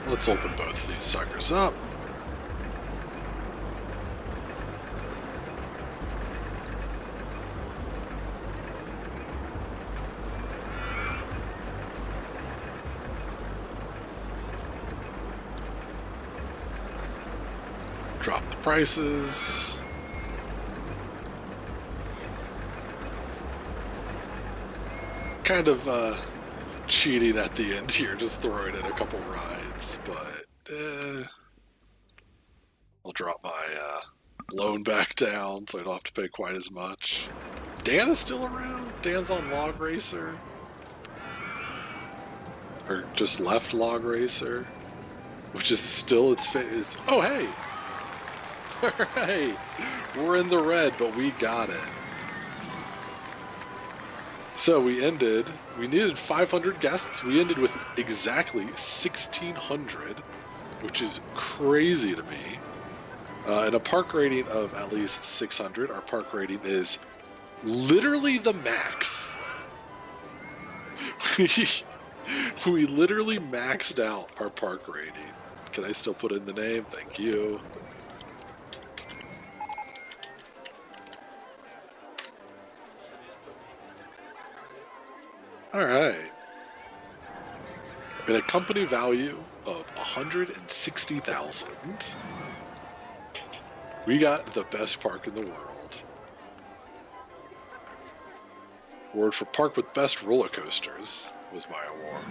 Let's open both these suckers up. Drop the prices. Kind of cheating at the end here, just throwing in a couple rides, but I'll drop my loan back down so I don't have to pay quite as much. Dan is still around? Dan's on Log Racer? Or just left Log Racer? Which is still its face. Oh, hey! Alright! We're in the red, but we got it. So we needed 500 guests. We ended with exactly 1,600. which is crazy to me. And a park rating of at least 600. Our park rating is literally the max. We literally maxed out our park rating. Can I still put in the name? Thank you. All right. And a company value of 160,000. We got the best park in the world. Award for park with best roller coasters was my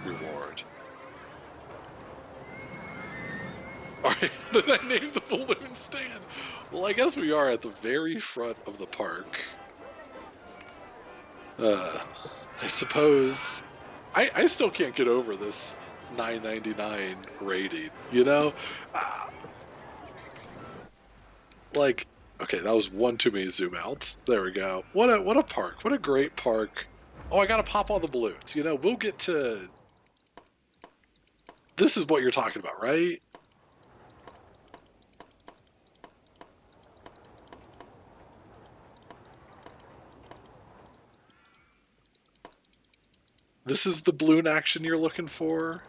reward. Alright, then I named the balloon stand. Well, I guess we are at the very front of the park. I suppose I still can't get over this $9.99 rating, you know? Like, okay, that was one too many zoom outs. There we go. What a park. What a great park. Oh, I gotta pop all the balloons. You know, we'll get to... This is what you're talking about, right? This is the balloon action you're looking for?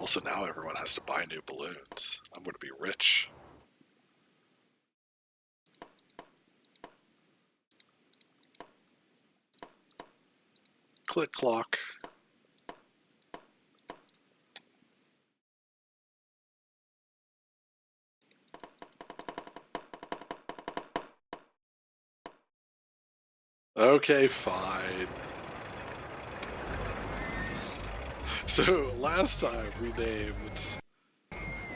Also, now everyone has to buy new balloons. I'm going to be rich. Click clock. Okay, fine. So, last time we named...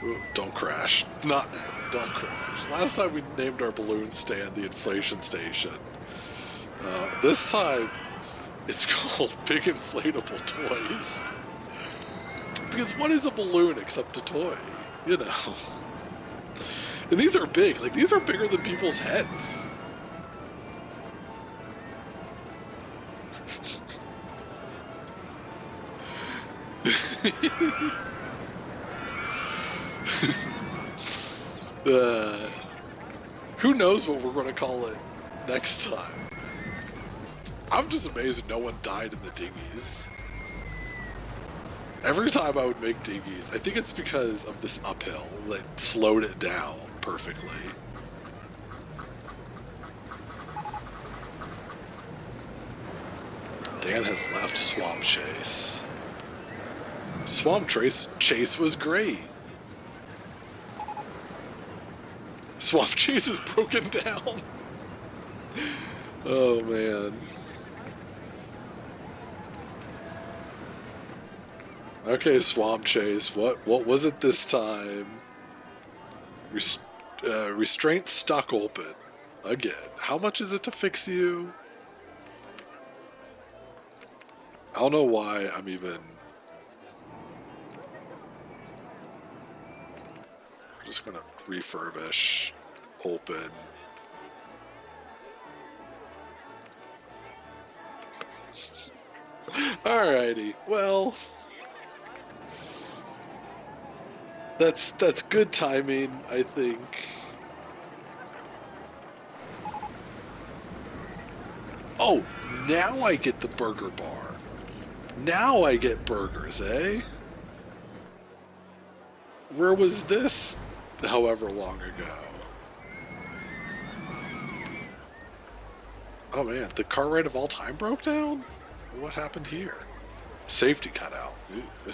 Ooh, don't crash. Not now. Don't crash. Last time we named our balloon stand the inflation station. This time, it's called Big Inflatable Toys. Because what is a balloon except a toy? You know. And these are big. Like, these are bigger than people's heads. Who knows what we're going to call it next time? I'm just amazed no one died in the dinghies. Every time I would make dinghies, I think it's because of this uphill that slowed it down perfectly. Dan has left Swamp Chase. Swamp Chase was great. Swamp Chase is broken down. Oh man. Okay, Swamp Chase. What was it this time? Restraint stuck open. Again. How much is it to fix you? I don't know why I'm even... I'm just gonna refurbish, open. Alrighty, well, that's good timing, I think. Oh, now I get the burger bar. Now I get burgers, eh? Where was this however long ago? Oh man, the car ride of all time broke down? What happened here? Safety cutout. Ooh.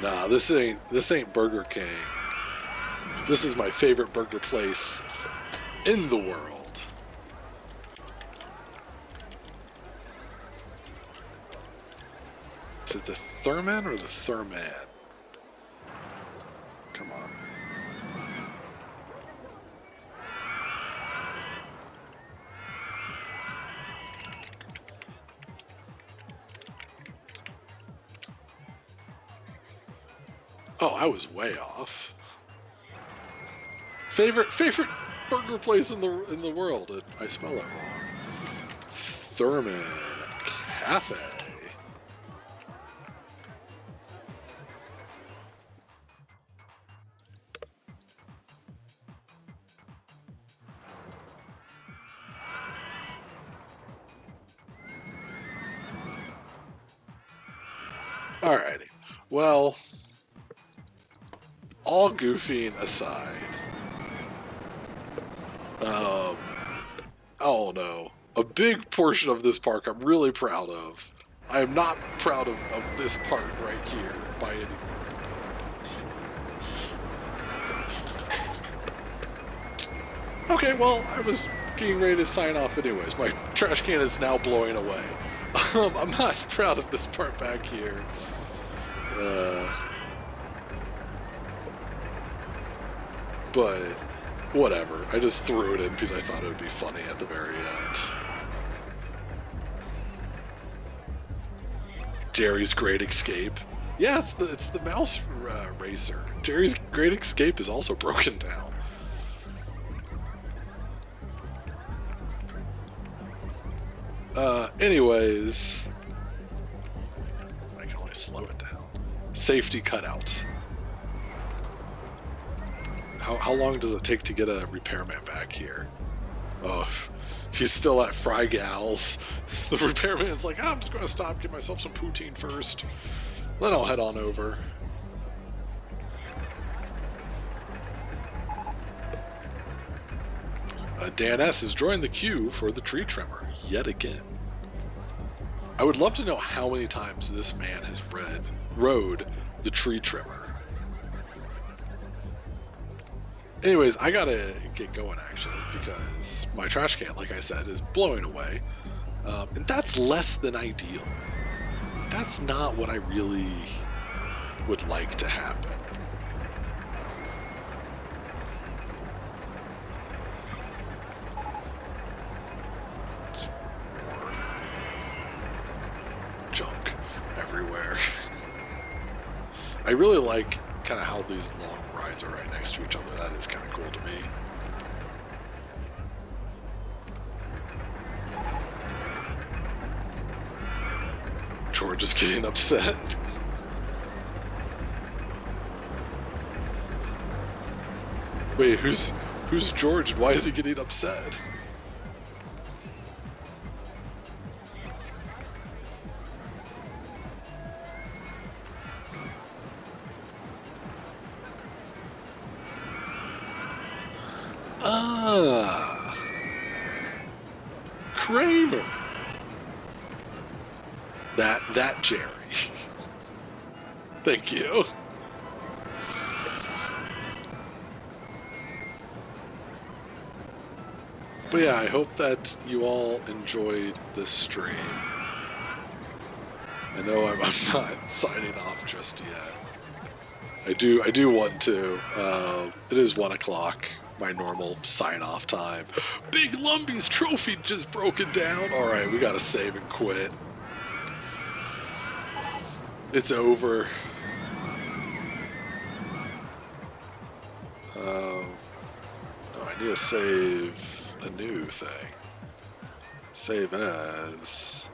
Nah, this ain't Burger King. This is my favorite burger place in the world. Is it the Thurman or the Thurman? Come on. Oh, I was way off. Favorite burger place in the world. And I spell it wrong. Thurman Cafe. Alrighty. Well, all goofing aside, oh no, a big portion of this park I'm really proud of. I am not proud of this part right here by any. Okay, well, I was getting ready to sign off anyways. My trash can is now blowing away. I'm not proud of this part back here. But whatever. I just threw it in because I thought it would be funny at the very end. Jerry's Great Escape. Yeah, it's the mouse racer. Jerry's Great Escape is also broken down. Anyways, I can only slow it down. Safety cutout. How long does it take to get a repairman back here? Oh, he's still at Fry Gal's. The repairman's like, I'm just going to stop, get myself some poutine first. Then I'll head on over. Dan S. has joined the queue for the tree trimmer yet again. I would love to know how many times this man has rode the tree trimmer. Anyways, I gotta get going actually because my trash can, like I said, is blowing away. And that's less than ideal. That's not what I really would like to happen. Junk everywhere. I really like kind of how these long rides are right next to each other. That is kind of cool to me. George is getting upset. Wait, who's George? Why is he getting upset? Kramer. That Jerry. Thank you. But yeah, I hope that you all enjoyed this stream. I know I'm not signing off just yet. I do want to. It is 1 o'clock, my normal sign-off time. Big Lumbie's trophy just broken down. All right, we gotta save and quit. It's over. No, I need to save a new thing. Save as.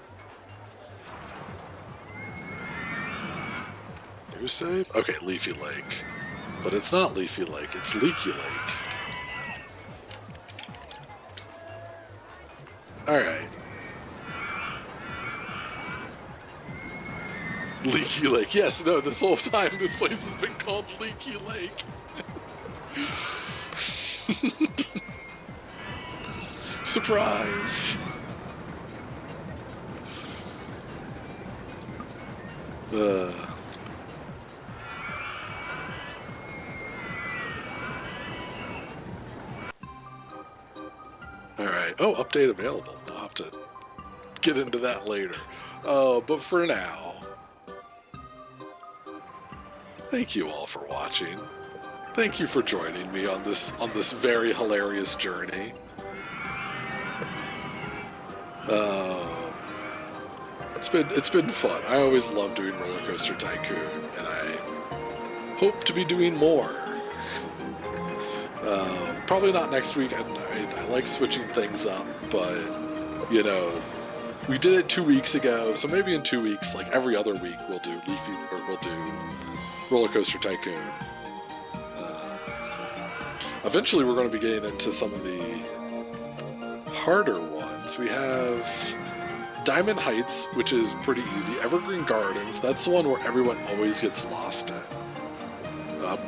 New save? Okay, Leafy Lake. But it's not Leafy Lake, it's Leaky Lake. Alright. Leaky Lake. Yes, no, this whole time this place has been called Leaky Lake. Surprise! Alright. Oh, update available. I'll have to get into that later. But for now, thank you all for watching. Thank you for joining me on this very hilarious journey. It's been fun. I always love doing RollerCoaster Tycoon, and hope to be doing more. Probably not next week. I like switching things up, but you know, we did it 2 weeks ago, so maybe in 2 weeks, like every other week, we'll do Leafy or we'll do RollerCoaster Tycoon. Eventually, we're going to be getting into some of the harder ones. We have Diamond Heights, which is pretty easy. Evergreen Gardens, that's the one where everyone always gets lost in.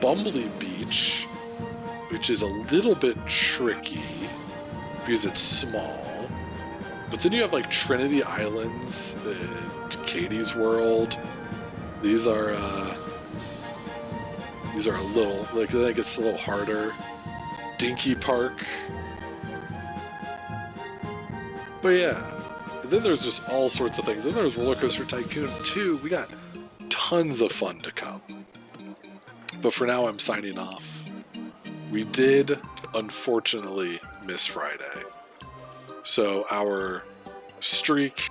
Bumbly Beach, which is a little bit tricky because it's small. But then you have like Trinity Islands and Katie's World. These are a little, like, I think it's a little harder. Dinky Park. But yeah. And then there's just all sorts of things. Then there's RollerCoaster Tycoon 2. We got tons of fun to come. But for now, I'm signing off. We did, unfortunately, miss Friday. So our streak...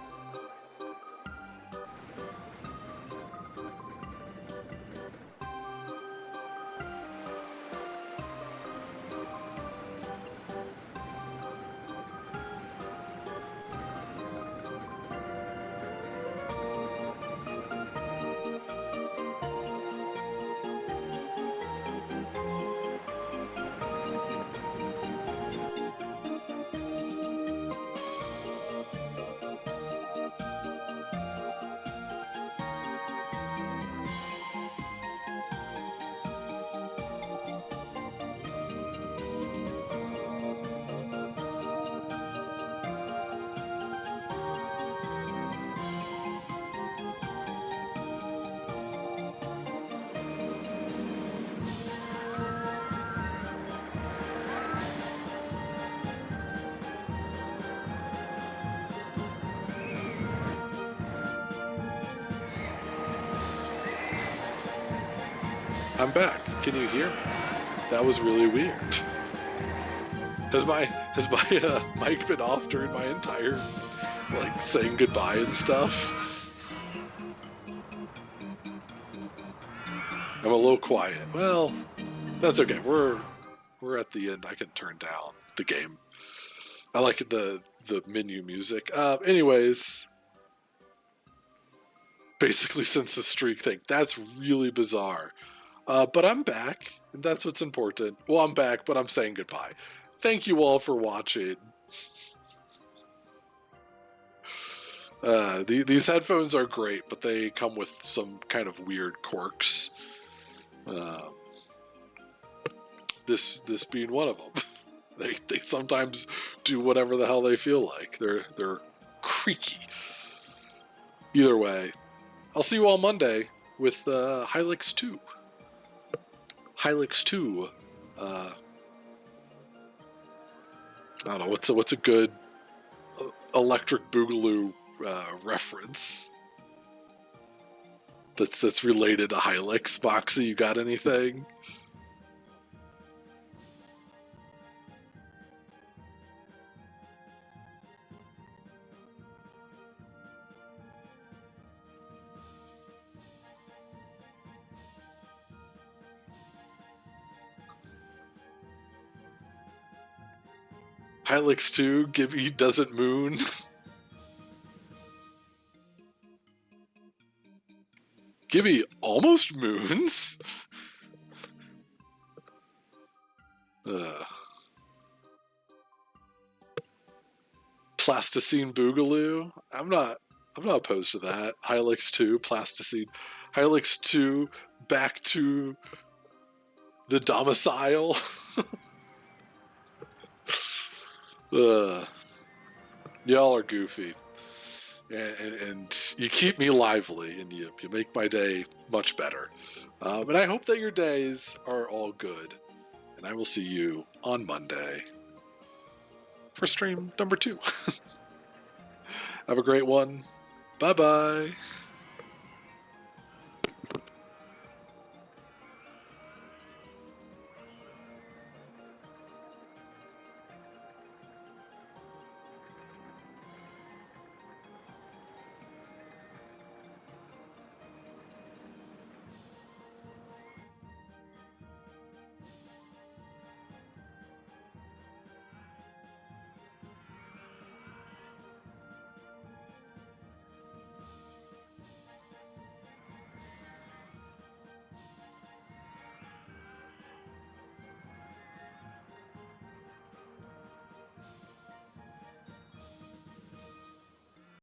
I'm back. Can you hear me? That was really weird. Has my mic been off during my entire, like, saying goodbye and stuff? I'm a little quiet. Well, that's okay. We're at the end. I can turn down the game. I like the menu music. Anyways, basically, since the streak thing, that's really bizarre. But I'm back, and that's what's important. Well, I'm back, but I'm saying goodbye. Thank you all for watching. These headphones are great, but they come with some kind of weird quirks. This being one of them. They sometimes do whatever the hell they feel like. They're creaky. Either way, I'll see you all Monday with Hylix 2. Hylix 2. I don't know, what's a good Electric Boogaloo reference that's related to Hylix? Boxy, you got anything? Hylix 2, Gibby doesn't moon. Gibby almost moons? Plasticine Boogaloo? I'm not opposed to that. Hylix 2, Plasticine. Hylix 2, back to the domicile. Y'all are goofy. And you keep me lively, and you make my day much better. And I hope that your days are all good. And I will see you on Monday for stream number 2. Have a great one. Bye-bye.